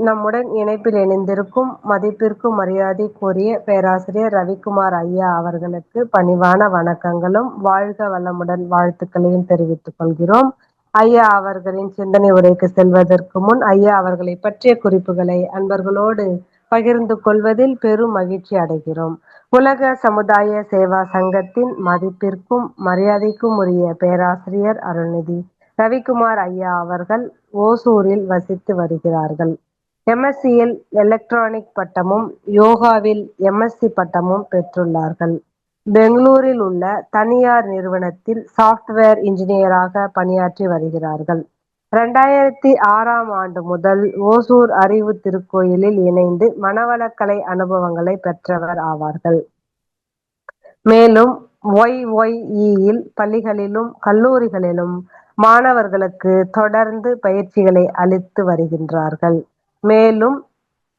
நம்முடன் இணைப்பில் இணைந்திருக்கும் மதிப்பிற்கும் மரியாதைக்குரிய பேராசிரியர் ரவிக்குமார் ஐயா அவர்களுக்கு பணிவான வணக்கங்களும் வாழ்க வளமுடன் வாழ்த்துக்களையும் தெரிவித்துக் கொள்கிறோம். ஐயா அவர்களின் சிந்தனை உரைக்கு செல்வதற்கு முன் ஐயா அவர்களை பற்றிய குறிப்புகளை அன்பர்களோடு பகிர்ந்து கொள்வதில் பெரும் மகிழ்ச்சி அடைகிறோம். உலக சமுதாய சேவா சங்கத்தின் மதிப்பிற்கும் மரியாதைக்கும் உரிய பேராசிரியர் அருள்நிதி ரவிக்குமார் ஐயா அவர்கள் ஓசூரில் வசித்து வருகிறார்கள். எம்எஸ்சியில் எலக்ட்ரானிக் பட்டமும் யோகாவில் எம்எஸ்சி பட்டமும் பெற்றுள்ளார்கள். பெங்களூரில் உள்ள தனியார் நிறுவனத்தில் சாப்ட்வேர் இன்ஜினியராக பணியாற்றி வருகிறார்கள். 2006 முதல் ஓசூர் அறிவு திருக்கோயிலில் இணைந்து மனவளக்கலை அனுபவங்களை பெற்றவர் ஆவார்கள். மேலும் YYEயில் பள்ளிகளிலும் கல்லூரிகளிலும் மாணவர்களுக்கு தொடர்ந்து பயிற்சிகளை அளித்து வருகின்றார்கள். மேலும்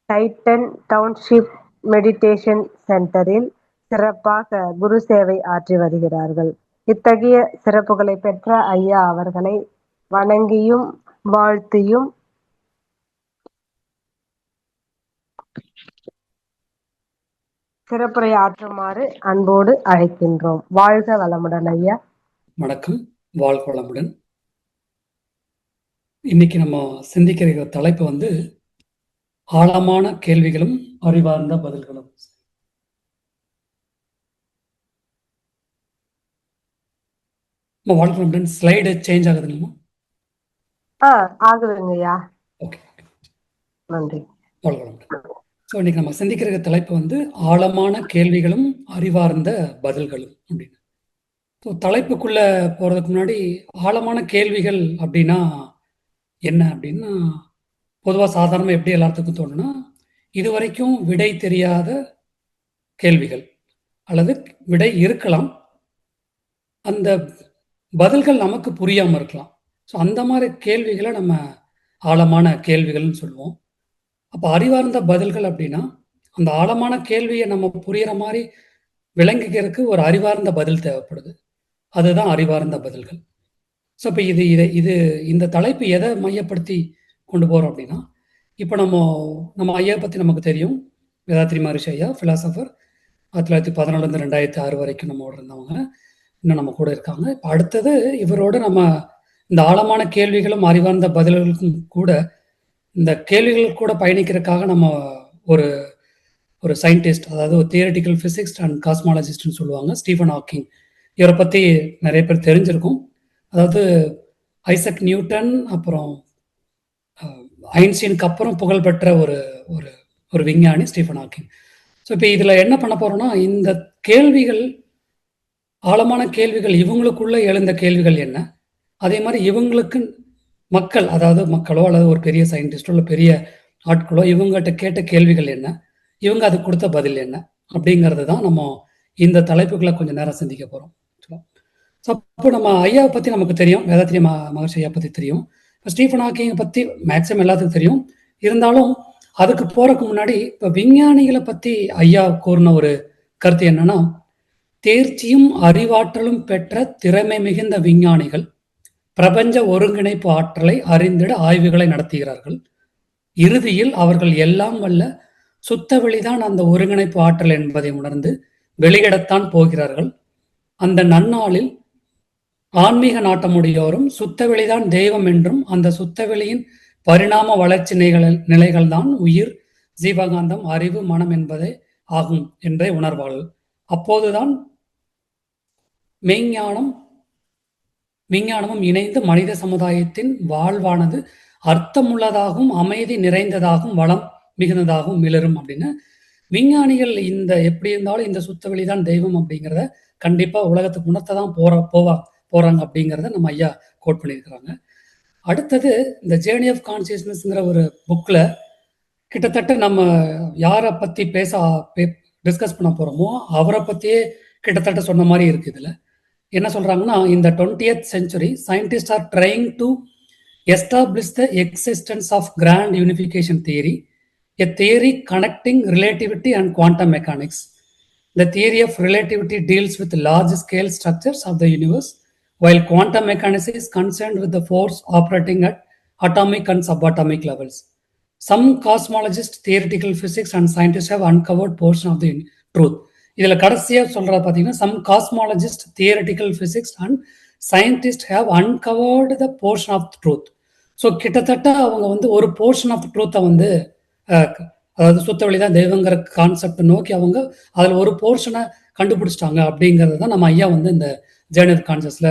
டைட்டன் டவுன்ஷிப் மெடிடேஷன் சென்டரில் சிறப்பாக குரு சேவை ஆற்றி வருகிறார்கள். இத்தகைய சிறப்புகளை பெற்ற ஐயா அவர்களை வணங்கியும் வாழ்த்தியும் சிறப்புரை ஆற்றுமாறு அன்போடு அழைக்கின்றோம். வாழ்க வளமுடன் ஐயா. வணக்கம், வாழ்க வளமுடன். இன்னைக்கு நம்ம சிந்திக்கிற தலைப்பு ஆழமான கேள்விகளும் அறிவார்ந்த பதில்களும். வாழ்க வளமுடன். ஸ்லைடு சேஞ்ச் ஆகுதுங்களா? ஆகுதுங்கய்யா. ஓகே, நன்றி. வாழ்க வளமுடன். ஸோ இன்னைக்கு நம்ம சிந்திக்கிற தலைப்பு ஆழமான கேள்விகளும் அறிவார்ந்த பதில்களும் அப்படின்னு. ஸோ தலைப்புக்குள்ள போறதுக்கு முன்னாடி ஆழமான கேள்விகள் அப்படின்னா என்ன அப்படின்னா, பொதுவாக சாதாரணமாக எப்படி எல்லாத்துக்கும் தோணுன்னா, இதுவரைக்கும் விடை தெரியாத கேள்விகள் அல்லது விடை இருக்கலாம், அந்த பதில்கள் நமக்கு புரியாமல் இருக்கலாம். ஸோ அந்த மாதிரி கேள்விகளை நம்ம ஆழமான கேள்விகள்னு சொல்லுவோம். அப்போ அறிவார்ந்த பதில்கள் அப்படின்னா, அந்த ஆழமான கேள்வியை நம்ம புரிகிற மாதிரி விளங்கிக்கிறதுக்கு ஒரு அறிவார்ந்த பதில் தேவைப்படுது. அதுதான் அறிவார்ந்த பதில்கள். ஸோ இப்போ இந்த தலைப்பு எதை மையப்படுத்தி கொண்டு போகிறோம் அப்படின்னா, இப்போ நம்ம ஐயா பற்றி நமக்கு தெரியும். வேதாத்ரி மகரிஷி ஐயா ஃபிலாசபர், 1914 2006 வரைக்கும் நம்மோட இருந்தவங்க, இன்னும் நம்ம கூட இருக்காங்க. இப்போ அடுத்தது இவரோட நம்ம இந்த ஆழமான கேள்விகளும் அறிவார்ந்த பதில்களுக்கும் கூட இந்த கேள்விகள் கூட பயணிக்கிறதுக்காக நம்ம ஒரு சயின்டிஸ்ட், அதாவது ஒரு தியரிட்டிக்கல் ஃபிசிக்ஸ் அண்ட் காஸ்மாலஜிஸ்ட்னு சொல்லுவாங்க, ஸ்டீஃபன் ஹாக்கிங். இவரை பற்றி நிறைய பேர் தெரிஞ்சிருக்கும். அதாவது ஐசக் நியூட்டன் அப்புறம் ஐன்ஸ்டீனுக்கு அப்புறம் புகழ்பெற்ற ஒரு விஞ்ஞானி ஸ்டீஃபன் ஹாக்கிங். ஸோ இப்போ இதில் என்ன பண்ண போகிறோம்னா, இந்த கேள்விகள், ஆழமான கேள்விகள், இவங்களுக்குள்ள எழுந்த கேள்விகள் என்ன, அதே மாதிரி இவங்களுக்கு மக்கள், அதாவது மக்களோ அல்லது ஒரு பெரிய சயின்டிஸ்டோ இல்லை பெரிய ஆட்களோ இவங்ககிட்ட கேட்ட கேள்விகள் என்ன, இவங்க அதுக்கு கொடுத்த பதில் என்ன அப்படிங்கிறது தான் நம்ம இந்த தலைப்புகளை கொஞ்சம் நேரம் சிந்திக்க போகிறோம். ஸோ அப்போ நம்ம ஐயாவை பற்றி நமக்கு தெரியும், வேதாத்ரி மகர்ஷி ஐயா பற்றி தெரியும். இப்போ ஸ்டீஃபன் ஹாக்கிங்கை பற்றி மேக்ஸிமம் எல்லாத்துக்கும் தெரியும். இருந்தாலும் அதுக்கு போகிறதுக்கு முன்னாடி இப்போ விஞ்ஞானிகளை பற்றி ஐயா கூறின ஒரு கருத்து என்னன்னா, தேர்ச்சியும் அறிவாற்றலும் பெற்ற திறமை மிகுந்த விஞ்ஞானிகள் பிரபஞ்ச ஒருங்கிணைப்பு ஆற்றலை அறிந்திட ஆய்வுகளை நடத்துகிறார்கள். இறுதியில் அவர்கள் எல்லாம் வல்ல சுத்த வெளிதான் அந்த ஒருங்கிணைப்பு ஆற்றல் என்பதை உணர்ந்து வெளியிடத்தான் போகிறார்கள். அந்த நன்னாளில் ஆன்மீக நாட்டமுடையோரும் சுத்த வெளிதான் தெய்வம் என்றும், அந்த சுத்த வெளியின் பரிணாம வளர்ச்சி நிலைகள் தான் உயிர், ஜீவகாந்தம், அறிவு, மனம் என்பதே ஆகும் என்றே உணர்வார்கள். அப்போதுதான் விஞ்ஞானமும் இணைந்து மனித சமுதாயத்தின் வாழ்வானது அர்த்தமுள்ளதாகவும் அமைதி நிறைந்ததாகவும் வளம் மிகுந்ததாகவும் மிளரும் அப்படின்னு விஞ்ஞானிகள் இந்த எப்படி இருந்தாலும் இந்த சுத்த வெளிதான் தெய்வம் அப்படிங்கிறத கண்டிப்பா உலகத்துக்கு உணர்த்த தான் போறாங்க அப்படிங்கிறத நம்ம ஐயா கோட் பண்ணியிருக்கிறாங்க. அடுத்தது இந்த ஜேர்னி ஆஃப் கான்சியஸ்னஸ்ங்கிற ஒரு புக்ல கிட்டத்தட்ட நம்ம யாரை பத்தி டிஸ்கஸ் பண்ண போறோமோ அவரை பத்தியே கிட்டத்தட்ட சொன்ன மாதிரி இருக்கு. இதுல என்ன சொல்றாங்கன்னா, இந்த 20th century scientists are trying to establish the existence of grand unification theory, a theory connecting relativity and quantum mechanics. The theory of relativity deals with large scale structures of the universe, while quantum mechanics is concerned with the force operating at atomic and subatomic levels. some cosmologists, theoretical physics and scientists have uncovered portion of the truth. இதுல கடைசியா சொல்ற பாத்தீங்கன்னா some cosmologists, theoretical physics and scientists have uncovered the portion of the truth. So கிட்டத்தட்ட அவங்க வந்து ஒரு portion of ட்ரூத்தை வந்து அதாவது சுத்த வழிதான் தெய்வங்கிற கான்செப்ட் நோக்கி அவங்க அதில் ஒரு போர்ஷனை கண்டுபிடிச்சிட்டாங்க அப்படிங்கிறது தான் நம்ம ஐயா வந்து இந்த ஜேர்னி ஆஃப் கான்சியஸ்ல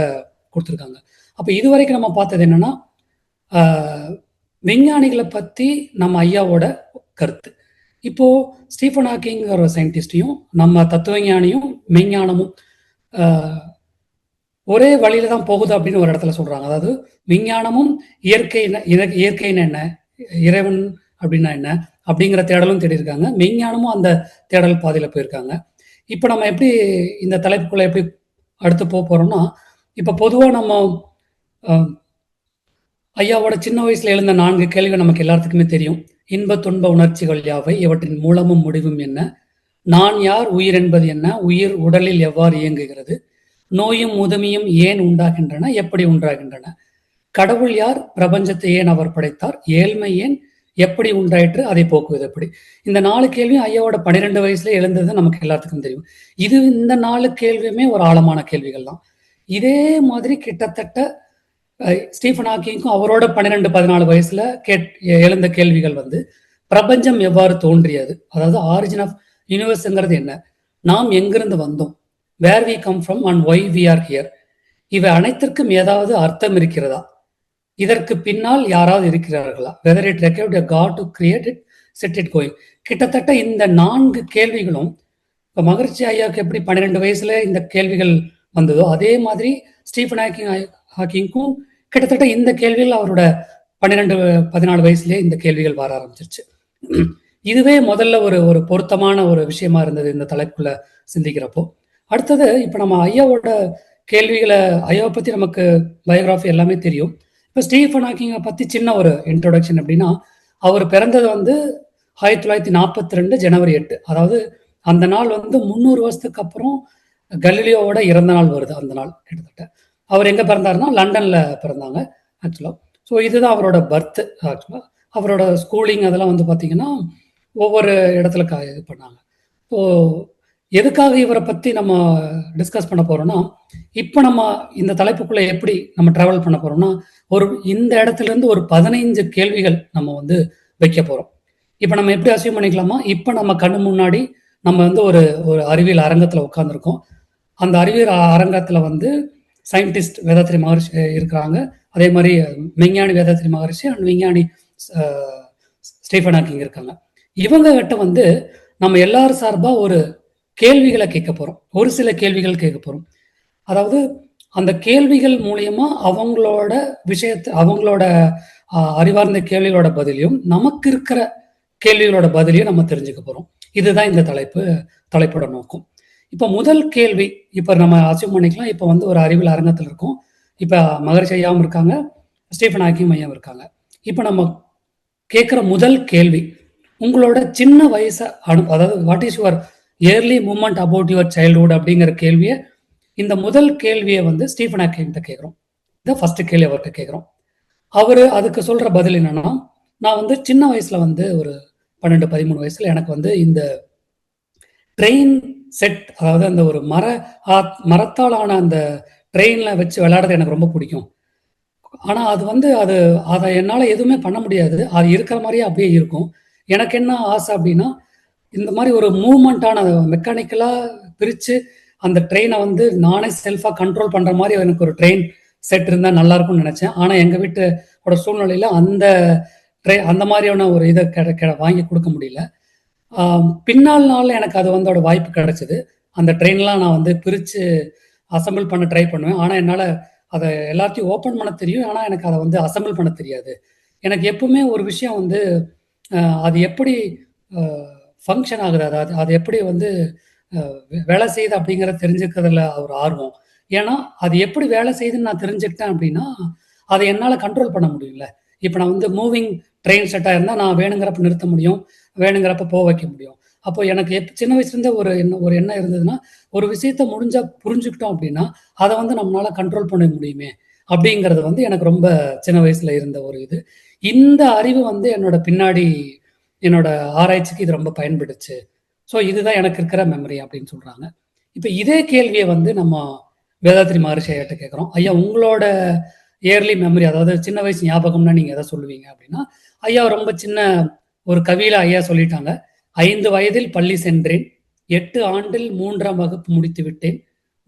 கொடுத்துருக்காங்க. அப்போ இது வரைக்கும் நம்ம பார்த்தது என்னன்னா விஞ்ஞானிகளை பற்றி நம்ம ஐயாவோட கருத்து. இப்போ ஸ்டீஃபன் ஹாக்கிங் ஒரு சயின்டிஸ்டையும் நம்ம தத்துவஞானியும் மெய்ஞானமும் ஒரே வழியில தான் போகுது அப்படின்னு ஒரு இடத்துல சொல்றாங்க. அதாவது விஞ்ஞானமும் இயற்கைன்னு என்ன, இறைவன் அப்படின்னா என்ன அப்படிங்கிற தேடலும் தேடி இருக்காங்க, மெய்ஞானமும் அந்த தேடல் பாதையில போயிருக்காங்க. இப்போ நம்ம எப்படி இந்த தலைப்புக்குள்ள எப்படி அடுத்து போறோம்னா, இப்போ பொதுவாக நம்ம ஐயாவோட சின்ன வயசுல எழுந்த 4 கேள்விகள் நமக்கு எல்லாத்துக்குமே தெரியும். இன்ப துன்ப உணர்ச்சிகள் யாவை, இவற்றின் மூலமும் முடிவும் என்ன, நான் யார், உயிர் என்பது என்ன, உயிர் உடலில் எவ்வாறு இயங்குகிறது, நோயும் முதுமையும் ஏன் உண்டாகின்றன, எப்படி உண்டாகின்றன, கடவுள் யார், பிரபஞ்சத்தை ஏன் அவர் படைத்தார், ஏழ்மை ஏன், எப்படி உண்டாயிற்று, அதை போக்குவது எப்படி. இந்த 4 கேள்வியும் ஐயாவோட 12 வயசுல எழுந்தது நமக்கு எல்லாத்துக்கும் தெரியும். இந்த 4 கேள்வியுமே ஒரு ஆழமான கேள்விகள் தான். இதே மாதிரி கிட்டத்தட்ட ஸ்டீஃபன் ஹாக்கிங்க்கும் அவரோட 12-14 வயசுல எழுந்த கேள்விகள் வந்து பிரபஞ்சம் எவ்வாறு தோன்றியது, அதாவது ஆரிஜின் ஆஃப் யூனிவர்ஸ்ங்கிறது என்ன, நாம் எங்கிருந்து வந்தோம், where we come from and why we are here, இவை அனைத்திற்கும் ஏதாவது அர்த்தம் இருக்கிறதா, இதற்கு பின்னால் யாராவது இருக்கிறார்களா, whether it required a god to create it, set it going. கிட்டத்தட்ட இந்த 4 கேள்விகளும் இப்போ மகரிஷி ஐயாவுக்கு எப்படி 12 வயசுல இந்த கேள்விகள் வந்ததோ அதே மாதிரி ஸ்டீஃபன் ஹாக்கிங்க்கும் கிட்டத்தட்ட இந்த கேள்விகள் அவரோட 12-14 வயசுலயே இந்த கேள்விகள் வர ஆரம்பிச்சிருச்சு. இதுவே முதல்ல ஒரு பொருத்தமான ஒரு விஷயமா இருந்தது இந்த தலைப்புக்குள்ள சிந்திக்கிறப்போ. அடுத்தது இப்போ நம்ம ஐயாவோட கேள்விகளை, ஐயாவை பத்தி நமக்கு பயோகிராஃபி எல்லாமே தெரியும். இப்போ ஸ்டீஃபன் ஹாக்கிங்கை பத்தி சின்ன ஒரு இன்ட்ரோடக்ஷன் அப்படின்னா, அவர் பிறந்தது வந்து 1942 ஜனவரி 8. அதாவது அந்த நாள் வந்து 300 வருஷத்துக்கு அப்புறம் கலீலியோவோட இறந்த நாள் வருது. அந்த நாள் கிட்டத்தட்ட அவர் எங்க பிறந்தாருன்னா லண்டன்ல பிறந்தாங்க ஆக்சுவலா. ஸோ இதுதான் அவரோட பர்த். ஆக்சுவலா அவரோட ஸ்கூலிங் அதெல்லாம் வந்து பார்த்தீங்கன்னா ஒவ்வொரு இடத்துல இது பண்ணாங்க. ஸோ எதுக்காக இவரை பற்றி நம்ம டிஸ்கஸ் பண்ண போகிறோம்னா, இப்போ நம்ம இந்த தலைப்புக்குள்ளே எப்படி நம்ம ட்ராவல் பண்ண போகிறோம்னா, இந்த இடத்துலேருந்து ஒரு 15 கேள்விகள் நம்ம வந்து வைக்க போகிறோம். இப்போ நம்ம எப்படி அசீவ் பண்ணிக்கலாமா, இப்போ நம்ம கண்ணு முன்னாடி நம்ம வந்து ஒரு அறிவியல் அரங்கத்தில் உட்காந்துருக்கோம். அந்த அறிவியல் அரங்கத்தில் வந்து சயின்டிஸ்ட் வேதாத்ரி மகரிஷி இருக்கிறாங்க, அதே மாதிரி மெய்ஞானி வேதாத்ரி மகரிஷி அண்ட் விஞ்ஞானி ஸ்டீஃபன் ஹாக்கிங் இருக்காங்க. இவங்க கிட்ட வந்து நம்ம எல்லாரும் சார்பாக ஒரு கேள்விகளை கேட்க போகிறோம், ஒரு சில கேள்விகள் கேட்க போகிறோம். அதாவது அந்த கேள்விகள் மூலியமா அவங்களோட அவங்களோட அறிவார்ந்த கேள்விகளோட பதிலையும் நமக்கு இருக்கிற கேள்விகளோட பதிலையும் நம்ம தெரிஞ்சுக்க போகிறோம். இதுதான் இந்த தலைப்போட நோக்கம். இப்போ முதல் கேள்வி இப்போ நம்ம அசீவ் பண்ணிக்கலாம். இப்போ வந்து ஒரு அறிவியல் அரங்கத்தில் இருக்கும். இப்போ மகரிஷி ஐயாவும் இருக்காங்க, ஸ்டீஃபன் ஹாக்கிங் ஐயாவும் இருக்காங்க. இப்போ நம்ம கேட்குற முதல் கேள்வி, உங்களோட சின்ன வயசை அதாவது what is your early moment about your childhood அப்படிங்கிற கேள்வியை, இந்த முதல் கேள்வியை வந்து ஸ்டீஃபன் ஹாக்கிங் கேட்குறோம். இதை ஃபர்ஸ்ட் கேள்வி அவர்கிட்ட கேட்குறோம். அவர் அதுக்கு சொல்ற பதில் என்னன்னா, நான் வந்து சின்ன வயசுல வந்து ஒரு 12-13 வயசுல எனக்கு வந்து இந்த ட்ரெயின் செட், அதாவது அந்த ஒரு மரத்தாலான அந்த ட்ரெயின்ல வச்சு விளையாடுறது எனக்கு ரொம்ப பிடிக்கும். ஆனா அது வந்து அதை என்னால் எதுவுமே பண்ண முடியாது, அது இருக்கிற மாதிரியே அப்படியே இருக்கும். எனக்கு என்ன ஆசை அப்படின்னா, இந்த மாதிரி ஒரு மூவ்மெண்ட்டான மெக்கானிக்கலா பிரித்து அந்த ட்ரெயினை வந்து நானே செல்ஃபாக கண்ட்ரோல் பண்ணுற மாதிரி எனக்கு ஒரு ட்ரெயின் செட் இருந்தால் நல்லா இருக்கும்னு நினச்சேன். ஆனால் எங்கள் வீட்டோட சூழ்நிலையில் அந்த மாதிரியான ஒரு இதை வாங்கி கொடுக்க முடியல. பின்னால் நாளில் எனக்கு அது வந்து வாய்ப்பு கிடைச்சிது. அந்த ட்ரெயின்லாம் நான் வந்து பிரித்து அசம்பிள் பண்ண ட்ரை பண்ணுவேன். ஆனால் என்னால் அதை எல்லாத்தையும் ஓப்பன் பண்ண தெரியும், ஆனால் எனக்கு அதை வந்து அசம்பிள் பண்ண தெரியாது. எனக்கு எப்பவுமே ஒரு விஷயம் வந்து அது எப்படி ஃபங்க்ஷன் ஆகுது, அது எப்படி வந்து வேலை செய்யுது அப்படிங்கிறத தெரிஞ்சுக்கிறதுல ஒரு ஆர்வம். ஏன்னா அது எப்படி வேலை செய்யுதுன்னு நான் தெரிஞ்சுக்கிட்டேன் அப்படின்னா அதை என்னால் கண்ட்ரோல் பண்ண முடியும்ல. இப்போ நான் வந்து மூவிங் ட்ரெயின் செட்டாக இருந்தால் நான் வேணுங்கிறப்ப நிறுத்த முடியும், வேணுங்கிறப்ப போக வைக்க முடியும். அப்போ எனக்கு சின்ன வயசுலேருந்தே ஒரு எண்ணம் இருந்ததுன்னா, ஒரு விஷயத்த புரிஞ்சுக்கிட்டோம் அப்படின்னா அதை வந்து நம்மளால கண்ட்ரோல் பண்ண முடியுமே அப்படிங்கிறது வந்து எனக்கு ரொம்ப சின்ன வயசுல இருந்த ஒரு இது. இந்த அறிவு வந்து என்னோட பின்னாடி என்னோட ஆராய்ச்சிக்கு இது ரொம்ப பயன்பட்டுச்சு. ஸோ இதுதான் எனக்கு இருக்கிற மெமரி அப்படின்னு சொல்றாங்க. இப்ப இதே கேள்விய வந்து நம்ம வேதாத்ரி மகரிஷி ஐயாட்ட கேட்கிறோம். ஐயா, உங்களோட இயர்லி மெமரி, அதாவது சின்ன வயசு ஞாபகம்னா நீங்க எதை சொல்லுவீங்க அப்படின்னா, ஐயா ரொம்ப சின்ன ஒரு கவியில ஐயா சொல்லிட்டாங்க. 5 வயதில் பள்ளி சென்றேன். 8 ஆண்டில் 3ஆம் வகுப்பு முடித்து விட்டேன்.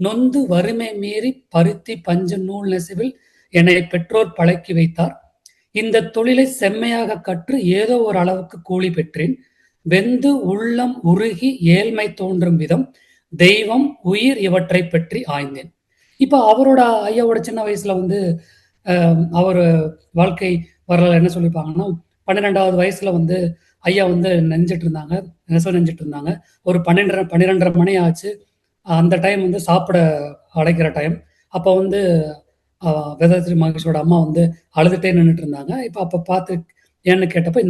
நொந்து வறுமை மீறி பருத்தி பஞ்சு நூல் நெசவில் என்னை பெற்றோர் பழக்கி வைத்தார். இந்த தொழிலை செம்மையாக கற்று ஏதோ ஒரு அளவுக்கு கூலி பெற்றேன். வெந்து உள்ளம் உருகி ஏழ்மை தோன்றும் விதம் தெய்வம் உயிர் இவற்றை பற்றி ஆய்ந்தேன். இப்ப அவரோட ஐயாவோட சின்ன வயசுல வந்து அவர் வாழ்க்கை வரலாறு என்ன சொல்லியிருப்பாங்கன்னா, 12வது வயசுல வந்து ஐயா வந்து நெஞ்சிட்டு இருந்தாங்க, நெசவு நெஞ்சிட்டு இருந்தாங்க. ஒரு 12:30 மணி ஆச்சு. அந்த டைம் வந்து சாப்பிட அழைக்கிற டைம். அப்போ வந்து வேதாத்ரி மகரிஷியோட அம்மா வந்து அழுதுட்டே நின்றுட்டு இருந்தாங்க. இப்போ அப்போ பார்த்து ஏன்னு கேட்டப்போ,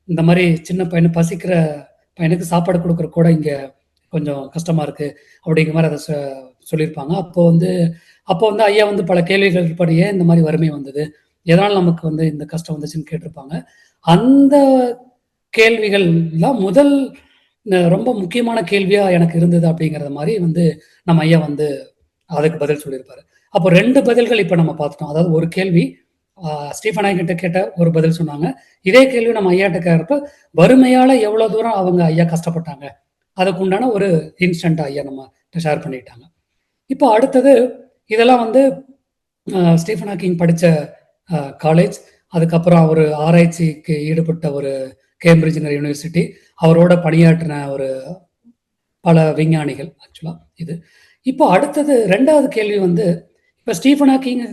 இந்த மாதிரி சின்ன பையனு பசிக்கிற பையனுக்கு சாப்பாடு கொடுக்குற கூட இங்கே கொஞ்சம் கஷ்டமா இருக்கு அப்படிங்கிற மாதிரி அதை சொல்லியிருப்பாங்க. அப்போ வந்து ஐயா வந்து பல கேள்விகள் இருப்பாரு. ஏன் இந்த மாதிரி வறுமை வந்தது, எதனால் நமக்கு வந்து இந்த கஷ்டம் வந்துச்சுன்னு கேட்டிருப்பாங்க. அந்த கேள்விகள்லாம் முதல் ரொம்ப முக்கியமான கேள்வியா எனக்கு இருந்தது அப்படிங்கிறத மாதிரி வந்து நம்ம ஐயா வந்து அதுக்கு பதில் சொல்லியிருப்பாரு. அப்போ 2 பதில்கள் இப்போ நம்ம பார்த்துட்டோம். அதாவது ஒரு கேள்வி ஸ்டீஃபன் ஐயாகிட்ட கேட்ட ஒரு பதில் சொன்னாங்க. இதே கேள்வி நம்ம ஐயாட்ட கேட்கறப்ப வறுமையால எவ்வளவு தூரம் அவங்க ஐயா கஷ்டப்பட்டாங்க, அதுக்கு உண்டான ஒரு இன்ஸ்டன்ட் ஐயா நம்ம ஷேர் பண்ணிட்டாங்க. இப்போ அடுத்தது இதெல்லாம் வந்து ஸ்டீஃபன் ஹாக்கிங் படித்த காலேஜ், அதுக்கப்புறம் அவர் ஆராய்ச்சிக்கு ஈடுபட்ட ஒரு கேம்பிரிட்ஜ் யூனிவர்சிட்டி, அவரோட பணியாற்றின ஒரு பல விஞ்ஞானிகள் ஆக்சுவலா இது. இப்போ அடுத்தது 2வது கேள்வி வந்து, இப்போ ஸ்டீஃபன் ஹாக்கிங்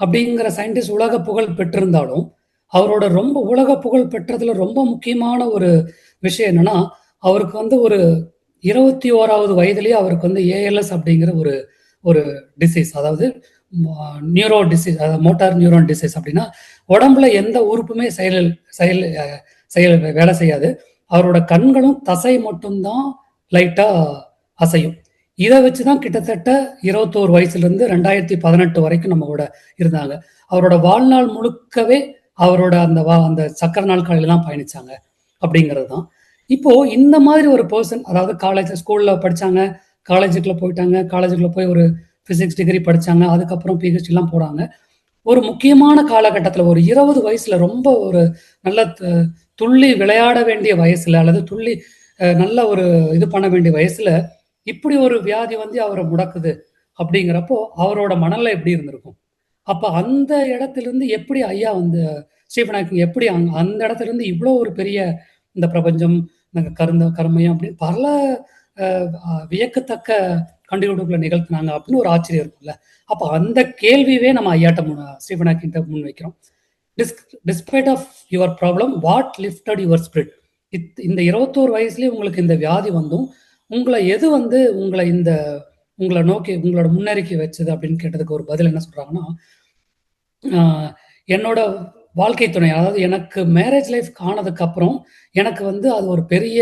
அப்படிங்கிற சயின்டிஸ்ட் உலக புகழ் பெற்றிருந்தாலும், அவரோட ரொம்ப உலக புகழ் பெற்றதுல ரொம்ப முக்கியமான ஒரு விஷயம் என்னன்னா, அவருக்கு வந்து ஒரு 21வது வயதிலேயே அவருக்கு வந்து ஏஎல்எஸ் அப்படிங்கிற ஒரு ஒரு டிசீஸ், அதாவது நியூரோ டிசீஸ், அதாவது மோட்டார் நியூரான் டிசீஸ். அப்படின்னா உடம்புல எந்த உறுப்புமே செயல் வேலை செய்யாது. அவரோட கண்களும் தசை மட்டும்தான் லைட்டா அசையும். இதை வச்சுதான் கிட்டத்தட்ட 21 வயசுல இருந்து 2018 வரைக்கும் நம்ம கூட இருந்தாங்க. அவரோட வாழ்நாள் முழுக்கவே அவரோட அந்த சக்கர நாற்காலியில தான் பயணிச்சாங்க அப்படிங்கிறது தான். இப்போ இந்த மாதிரி ஒரு பர்சன், அதாவது காலேஜ் ஸ்கூல்ல படிச்சாங்க, காலேஜுக்குள்ள போயிட்டாங்க, காலேஜுக்குள்ள போய் ஒரு பிசிக்ஸ் டிகிரி படிச்சாங்க, அதுக்கப்புறம் பிஹெச்டி எல்லாம் போறாங்க. ஒரு முக்கியமான காலகட்டத்தில் ஒரு 20 வயசுல ரொம்ப ஒரு நல்ல துள்ளி விளையாட வேண்டிய வயசுல, அல்லது துள்ளி நல்ல ஒரு இது பண்ண வேண்டிய வயசுல இப்படி ஒரு வியாதி வந்து அவரை முடக்குது அப்படிங்கிறப்போ அவரோட மனநிலை எப்படி இருந்திருக்கும்? அப்ப அந்த இடத்திலிருந்து எப்படி ஐயா வந்து ஸ்டீஃபன் ஹாக்கிங் எப்படி அந்த இடத்துல இருந்து இவ்வளோ ஒரு பெரிய இந்த பிரபஞ்சம், கருமையம் அப்படின்னு பல வியக்கத்தக்க கண்டுபிடிப்புகளை நிகழ்த்தினாங்க அப்படின்னு ஒரு ஆச்சரியம் இருக்கும்ல. அப்ப அந்த கேள்வியே நம்ம ஐயாட்ட ஸ்டீஃபன் ஹாக்கிங் முன் வைக்கிறோம். Despite of your problem, what lifted your spirit? இந்த 21 வயசுலயே உங்களுக்கு இந்த வியாதி வந்தும் உங்களை எது வந்து உங்களை நோக்கி உங்களோட முன்னேறிக்கை வச்சது அப்படின்னு கேட்டதுக்கு ஒரு பதில் என்ன சொல்றாங்கன்னா, என்னோட வாழ்க்கை துணை, அதாவது எனக்கு மேரேஜ் லைஃப் ஆனதுக்கு அப்புறம் எனக்கு வந்து அது ஒரு பெரிய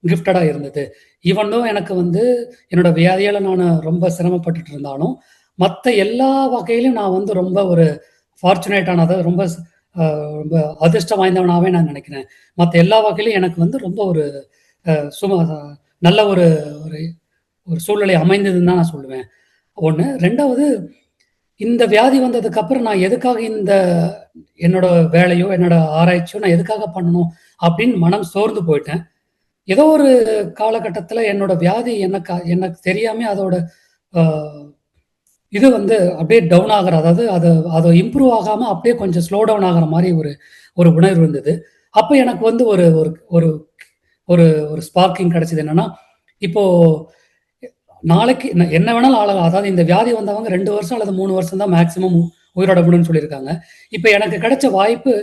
கிஃப்டடா இருந்தது. ஈவன் எனக்கு வந்து என்னோட வியாதியால நான் ரொம்ப சிரமப்பட்டுட்டு இருந்தாலும், மற்ற எல்லா வகையிலும் நான் வந்து ரொம்ப ஒரு ஃபார்ச்சுனேட்டான, அதாவது ரொம்ப ரொம்ப அதிர்ஷ்டம் வாய்ந்தவனாவே நான் நினைக்கிறேன். மற்ற எல்லா வகையிலும் எனக்கு வந்து ரொம்ப ஒரு நல்ல ஒரு ஒரு சூழ்நிலை அமைந்ததுன்னு தான் நான் சொல்லுவேன். 1. 2வது, இந்த வியாதி வந்ததுக்கு அப்புறம் நான் எதுக்காக என்னோட வேலையோ என்னோட ஆராய்ச்சியோ நான் எதுக்காக பண்ணணும் அப்படின்னு மனம் சோர்ந்து போயிட்டேன். ஏதோ ஒரு காலகட்டத்துல என்னோட வியாதி எனக்கு தெரியாம அதோட இது வந்து அப்படியே டவுன் ஆகுற, அதாவது அதை இம்ப்ரூவ் ஆகாம அப்படியே கொஞ்சம் ஸ்லோ டவுன் ஆகுற மாதிரி ஒரு உணர்வு இருந்தது. அப்ப எனக்கு வந்து ஒரு ஒரு ஒரு ஒரு ஸ்பார்க்கிங் கிடைச்சது. என்னன்னா, இப்போ நாளைக்கு என்ன வேணாலும் ஆகலாம். அதாவது இந்த வியாதி வந்தவங்க 2 வருஷம் அல்லது 3 வருஷம் தான் மேக்சிமம் உயிரோட முடியும்னு சொல்லியிருக்காங்க. இப்போ எனக்கு கிடைச்ச வாய்ப்பு,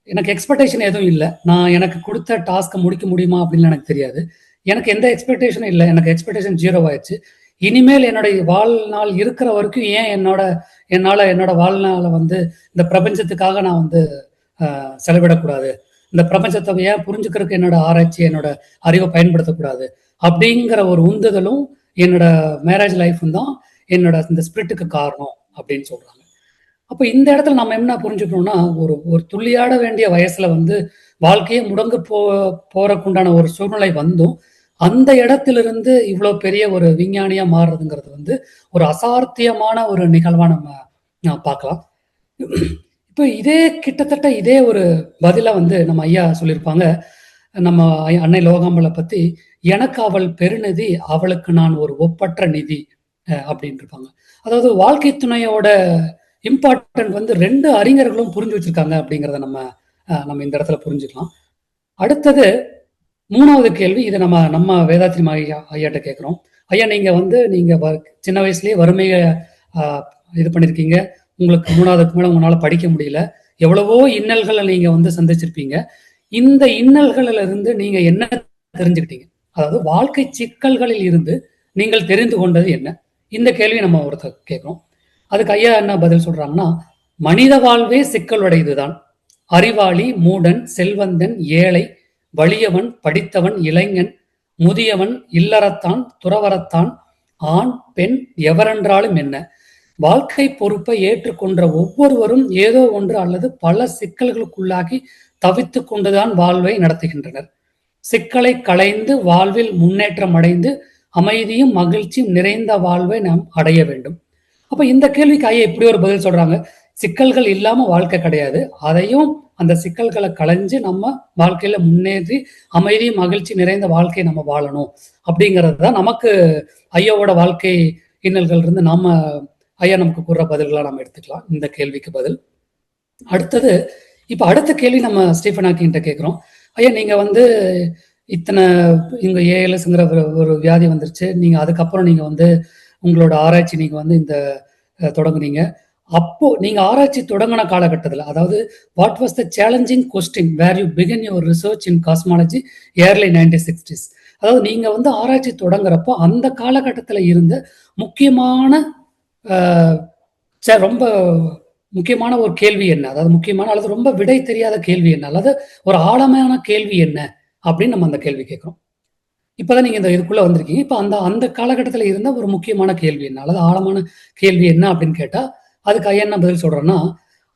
எனக்கு எக்ஸ்பெக்டேஷன் எதுவும் இல்லை. நான் எனக்கு கொடுத்த டாஸ்க்கை முடிக்க முடியுமா அப்படின்னு எனக்கு தெரியாது. எனக்கு எந்த எக்ஸ்பெக்டேஷனும் இல்லை. எனக்கு எக்ஸ்பெக்டேஷன் 0 ஆயிடுச்சு. இனிமேல் என்னுடைய வாழ்நாள் இருக்கிற வரைக்கும் ஏன் என்னோட வாழ்நாளை வந்து இந்த பிரபஞ்சத்துக்காக நான் வந்து செலவிடக்கூடாது, இந்த பிரபஞ்சத்தை ஏன் புரிஞ்சுக்கிறதுக்கு என்னோட ஆராய்ச்சி என்னோட அறிவை பயன்படுத்தக்கூடாது அப்படிங்கிற ஒரு உந்துதலும் என்னோட மேரேஜ் லைஃப்பும் தான் என்னோட இந்த ஸ்பிரிட்டுக்கு காரணம் அப்படின்னு சொல்றாங்க. அப்ப இந்த இடத்துல நம்ம என்ன புரிஞ்சுக்கணும்னா, ஒரு ஒரு துள்ளியாட வேண்டிய வயசுல வந்து வாழ்க்கையே முடங்கு போறக்குண்டான ஒரு சூழ்நிலை வந்தும், அந்த இடத்திலிருந்து இவ்வளோ பெரிய ஒரு விஞ்ஞானியா மாறுறதுங்கிறது வந்து ஒரு அசாத்தியமான ஒரு நிகழ்வா நம்ம பார்க்கலாம். இப்போ கிட்டத்தட்ட இதே ஒரு பதிலா வந்து நம்ம ஐயா சொல்லியிருப்பாங்க. நம்ம அன்னை லோகாம்பல பத்தி, "எனக்கு அவள் பெருநிதி, அவளுக்கு நான் ஒரு ஒப்பற்ற நிதி" அப்படின்னு இருப்பாங்க. அதாவது வாழ்க்கை துணையோட இம்பார்ட்டன்ட் வந்து 2 அறிஞர்களும் புரிஞ்சு வச்சிருக்காங்க அப்படிங்கிறத நம்ம இந்த இடத்துல புரிஞ்சுக்கலாம். அடுத்தது 3வது கேள்வி. இத நம்ம நம்ம வேதாத்ரி ஐயாட்ட கேட்கிறோம். ஐயா, நீங்க சின்ன வயசுலயே வறுமைய அ இது பண்ணியிருக்கீங்க. உங்களுக்கு 3வதுக்கு மேல உங்களால படிக்க முடியல. எவ்வளவோ இன்னல்கள நீங்க வந்து சந்திச்சிருப்பீங்க. இந்த இன்னல்கள்ல இருந்து நீங்க என்ன தெரிஞ்சுக்கிட்டீங்க? அதாவது வாழ்க்கை சிக்கல்களில் இருந்து நீங்கள் தெரிந்து கொண்டது என்ன? இந்த கேள்விய நம்ம ஒருத்தர் கேட்கிறோம். அதுக்கு ஐயா என்ன பதில் சொல்றாங்கன்னா, "மனித வாழ்வே சிக்கலுடையதுதான். அறிவாளி, மூடன், செல்வந்தன், ஏழை, வலியவன், படித்தவன், இளைஞன், முதியவன், இல்லறத்தான், துறவறத்தான், ஆண், பெண் எவரென்றாலும் என்ன? வாழ்க்கை பொறுப்பை ஏற்றுக்கொண்ட ஒவ்வொருவரும் ஏதோ ஒன்று அல்லது பல சிக்கல்களுக்குள்ளாகி தவித்துக் கொண்டுதான் வாழ்வை நடத்துகின்றனர். சிக்கலை களைந்து வாழ்வில் முன்னேற்றம் அடைந்து அமைதியும் மகிழ்ச்சியும் நிறைந்த வாழ்வை நாம் அடைய வேண்டும்." அப்ப இந்த கேள்விக்கு ஐயா இப்படி ஒரு பதில் சொல்றாங்க. சிக்கல்கள் இல்லாம வாழ்க்கை கிடையாது. அதையும் அந்த சிக்கல்களை களைஞ்சு நம்ம வாழ்க்கையில முன்னேறி அமைதி மகிழ்ச்சி நிறைந்த வாழ்க்கையை நம்ம வாழணும் அப்படிங்கிறது தான் நமக்கு ஐயாவோட வாழ்க்கை இன்னல்கள் இருந்து ஐயா நமக்கு கூற பதில்களா நம்ம எடுத்துக்கலாம். இந்த கேள்விக்கு பதில். அடுத்தது, இப்ப அடுத்த கேள்வி நம்ம ஸ்டீஃபன் ஹாக்கிங்கிட்ட கேட்கிறோம். ஐயா, நீங்க வந்து இத்தனை இங்க ஏஎல்எஸ்ங்கிற ஒரு வியாதி வந்துருச்சு. நீங்க அதுக்கப்புறம் நீங்க வந்து உங்களோட ஆராய்ச்சி நீங்க வந்து இந்த தொடங்குனீங்க. அப்போ நீங்க ஆராய்ச்சி தொடங்கின காலகட்டத்தில், அதாவது what was the challenging question where you begin your research in cosmology early 1960s? அதாவது நீங்க வந்து ஆராய்ச்சி தொடங்குறப்போ அந்த காலகட்டத்தில் இருந்த முக்கியமான ரொம்ப முக்கியமான ஒரு கேள்வி என்ன? அதாவது முக்கியமான அல்லது ரொம்ப விடை தெரியாத கேள்வி என்ன? அல்லது ஒரு ஆழமான கேள்வி என்ன அப்படின்னு நம்ம அந்த கேள்வி கேட்கிறோம். இப்பதான் நீங்க இந்த இதுக்குள்ள வந்திருக்கீங்க. இப்ப அந்த அந்த காலகட்டத்துல இருந்த ஒரு முக்கியமான கேள்வி என்ன? அல்லது ஆழமான கேள்வி என்ன அப்படின்னு கேட்டா, அதுக்கு ஐயா என்ன பதில் சொல்றேன்னா,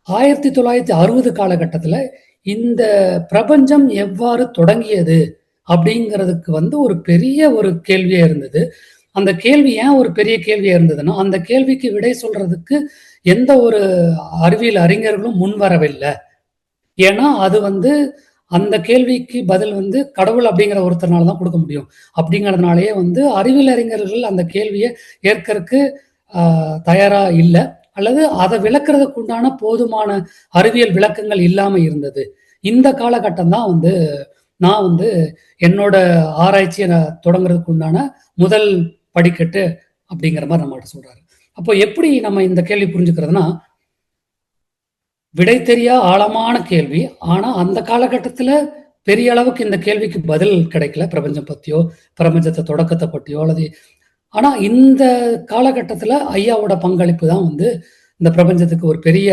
1960 காலகட்டத்துல இந்த பிரபஞ்சம் எவ்வாறு தொடங்கியது அப்படிங்கிறதுக்கு வந்து ஒரு பெரிய ஒரு கேள்வியா இருந்தது. அந்த கேள்வி ஏன் ஒரு பெரிய கேள்வியா இருந்ததுன்னா, அந்த கேள்விக்கு விடை சொல்றதுக்கு எந்த ஒரு அறிவியல் அறிஞர்களும் முன்வரவில்லை. ஏன்னா அது வந்து அந்த கேள்விக்கு பதில் வந்து கடவுள் அப்படிங்கிற ஒருத்தர்னால தான் கொடுக்க முடியும். அப்படிங்கிறதுனாலயே வந்து அறிவியல் அறிஞர்கள் அந்த கேள்விய ஏற்கறக்கு தயாரா இல்ல. அல்லது அத விளக்குறதுக்கு உண்டான போதுமான அறிவியல் விளக்கங்கள் இல்லாம இருந்தது. இந்த காலகட்டம் தான் வந்து நான் வந்து என்னோட ஆராய்ச்சிய தொடங்குறதுக்கு உண்டான முதல் படிக்கட்டு அப்படிங்கிற மாரி நம்மகிட்ட சொல்றாரு. அப்போ எப்படி நம்ம இந்த கேள்வி புரிஞ்சுக்கிறதுனா, விடை தெரியா ஆழமான கேள்வி. ஆனா அந்த காலகட்டத்துல பெரிய அளவுக்கு இந்த கேள்விக்கு பதில் கிடைக்கல. பிரபஞ்சம் பத்தியோ, பிரபஞ்சத்த தொடக்கத்த பத்தியோ அல்லது ஆனா இந்த காலகட்டத்துல ஐயாவோட பங்களிப்பு தான் வந்து இந்த பிரபஞ்சத்துக்கு ஒரு பெரிய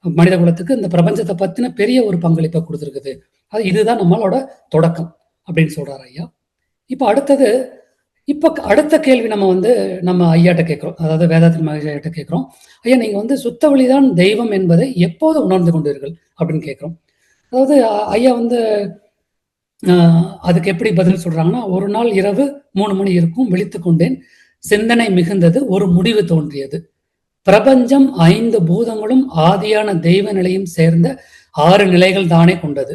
மனித குலத்துக்கு இந்த பிரபஞ்சத்த பத்தின பெரிய ஒரு பங்களிப்ப குடுத்திருக்குது. இதுதான் நம்மளோட தொடக்கம் அப்படின்னு சொல்றாரு ஐயா. இப்ப அடுத்த கேள்வி நம்ம ஐயாட்ட கேட்கிறோம். அதாவது வேதாத்ரி மகரிஷி ஐயாட்ட கேட்கிறோம். ஐயா, நீங்க வந்து சுத்த வழிதான் தெய்வம் என்பதை எப்போது உணர்ந்து கொண்டீர்கள் அப்படின்னு கேட்கிறோம். அதாவது ஐயா வந்து அதுக்கு எப்படி பதில் சொல்றாங்கன்னா, "ஒரு நாள் இரவு 3 மணி இருக்கும். விழித்துக் கொண்டேன். சிந்தனை மிகுந்தது. ஒரு முடிவு தோன்றியது. பிரபஞ்சம் 5 பூதங்களும் ஆதியான தெய்வ நிலையும் சேர்ந்த 6 நிலைகள் தானே கொண்டது.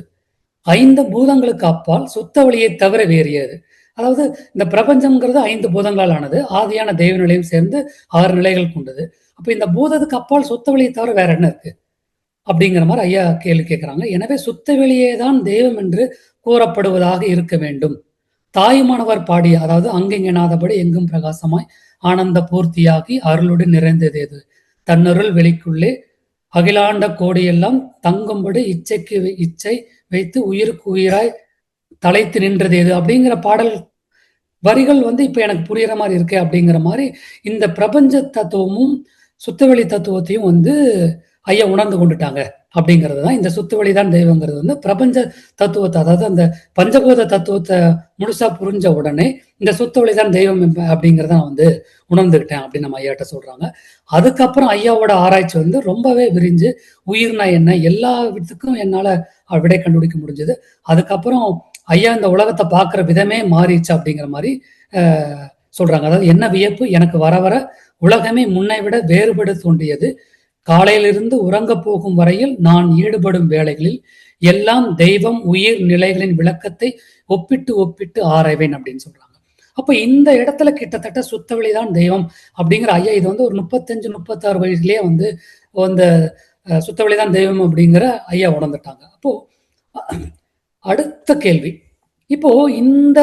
5 பூதங்களுக்கு அப்பால் சுத்த வழியை தவிர வேறு ஏது?" அதாவது இந்த பிரபஞ்சம்ங்கிறது 5 பூதங்களால் ஆனது. ஆதியான தெய்வ நிலையும் சேர்ந்து 6 நிலைகள் கொண்டது. அப்ப இந்த பூதத்துக்கு அப்பால் சுத்த வழியை தவிர வேற என்ன இருக்கு? அப்படிங்கிற மாதிரி ஐயா கேள்வி கேட்கிறாங்க. எனவே சுத்த வெளியே தான் தெய்வம் என்று கூறப்படுவதாக இருக்க வேண்டும். தாயுமானவர் பாடிய, அதாவது அங்கெங்கெனாதபடி எங்கும் பிரகாசமாய் ஆனந்த பூர்த்தியாகி அருளோடு நிறைந்தது எது? தன்னருள் வெளிக்குள்ளே அகிலாண்ட கோடியெல்லாம் தங்கும்படி இச்சைக்கு இச்சை வைத்து உயிருக்கு உயிராய் தலைத்து நின்றது எது? அப்படிங்கிற பாடல் வரிகள் வந்து இப்ப எனக்கு புரியுற மாதிரி இருக்கு. அப்படிங்கிற மாதிரி இந்த பிரபஞ்ச தத்துவமும் சுத்தவெளி தத்துவத்தையும் வந்து ஐயா உணர்ந்து கொண்டுட்டாங்க அப்படிங்கிறது தான் இந்த சுத்து வழிதான் தெய்வங்கிறது வந்து பிரபஞ்ச தத்துவத்தை, அதாவது அந்த பஞ்சபூத தத்துவத்தை முழுசா புரிஞ்ச உடனே இந்த சுத்து வழிதான் தெய்வம் அப்படிங்கிறத நான் வந்து உணர்ந்துக்கிட்டேன் அப்படின்னு நம்ம ஐயாட்ட சொல்றாங்க. அதுக்கப்புறம் ஐயாவோட ஆராய்ச்சி வந்து ரொம்பவே விரிஞ்சு உயிர்னா என்ன எல்லா விதத்துக்கும் என்னால விடை கண்டுபிடிக்க முடிஞ்சது. அதுக்கப்புறம் ஐயா இந்த உலகத்தை பார்க்குற விதமே மாறிடுச்சு அப்படிங்கிற மாதிரி சொல்றாங்க. அதாவது என்ன வியப்பு, எனக்கு வர வர உலகமே முன்னை விட வேறுபட தோன்றியது. காலையிலிருந்து உறங்க போகும் வரையில் நான் ஈடுபடும் வேலைகளில் எல்லாம் தெய்வம் உயிர் நிலைகளின் விளக்கத்தை ஒப்பிட்டு ஒப்பிட்டு ஆராய்வேன் அப்படின்னு சொல்றாங்க. அப்ப இந்த இடத்துல கிட்டத்தட்ட சுத்தவெளிதான் தெய்வம் அப்படிங்கிற ஐயா இது வந்து ஒரு 35-36 வயசுலயே வந்து அந்த சுத்தவெளிதான் தெய்வம் அப்படிங்கிற ஐயா உணர்ந்துட்டாங்க. அப்போ அடுத்த கேள்வி, இப்போ இந்த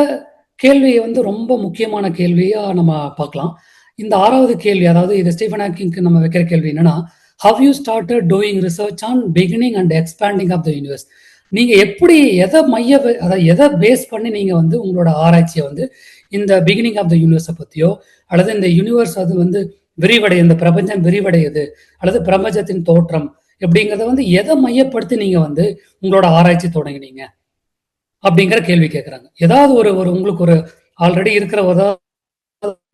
கேள்வியை வந்து ரொம்ப முக்கியமான கேள்வியா நம்ம பார்க்கலாம். இந்த 6வது கேள்வி, அதாவது இது ஸ்டீஃபன் ஹாக்கிங்க்கு நம்ம வைக்கிற கேள்வி என்னன்னா, how you started doing research on beginning and expanding of the universe? நீங்க எப்படி எதை பேஸ் பண்ணி நீங்க வந்து உங்களோட ஆராய்ச்சியை வந்து இந்த பிகினிங் ஆஃப் த யூனிவர்ஸை பத்தியோ அல்லது இந்த யூனிவர்ஸ் அது வந்து இந்த பிரபஞ்சம் விரிவடையுது அல்லது பிரபஞ்சத்தின் தோற்றம் எப்படிங்கிறத வந்து எதை மையப்படுத்தி நீங்க வந்து உங்களோட ஆராய்ச்சி தொடங்கினீங்க அப்படிங்கிற கேள்வி கேட்கறாங்க. ஏதாவது ஒரு உங்களுக்கு ஒரு ஆல்ரெடி இருக்கிற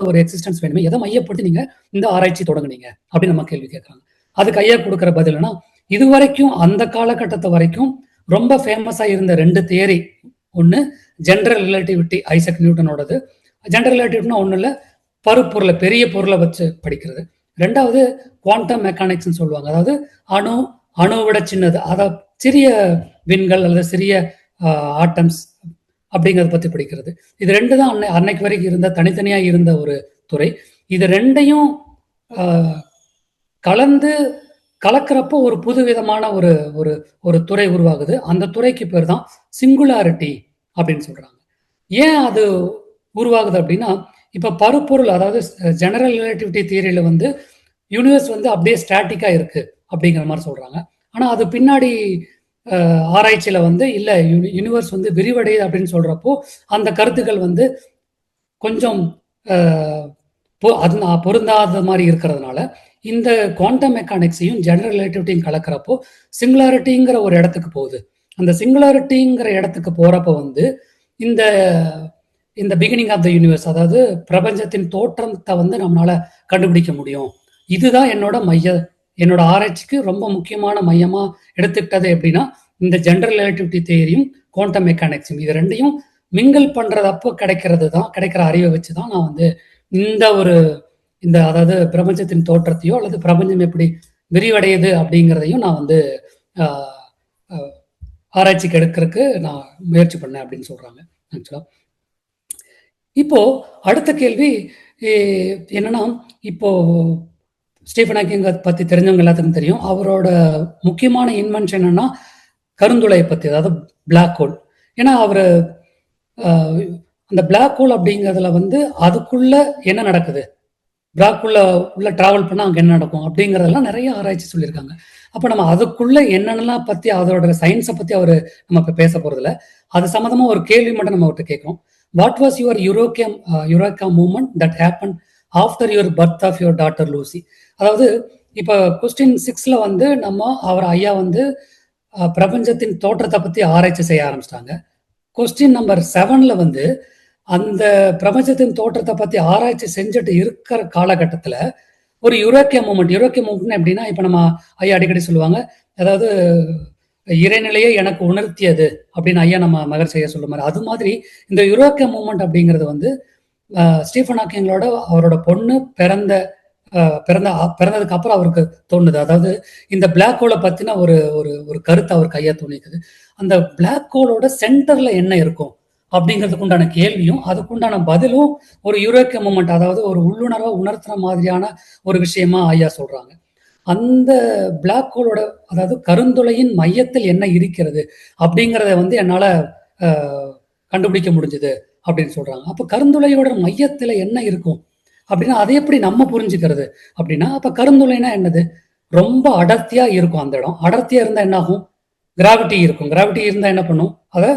ஒரு எக்ஸிஸ்டன்ஸ் வேணுமே, எதை மையப்படுத்தி நீங்க இந்த ஆராய்ச்சி தொடங்குனீங்க அப்படின்னு நம்ம கேள்வி கேட்கறாங்க. அதுக்கு ஐயா கொடுக்குற பதில்னா, இது வரைக்கும் அந்த காலகட்டத்தை வரைக்கும் ரொம்ப ஃபேமஸா இருந்த 2 தியரி. ஒன்று ஜெனரல் ரிலேட்டிவிட்டி, ஐசக் நியூட்டனோடது. ஜெனரல் ரிலேட்டிவிட்டினா ஒன்றும் இல்லை, பருப்பொருளை பெரிய பொருளை வச்சு படிக்கிறது. 2வது குவாண்டம் மெக்கானிக்ஸ்ன்னு சொல்லுவாங்க, அதாவது அணுவிட சின்னது, அதாவது சிறிய விண்கள் அல்லது சிறிய ஆட்டம்ஸ் அப்படிங்கிறத பத்தி படிக்கிறது. இது 2 தான் அன்னைக்கு வரைக்கும் இருந்த தனித்தனியா இருந்த ஒரு துறை. இது 2ஐயும் கலக்கிறப்போ ஒரு புது விதமான ஒரு துறை உருவாகுது. அந்த துறைக்கு பேர் தான் சிங்குலாரிட்டி அப்படின்னு சொல்றாங்க. ஏன் அது உருவாகுது அப்படின்னா, இப்ப பருப்பொருள், அதாவது ஜெனரல் ரிலேட்டிவிட்டி தியரியில வந்து யூனிவர்ஸ் வந்து அப்படியே ஸ்டாட்டிக்கா இருக்கு அப்படிங்கிற மாதிரி சொல்றாங்க. ஆனா அது பின்னாடி ஆராய்ச்சியில வந்து இல்ல, யூனிவர்ஸ் வந்து விரிவடையுது அப்படின்னு சொல்றப்போ அந்த கருத்துக்கள் வந்து கொஞ்சம் பொருந்தாத மாதிரி இருக்கிறதுனால இந்த குவாண்டம் மெக்கானிக்ஸையும் ஜெனரல் ரிலேட்டிவிட்டியும் கலக்கிறப்போ சிங்குலாரிட்டிங்கிற ஒரு இடத்துக்கு போகுது. அந்த சிங்குலாரிட்டிங்கிற இடத்துக்கு போறப்ப வந்து இந்த பிகினிங் ஆஃப் த யூனிவர்ஸ், அதாவது பிரபஞ்சத்தின் தோற்றத்தை வந்து நம்மளால கண்டுபிடிக்க முடியும். இதுதான் என்னோட ஆராய்ச்சிக்கு ரொம்ப முக்கியமான மையமா எடுத்துக்கிட்டது எப்படின்னா, இந்த ஜெனரல் ரிலேட்டிவிட்டி தியரியும் குவாண்டம் மெக்கானிக்ஸும் இது 2ஐயும் மிங்கிள் பண்றதப்போ கிடைக்கிற அறிவை வச்சுதான் நான் வந்து அதாவது பிரபஞ்சத்தின் தோற்றத்தையோ அல்லது பிரபஞ்சம் எப்படி விரிவடையுது அப்படிங்கிறதையும் நான் வந்து ஆராய்ச்சிக்கு எடுக்கிறதுக்கு நான் முயற்சி பண்ணேன் அப்படின்னு சொல்றாங்க. ஆக்சுவலா இப்போ அடுத்த கேள்வி என்னன்னா, இப்போ ஸ்டீஃபன் ஹாக்கிங் பத்தி தெரிஞ்சவங்க எல்லாத்துக்கும் தெரியும். அவரோட முக்கியமான இன்வென்ஷன் என்னன்னா கருந்துளையை பத்தி, அதாவது பிளாக் ஹோல். ஏன்னா அவரு அந்த பிளாக் ஹோல் அப்படிங்கிறதுல வந்து அதுக்குள்ள என்ன நடக்குது, பிளாக் உள்ள டிராவல் பண்ணா அங்க என்ன நடக்கும் அப்படிங்கறதெல்லாம் நிறைய ஆராய்ச்சி சொல்லியிருக்காங்க. அப்ப நம்ம அதுக்குள்ள என்னென்னலாம் பத்தி அதோட சயின்ஸை பத்தி நம்ம இப்ப பேச போறதில்ல. அது சம்பந்தமா ஒரு கேள்வி மட்டும் நம்ம அவர்கிட்ட கேட்கிறோம். What was your eureka moment that happen after your birth of your daughter Lucy? அதாவது இப்ப கொஸ்டின் 6ல வந்து அவர் ஐயா வந்து பிரபஞ்சத்தின் தோற்றத்தை பத்தி ஆராய்ச்சி செய்ய ஆரம்பிச்சிட்டாங்க. கொஸ்டின் நம்பர் 7ல வந்து அந்த பிரபஞ்சத்தின் தோற்றத்தை பத்தி ஆராய்ச்சி செஞ்சுட்டு இருக்கிற காலகட்டத்துல ஒரு யுரேக்கியா மூமெண்ட் எப்படின்னா, இப்ப நம்ம ஐயா அடிக்கடி சொல்லுவாங்க, அதாவது இறைநிலையை எனக்கு உணர்த்தியது அப்படின்னு ஐயா நம்ம மகர் செய்ய சொல்லுவாரு. அது மாதிரி இந்த யுரேக்கியா மூமெண்ட் அப்படிங்கிறது வந்து ஸ்டீஃபன் ஹாக்கிங்களோட அவரோட பொண்ணு பிறந்ததுக்கு அப்புறம் அவருக்கு தோணுது. அதாவது இந்த பிளாக் ஹோலை பத்தின ஒரு கருத்து அவர் கையா தோணிக்குது. அந்த பிளாக் ஹோலோட சென்டர்ல என்ன இருக்கும் அப்படிங்கிறதுக்கு உண்டான கேள்வியும் அதுக்குண்டான பதிலும் ஒரு யுரேக்கியா மூமெண்ட், அதாவது ஒரு உள்ளுணர்வா உணர்த்துற மாதிரியான ஒரு விஷயமா ஐயா சொல்றாங்க. அந்த பிளாக் ஹோலோட, அதாவது கருந்துளையின் மையத்தில் என்ன இருக்கிறது அப்படிங்கிறத வந்து என்னால கண்டுபிடிக்க முடிஞ்சது அப்படின்னு சொல்றாங்க. அப்ப கருந்துளையோட மையத்துல என்ன இருக்கும் அப்படின்னா அதை எப்படி நம்ம புரிஞ்சுக்கிறது அப்படின்னா, அப்ப கருந்துளைனா என்னது? ரொம்ப அடர்த்தியா இருக்கும் அந்த இடம். அடர்த்தியா இருந்தா என்ன ஆகும்? கிராவிட்டி இருக்கும். கிராவிட்டி இருந்தா என்ன பண்ணும்? அதை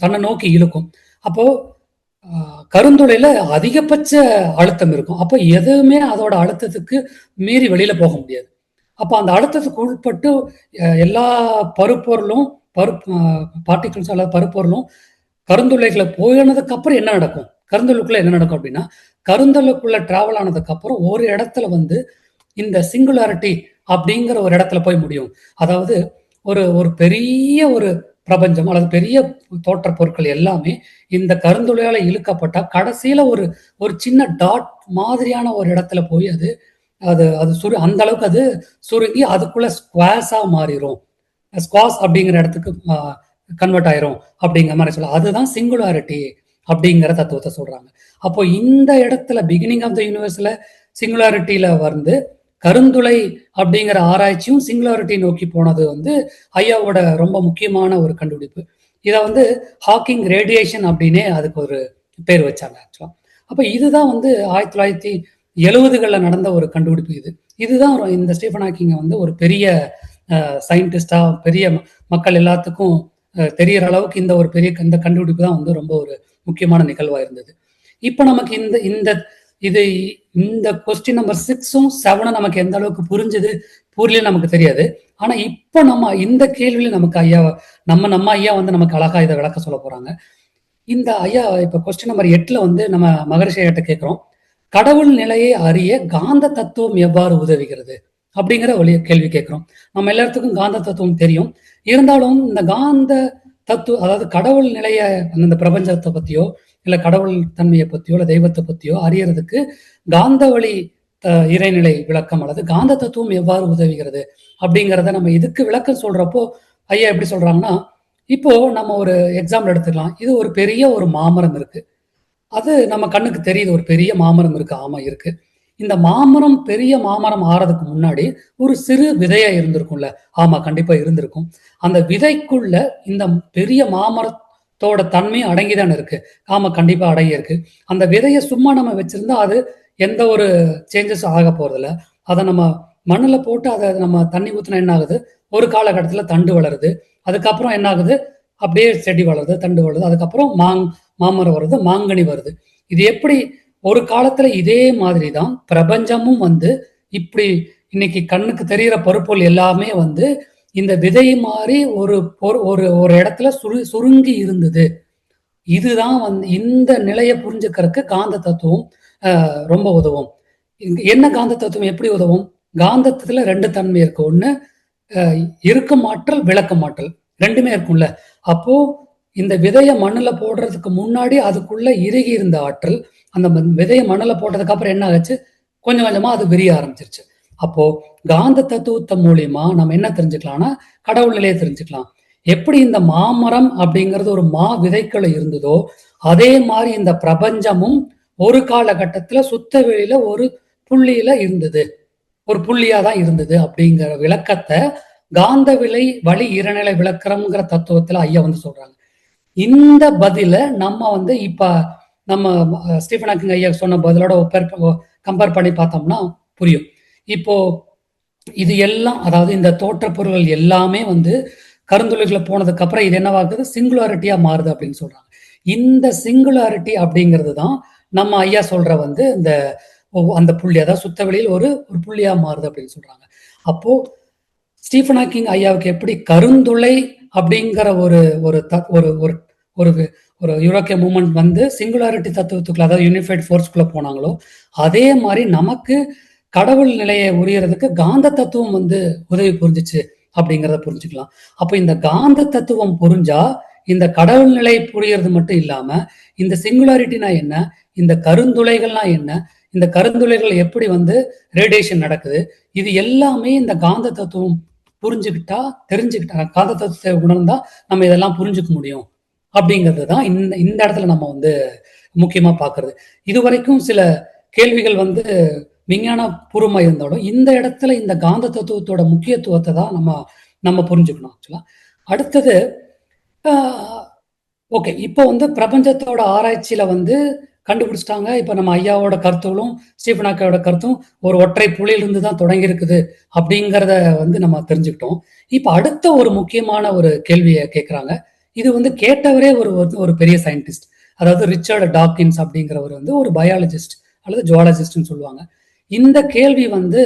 தன்னை நோக்கி இழுக்கும். அப்போ கருந்துளையில அதிகபட்ச அழுத்தம் இருக்கும். அப்போ எதுவுமே அதோட அழுத்தத்துக்கு மீறி வெளியில போக முடியாது. அப்போ அந்த அழுத்தத்துக்கு உட்பட்டு எல்லா பருப்பொருளும் பார்ட்டிகிள்ஸ் அல்லது பருப்பொருளும் கருந்துளைகளை போயினதுக்கு அப்புறம் என்ன நடக்கும், கருந்துளைக்குள்ள என்ன நடக்கும் அப்படின்னா, கருந்துளைக்குள்ள டிராவல் ஆனதுக்கு அப்புறம் ஒரு இடத்துல வந்து இந்த சிங்குலாரிட்டி அப்படிங்கிற ஒரு இடத்துல போய் முடியும். அதாவது ஒரு ஒரு பெரிய ஒரு பிரபஞ்சம் அல்லது பெரிய தோற்ற பொருட்கள் எல்லாமே இந்த கருந்துளையால இழுக்கப்பட்டா கடைசியில ஒரு ஒரு சின்ன டாட் மாதிரியான ஒரு இடத்துல போய் அது அது அது அந்த அளவுக்கு அது சுருங்கி அதுக்குள்ள ஸ்குவாஸா மாறிடும். ஸ்குவாஸ் அப்படிங்கிற இடத்துக்கு கன்வெர்ட் ஆயிரும் அப்படிங்கிற மாதிரி சொல்ல, அதுதான் சிங்குலாரிட்டி அப்படிங்கிற தத்துவத்தை சொல்றாங்க. அப்போ இந்த இடத்துல பிகினிங் ஆஃப் த யூனிவர்ஸ்ல சிங்குலாரிட்டியில வந்து கருந்துளை அப்படிங்கிற ஆராய்ச்சியும் சிங்குலாரிட்டி நோக்கி போனது வந்து ஐயாவோட ரொம்ப முக்கியமான ஒரு கண்டுபிடிப்பு. இதை வந்து ஹாக்கிங் ரேடியேஷன் அப்படின்னே அதுக்கு ஒரு பேர் வச்சாங்க ஆக்சுவலா. அப்போ இதுதான் வந்து 1970களில் நடந்த ஒரு கண்டுபிடிப்பு. இதுதான் இந்த ஸ்டீஃபன் ஹாக்கிங்கை வந்து ஒரு பெரிய சயின்டிஸ்டா பெரிய மக்கள் எல்லாத்துக்கும் தெரியற அளவுக்கு இந்த ஒரு பெரிய இந்த கண்டுபிடிப்பு தான் வந்து ரொம்ப ஒரு முக்கியமான நிகழ்வா இருந்தது. இப்போ நமக்கு இந்த இந்த இது இந்த கொஸ்டின் நம்பர் 6ம் 7ம் நமக்கு எந்த அளவுக்கு புரிஞ்சுது புரியல நமக்கு தெரியாது. ஆனா இப்போ நம்ம இந்த கேள்வியில நமக்கு ஐயா நம்ம ஐயா வந்து நமக்கு அழகா இதை விளக்க சொல்ல போறாங்க. இந்த ஐயா இப்ப கொஸ்டின் நம்பர் 8ல வந்து நம்ம மகரிஷி ஐயாட்ட கேட்கிறோம், கடவுள் நிலையை அறிய காந்த தத்துவம் எவ்வாறு உதவுகிறது அப்படிங்கிற ஒரு கேள்வி கேட்கிறோம். நம்ம எல்லாத்துக்கும் காந்த தத்துவம் தெரியும். இருந்தாலும் இந்த காந்த தத்துவம், அதாவது கடவுள் நிலைய அந்த பிரபஞ்சத்தை பத்தியோ இல்ல கடவுள் தன்மையை பத்தியோ இல்ல தெய்வத்தை பத்தியோ அறியறதுக்கு காந்த வழி இறைநிலை விளக்கம் அல்லது காந்த தத்துவம் எவ்வாறு உதவுகிறது அப்படிங்கிறத நம்ம இதுக்கு விளக்கம் சொல்றப்போ ஐயா எப்படி சொல்றாங்கன்னா, இப்போ நம்ம ஒரு எக்ஸாம்பிள் எடுத்துக்கலாம். இது ஒரு பெரிய ஒரு மாமரம் இருக்கு. அது நம்ம கண்ணுக்கு தெரியுது, ஒரு பெரிய மாமரம் இருக்கு. ஆமா இருக்கு. இந்த மாமரம் பெரிய மாமரம் ஆறதுக்கு முன்னாடி ஒரு சிறு விதையா இருந்திருக்கும்ல. ஆமா கண்டிப்பா இருந்திருக்கும். அந்த விதைக்குள்ள இந்த பெரிய மாமரத்தோட தன்மையும் அடங்கிதான் இருக்கு. ஆமா கண்டிப்பா அடங்கி இருக்கு. அந்த விதையை சும்மா நம்ம வச்சிருந்தா அது எந்த ஒரு சேஞ்சஸ் ஆக போறதில்ல. அதை நம்ம மண்ணுல போட்டு அதை நம்ம தண்ணி ஊத்தினா என்ன ஆகுது, ஒரு காலகட்டத்துல தண்டு வளருது. அதுக்கப்புறம் என்ன ஆகுது, அப்படியே செடி வளருது, தண்டு வளருது. அதுக்கப்புறம் மாமரம் வருது, மாங்கனி வருது. இது எப்படி ஒரு காலத்துல இதே மாதிரிதான் பிரபஞ்சமும் வந்து இப்படி இன்னைக்கு கண்ணுக்கு தெரிகிற பொருட்கள் எல்லாமே வந்து இந்த விதை மாதிரி ஒரு ஒரு ஒரு இடத்துல சுருங்கி இருந்தது. இதுதான் வந்து இந்த நிலையை புரிஞ்சுக்கிறதுக்கு காந்த தத்துவம் ரொம்ப உதவும். என்ன காந்த தத்துவம் எப்படி உதவும்? காந்தத்துல 2 தன்மை இருக்கு. ஒண்ணு இருக்கும் ஆற்றல், விளக்கும் ஆற்றல், ரெண்டுமே இருக்கும்ல. அப்போ இந்த விதைய மண்ணுல போடுறதுக்கு முன்னாடி அதுக்குள்ள இறுகி இருந்த ஆற்றல் அந்த விதைய மண்ணுல போட்டதுக்கு அப்புறம் என்ன ஆச்சு, கொஞ்சம் கொஞ்சமா அது விரிய ஆரம்பிச்சிருச்சு. அப்போ காந்த தத்துவத்தை மூலியமா நம்ம என்ன தெரிஞ்சுக்கலாம்னா கடவுள் நிலையை தெரிஞ்சுக்கலாம். எப்படி இந்த மாமரம் அப்படிங்கிறது ஒரு விதைக்குள்ள இருந்ததோ அதே மாதிரி இந்த பிரபஞ்சமும் ஒரு காலகட்டத்துல சுத்த வெளியில ஒரு புள்ளியில இருந்தது, ஒரு புள்ளியா தான் இருந்தது அப்படிங்கிற விளக்கத்தை காந்த விலை வழி இறைநிலை விளக்கம்ங்கிற தத்துவத்துல ஐயா வந்து சொல்றாங்க. இந்த பதில நம்ம வந்து இப்ப நம்ம ஸ்டீஃபன் ஹாக்கிங் ஐயா சொன்ன பதிலோட கம்பேர் பண்ணி பார்த்தோம்னா புரியும். இப்போ இது எல்லாம், அதாவது இந்த தோற்ற பொருள்கள் எல்லாமே வந்து கருந்துளைகளை போனதுக்கு அப்புறம் இது என்னவாகுது, சிங்குலாரிட்டியா மாறுது அப்படின்னு சொல்றாங்க. இந்த சிங்குலாரிட்டி அப்படிங்கிறது தான் நம்ம ஐயா சொல்ற வந்து இந்த அந்த புள்ளி, அதாவது சுத்த வெளியில் ஒரு ஒரு புள்ளியா மாறுது அப்படின்னு சொல்றாங்க. அப்போ ஸ்டீஃபன் ஹாக்கிங் ஐயாவுக்கு எப்படி கருந்துளை அப்படிங்கிற ஒரு ஒரு ஒரு ஒரு ஒரு யூரோக்கிய மூவ்மெண்ட் வந்து சிங்குலாரிட்டி தத்துவத்துக்குள்ள, அதாவது யூனிஃபைட் ஃபோர்ஸ்குள்ள போனாங்களோ அதே மாதிரி நமக்கு கடவுள் நிலையை உரியறதுக்கு காந்த தத்துவம் வந்து உதவி புரிஞ்சிச்சு அப்படிங்கிறத புரிஞ்சுக்கலாம். அப்போ இந்த காந்த தத்துவம் புரிஞ்சா இந்த கடவுள் நிலை புரியறது மட்டும் இல்லாம இந்த சிங்குலாரிட்டினா என்ன, இந்த கருந்துளைகள்னா என்ன, இந்த கருந்துளைகள் எப்படி வந்து ரேடியேஷன் நடக்குது, இது எல்லாமே இந்த காந்த தத்துவம் தெரிஞ்சுக்கிட்டா காந்த தத்துவத்தை உணர்ந்தா நம்ம இதெல்லாம் புரிஞ்சுக்க முடியும் அப்படிங்கிறது தான் இந்த இடத்துல நம்ம வந்து முக்கியமா பாக்குறது. இதுவரைக்கும் சில கேள்விகள் வந்து விஞ்ஞான பூர்வமா இருந்தாலும் இந்த இடத்துல இந்த காந்த தத்துவத்தோட முக்கியத்துவத்தை தான் நம்ம புரிஞ்சுக்கணும் ஆக்சுவலா. அடுத்தது ஓகே, இப்போ வந்து பிரபஞ்சத்தோட ஆராய்ச்சியில வந்து கண்டுபிடிச்சிட்டாங்க. இப்ப நம்ம ஐயாவோட கருத்துகளும் ஸ்டீஃபன் ஹாக்கிங்கோட கருத்தும் ஒரு ஒற்றை புள்ளியிலிருந்து தான் தொடங்கி இருக்குது அப்படிங்கிறத வந்து நம்ம தெரிஞ்சுக்கிட்டோம். இப்ப அடுத்த ஒரு முக்கியமான ஒரு கேள்வியை கேட்கிறாங்க. இது வந்து கேட்டவரே ஒரு பெரிய சயின்டிஸ்ட், அதாவது ரிச்சர்ட் டாக்கின்ஸ் அப்படிங்கிறவர் வந்து ஒரு பயாலஜிஸ்ட் அல்லது ஜுவாலஜிஸ்ட்னு சொல்லுவாங்க. இந்த கேள்வி வந்து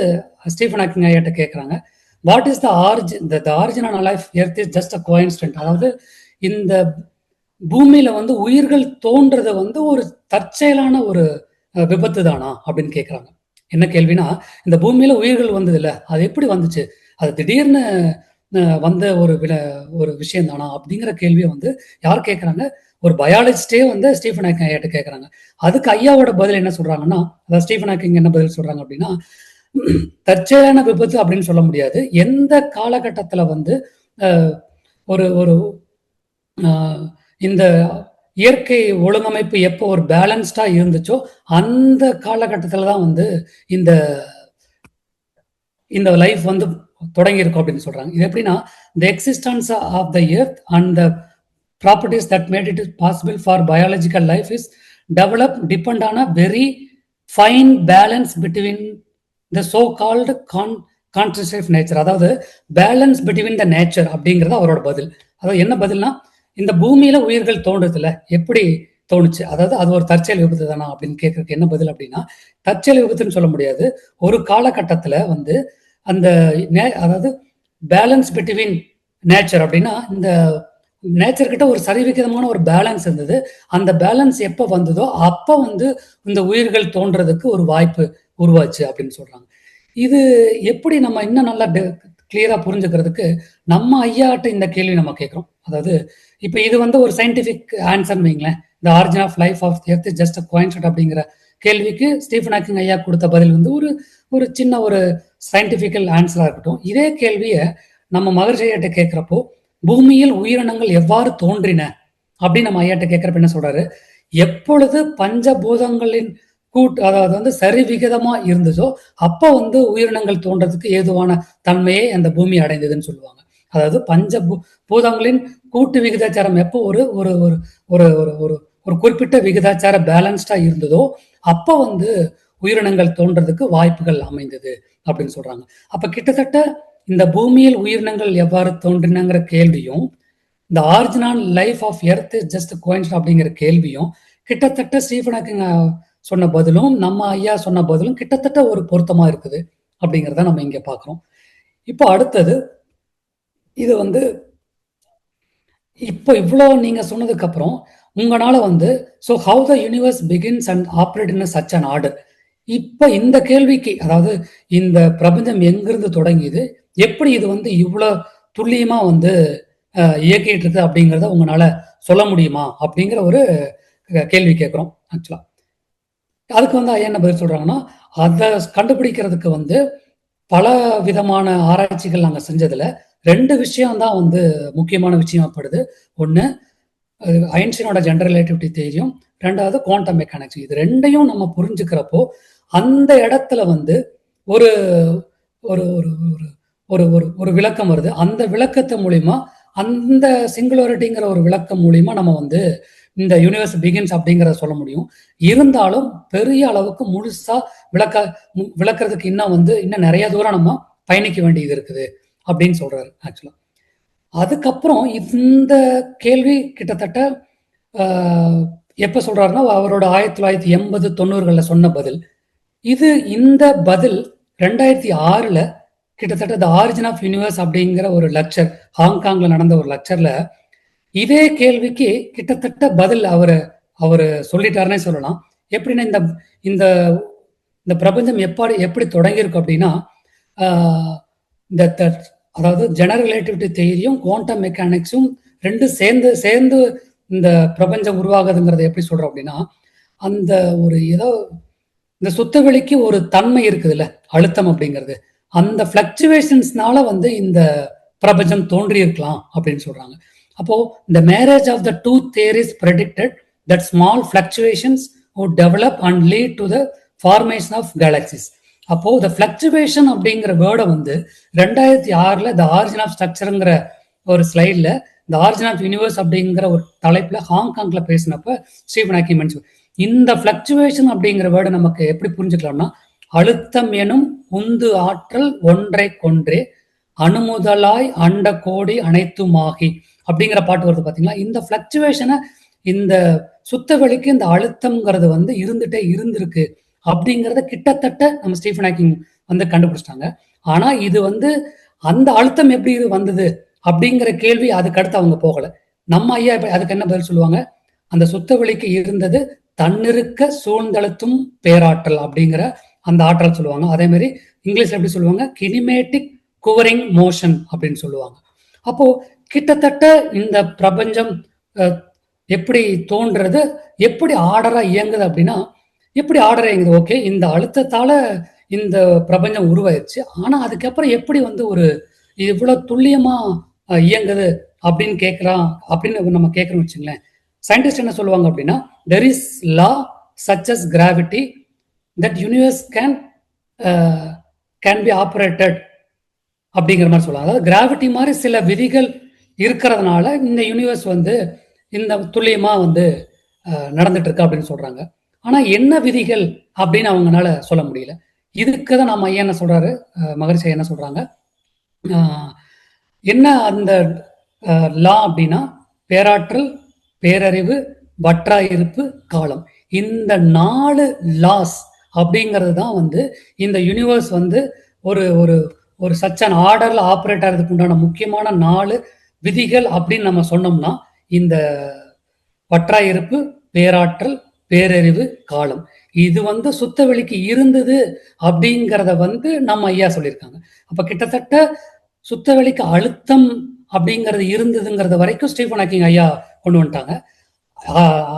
ஸ்டீஃபன் ஹாக்கிங் ஐயாட்ட கேட்குறாங்க. What is the origin the origin on life earth is just a coincident. அதாவது இந்த பூமியில வந்து உயிர்கள் தோன்றது வந்து ஒரு தற்செயலான ஒரு விபத்து தானா அப்படின்னு கேட்குறாங்க. என்ன கேள்வினா, இந்த பூமியில உயிர்கள் வந்தது இல்ல, அது எப்படி வந்துச்சு? அது திடீர்னு வந்த ஒரு விஷயம் தானா அப்படிங்கிற கேள்வியை வந்து யார் கேட்குறாங்க? ஒரு பயாலஜிஸ்டே வந்து ஸ்டீஃபன் ஹாக்கிங் ஐயாட்ட கேட்குறாங்க. அதுக்கு ஐயாவோட பதில் என்ன சொல்றாங்கன்னா, அதாவது ஸ்டீஃபன் ஹாக்கிங் என்ன பதில் சொல்றாங்க அப்படின்னா, தற்செயலான விபத்து அப்படின்னு சொல்ல முடியாது. எந்த காலகட்டத்தில் வந்து ஒரு ஒரு இந்த இயற்கை ஒழுங்கமைப்பு எப்போ ஒரு பேலன்ஸ்டா இருந்துச்சோ அந்த காலகட்டத்தில் தான் வந்து இந்த இந்த லைஃப் வந்து தொடங்கி இருக்கும் அப்படின்னு சொல்றாங்க. இது எப்படின்னா, the existence of the earth and the properties that made it possible for biological life is developed depend on a very fine balance between the so called constitutive nature. அதாவது பேலன்ஸ் பிட்வீன் த நேச்சர் அப்படிங்கிறது அவரோட பதில். அதாவது என்ன பதில்னா, இந்த பூமியில உயிர்கள் தோன்றதுல எப்படி தோணுச்சு, அதாவது அது ஒரு தற்செயல் விபத்து தானா அப்படின்னு கேட்கறதுக்கு என்ன பதில் அப்படின்னா, தற்செயல் விபத்துன்னு சொல்ல முடியாது. ஒரு காலகட்டத்தில் வந்து அந்த அதாவது பேலன்ஸ் பிட்வீன் நேச்சர் அப்படின்னா, இந்த நேச்சர் கிட்ட ஒரு சரிவிகிதமான ஒரு பேலன்ஸ் இருந்தது. அந்த பேலன்ஸ் எப்போ வந்ததோ அப்போ வந்து இந்த உயிர்கள் தோன்றதுக்கு ஒரு வாய்ப்பு உருவாச்சு அப்படின்னு சொல்றாங்க. இது எப்படி நம்ம இன்னும் நல்லா கிளியரா புரிஞ்சுக்கிறதுக்கு நம்ம ஐயாட்ட இந்த கேள்வி நம்ம கேட்கிறோம். அதாவது இப்போ இது வந்து ஒரு சயின்டிபிக் ஆன்சர் வைங்களேன். The origin of life of earth is just a coincident அப்படிங்கிற கேள்விக்கு ஸ்டீஃபன் ஹாக்கிங் ஐயா கொடுத்த பதில் வந்து ஒரு சின்ன ஒரு சயின்டிபிக்கல் ஆன்சரா இருக்கட்டும். இதே கேள்வியை நம்ம மகரிஷி ஐயாட்ட கேட்கிறப்போ, பூமியில் உயிரினங்கள் எவ்வாறு தோன்றின அப்படின்னு நம்ம ஐயாட்ட கேட்கிறப்ப என்ன சொல்றாரு, எப்பொழுது பஞ்சபூதங்களின் அதாவது வந்து சரிவிகிதமா இருந்ததோ அப்போ வந்து உயிரினங்கள் தோன்றதுக்கு ஏதுவான தன்மையை அந்த பூமி அடைந்ததுன்னு சொல்லுவாங்க. அதாவது பூதங்களின் கூட்டு விகிதாச்சாரம் எப்போ ஒரு ஒரு ஒரு ஒரு ஒரு ஒரு குறிப்பிட்ட விகிதாச்சார பேலன்ஸ்டா இருந்ததோ அப்போ வந்து உயிரினங்கள் தோன்றதுக்கு வாய்ப்புகள் அமைந்தது அப்படின்னு சொல்றாங்க. அப்ப கிட்டத்தட்ட இந்த பூமியில் உயிரினங்கள் எவ்வாறு தோன்றினங்கிற கேள்வியும், இந்த original life of earth is just coincident அப்படிங்கிற கேள்வியும் கிட்டத்தட்ட ஸ்டீஃபன் ஹாக்கிங் சொன்ன பதிலும் நம்ம ஐயா சொன்ன பதிலும் கிட்டத்தட்ட ஒரு பொருத்தமா இருக்குது அப்படிங்கிறத நம்ம இங்க பார்க்கிறோம். இப்போ அடுத்தது இது வந்து இப்போ இவ்வளோ நீங்க சொன்னதுக்கு அப்புறம் உங்களால வந்து so how the universe begins and operate in such an order. இப்போ இந்த கேள்விக்கு, அதாவது இந்த பிரபஞ்சம் எங்கிருந்து தொடங்கியது, எப்படி இது வந்து இவ்வளோ துல்லியமா வந்து இயக்கிட்டு இருக்கு அப்படிங்கிறத உங்களால சொல்ல முடியுமா அப்படிங்கிற ஒரு கேள்வி கேட்குறோம். ஆக்சுவலா அதுக்கு வந்து ஐயா என்ன பதில் சொல்றாங்கன்னா, அதை கண்டுபிடிக்கிறதுக்கு வந்து பல விதமான ஆராய்ச்சிகள் நாங்கள் செஞ்சதுல 2 விஷயம் தான் வந்து முக்கியமான விஷயமாப்படுது. ஒன்று ஐன்ஸ்டீனோட ஜெனரல் ரிலேட்டிவிட்டி தியரியும், 2வது குவாண்டம் மெக்கானிக்ஸ். இது 2யும் நம்ம புரிஞ்சுக்கிறப்போ அந்த இடத்துல வந்து ஒரு ஒரு ஒரு ஒரு ஒரு விளக்கம் வருது. அந்த விளக்கத்தை மூலியமா, அந்த சிங்குலாரிட்டிங்கிற ஒரு விளக்கம் மூலியமா நம்ம வந்து இந்த யூனிவர்ஸ் பிகின்ஸ் அப்படிங்கிறத சொல்ல முடியும். இருந்தாலும் பெரிய அளவுக்கு முழுசா விளக்குறதுக்கு இன்னும் நிறைய தூரம் நம்ம பயணிக்க வேண்டியது இருக்குது அப்படின்னு சொல்றாரு. ஆக்சுவலா அதுக்கப்புறம் இந்த கேள்வி கிட்டத்தட்ட எப்ப சொல்றாருன்னா, அவரோட 1980 90களில் சொன்ன பதில். இந்த பதில் 2006ல் கிட்டத்தட்ட த ஆரிஜின் ஆஃப் யூனிவர்ஸ் அப்படிங்கிற ஒரு லெக்சர், ஹாங்காங்ல நடந்த ஒரு லெக்சர்ல இதே கேள்விக்கு கிட்டத்தட்ட பதில் அவரு சொல்லிட்டாருன்னே சொல்லலாம். எப்படின்னா, இந்த இந்த பிரபஞ்சம் எப்படி தொடங்கியிருக்கும் அப்படின்னா, அதாவது ஜெனரல் ரிலேட்டிவிட்டி தியரியும் குவாண்டம் மெக்கானிக்ஸும் 2 சேர்ந்து இந்த பிரபஞ்சம் உருவாகுதுங்கிறத எப்படி சொல்றோம் அப்படின்னா, அந்த ஒரு ஏதோ இந்த சுத்தவெளிக்கு ஒரு தன்மை இருக்குதுல்ல, அழுத்தம் அப்படிங்கிறது, அந்த பிளக்சுவேஷன்ஸ்னால வந்து இந்த பிரபஞ்சம் தோன்றி இருக்கலாம் அப்படின்னு சொல்றாங்க. அப்போ இந்த marriage of the two theories predicted that small fluctuations would develop and lead to the formation of galaxies. அப்போ the fluctuation அப்படிங்கிற வேர்டை வந்து 2006ல் த ஆரிஜின் ஆஃப் ஸ்ட்ரக்சருங்கிற ஒரு ஸ்லைட்ல த ஆரிஜின் ஆஃப் யூனிவர்ஸ் அப்படிங்கிற ஒரு தலைப்புல ஹாங்காங்ல பேசினப்ப ஸ்டீஃபன் ஹாக்கிங் மென்ஷன். இந்த பிளக்சுவேஷன் அப்படிங்கிற வேர்டை நமக்கு எப்படி புரிஞ்சுக்கலாம்னா, அழுத்தம் எனும் உந்து ஆற்றல் ஒன்றை கொன்றே அணுமுதலாய் அண்ட கோடி அனைத்துமாகி அப்படிங்கிற பாட்டு வருது பாத்தீங்களா. இந்த பிளக்சுவேஷனை, இந்த சுத்தவெளிக்கு இந்த அழுத்தம்ங்கிறது வந்து இருந்துட்டே இருந்திருக்கு அப்படிங்கிறத கிட்டத்தட்ட நம்ம ஸ்டீஃபன் ஹாக்கிங் வந்து கண்டுபிடிச்சிட்டாங்க. ஆனா இது வந்து அந்த அழுத்தம் எப்படி வந்தது அப்படிங்கிற கேள்வி அதுக்கு அடுத்து அவங்க போகல. நம்ம ஐயா அதுக்கு என்ன பதில் சொல்லுவாங்க, அந்த சுத்தவெளிக்கு இருந்தது தன்னிருக்க சூழ்ந்தழுத்தும் பேராற்றல் அப்படிங்கிற அந்த ஆற்றல் சொல்லுவாங்க. அதே மாதிரி இங்கிலீஷ்ல எப்படி சொல்லுவாங்க, கினிமேட்டிக் குவரிங் மோஷன் அப்படின்னு சொல்லுவாங்க. அப்போ கிட்டத்தட்ட இந்த பிரபஞ்சம் எப்படி தோன்றது, எப்படி ஆர்டரா இயங்குது அப்படின்னா, எப்படி ஆர்டரா இயங்குது, ஓகே இந்த அழுத்தத்தால இந்த பிரபஞ்சம் உருவாயிருச்சு. ஆனா அதுக்கப்புறம் எப்படி வந்து ஒரு இவ்வளவு துல்லியமா இயங்குது அப்படின்னு கேட்கலாம் அப்படின்னு நம்ம கேட்கறோம் வச்சுங்களேன். சயின்டிஸ்ட் என்ன சொல்லுவாங்க அப்படின்னா, there is law such as gravity that universe can be operated அப்படிங்கிற மாதிரி சொல்லுவாங்க. அதாவது கிராவிட்டி மாதிரி சில விதிகள் இருக்கிறதுனால இந்த யூனிவர்ஸ் வந்து இந்த துல்லியமா வந்து நடந்துட்டு இருக்கு அப்படின்னு சொல்றாங்க. ஆனா என்ன விதிகள் அப்படின்னு அவங்களால சொல்ல முடியல. இதுக்கு தான் நம்ம ஐயா என்ன சொல்றாரு, மகரிஷி என்ன சொல்றாங்க, என்ன அந்த லா அப்படின்னா பேராற்றல், பேரறிவு, வற்றாயிருப்பு, காலம். இந்த 4 லாஸ் அப்படிங்கிறது தான் வந்து இந்த யூனிவர்ஸ் வந்து ஒரு ஒரு ஒரு சச்சன் ஆர்டர்ல ஆப்ரேட் ஆகிறதுக்கு உண்டான முக்கியமான 4 விதிகள் அப்படின்னு நம்ம சொன்னோம்னா, இந்த வற்றாயிருப்பு, பேராற்றல், பேரறிவு, காலம், இது வந்து சுத்தவெளிக்கு இருந்தது அப்படிங்கிறத வந்து நம்ம ஐயா சொல்லியிருக்காங்க. அப்ப கிட்டத்தட்ட சுத்தவெளிக்கு அழுத்தம் அப்படிங்கிறது இருந்ததுங்கிறது வரைக்கும் ஸ்டீஃபன் ஹாக்கிங் ஐயா கொண்டு வந்துட்டாங்க,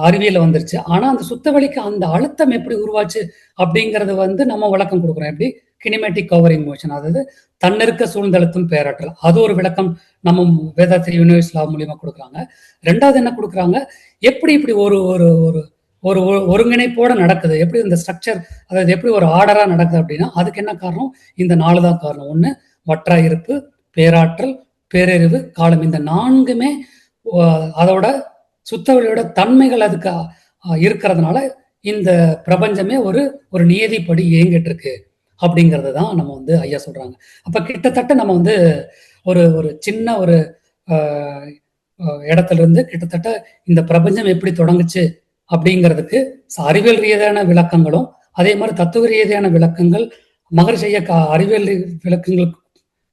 அறிவியல் வந்துருச்சு. ஆனா அந்த சுத்தவெளிக்கு அந்த அழுத்தம் எப்படி உருவாச்சு அப்படிங்கறது வந்து நம்ம விளக்கம் கொடுக்குறோம். எப்படி கினிமேட்டிக் கவரிங் மோஷன், அதாவது தன்னிருக்க சூழ்ந்தழுத்தும் பேராற்றல், அது ஒரு விளக்கம் நம்ம வேதாத்திரி யூனிவர்ஸ் லா மூலியமா கொடுக்குறாங்க. ரெண்டாவது என்ன கொடுக்குறாங்க, எப்படி இப்படி ஒரு ஒரு ஒரு ஒரு ஒருங்கிணைப்போட நடக்குது, எப்படி இந்த ஸ்ட்ரக்சர், அதாவது எப்படி ஒரு ஆர்டரா நடக்குது அப்படின்னா அதுக்கு என்ன காரணம், இந்த 4 தான் காரணம். ஒண்ணு வற்றாயிருப்பு, பேராற்றல், பேரறிவு, காலம். இந்த 4மே அதோட சுத்தவெளியோட தன்மைகள் அதுக்கு இருக்கிறதுனால இந்த பிரபஞ்சமே ஒரு ஒரு நியதிப்படி இயங்கிட்டு இருக்கு அப்படிங்கறது தான் நம்ம வந்து ஐயா சொல்றாங்க. அப்ப கிட்டத்தட்ட நம்ம வந்து ஒரு ஒரு சின்ன ஒரு இடத்துல இருந்து கிட்டத்தட்ட இந்த பிரபஞ்சம் எப்படி தொடங்குச்சு அப்படிங்கிறதுக்கு அறிவியல் ரீதியான விளக்கங்களும், அதே மாதிரி தத்துவ ரீதியான விளக்கங்கள், மகரிஷி ஐயா அறிவியல் விளக்கங்களுக்கு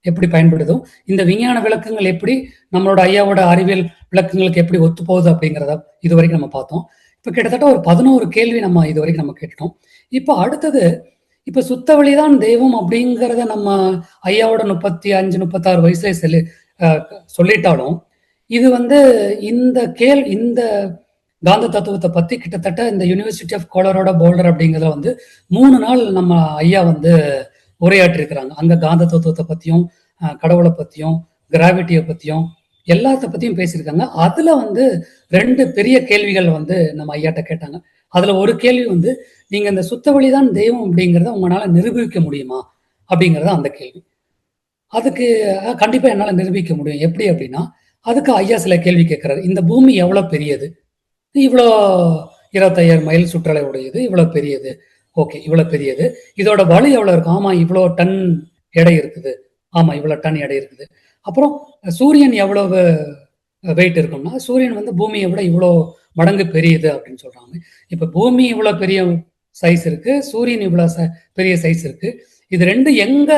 எப்படி பயன்படுதும், இந்த விஞ்ஞான விளக்கங்கள் எப்படி நம்மளோட ஐயாவோட அறிவியல் விளக்கங்களுக்கு எப்படி ஒத்து போகுது அப்படிங்கிறத இது வரைக்கும் நம்ம பார்த்தோம். இப்ப கிட்டத்தட்ட ஒரு 11 கேள்வி நம்ம இது வரைக்கும் நம்ம கேட்டுட்டோம். இப்போ அடுத்தது, இப்ப சுத்த வழிதான் தெய்வம் அப்படிங்கிறத நம்ம ஐயாவோட 35, 36 வயசுல சொல்லிட்டாலும், இது வந்து இந்த காந்த தத்துவத்தை பத்தி கிட்டத்தட்ட இந்த யூனிவர்சிட்டி ஆஃப் கொலராடோ போல்டர் அப்படிங்கிறத வந்து 3 நாள் நம்ம ஐயா வந்து உரையாற்றி இருக்கிறாங்க. அங்க காந்த தத்துவத்தை பத்தியும், கடவுளை பத்தியும், கிராவிட்டியை பத்தியும், எல்லாத்த பத்தியும் பேசியிருக்காங்க. அதுல வந்து 2 பெரிய கேள்விகள் வந்து நம்ம ஐயாட்ட கேட்டாங்க. அதுல ஒரு கேள்வி வந்து, நீங்க இந்த சுத்த வழிதான் தெய்வம் அப்படிங்கிறத உங்களால நிரூபிக்க முடியுமா அப்படிங்கறத அந்த கேள்வி. அதுக்கு கண்டிப்பா என்னால நிரூபிக்க முடியும். எப்படி அப்படின்னா, அதுக்கு ஐயா சில கேள்வி கேட்கிறாரு. இந்த பூமி எவ்வளவு பெரியது, இவ்வளோ 25,000 மைல் சுற்றளை உடையது, இவ்வளவு பெரியது, ஓகே இவ்வளவு பெரியது, இதோட வலு எவ்வளவு இருக்கும், ஆமா இவ்வளோ டன் எடை இருக்குது, ஆமா இவ்வளவு டன் எடை இருக்குது. அப்புறம் சூரியன் எவ்வளவு வெயிட் இருக்கும்னா, சூரியன் வந்து பூமியை விட இவ்வளோ மடங்கு பெரியது அப்படின்னு சொல்றாங்க. இப்ப பூமி இவ்வளவு பெரிய சைஸ் இருக்கு, சூரியன் இவ்வளவு பெரிய சைஸ் இருக்கு, இது 2 எங்க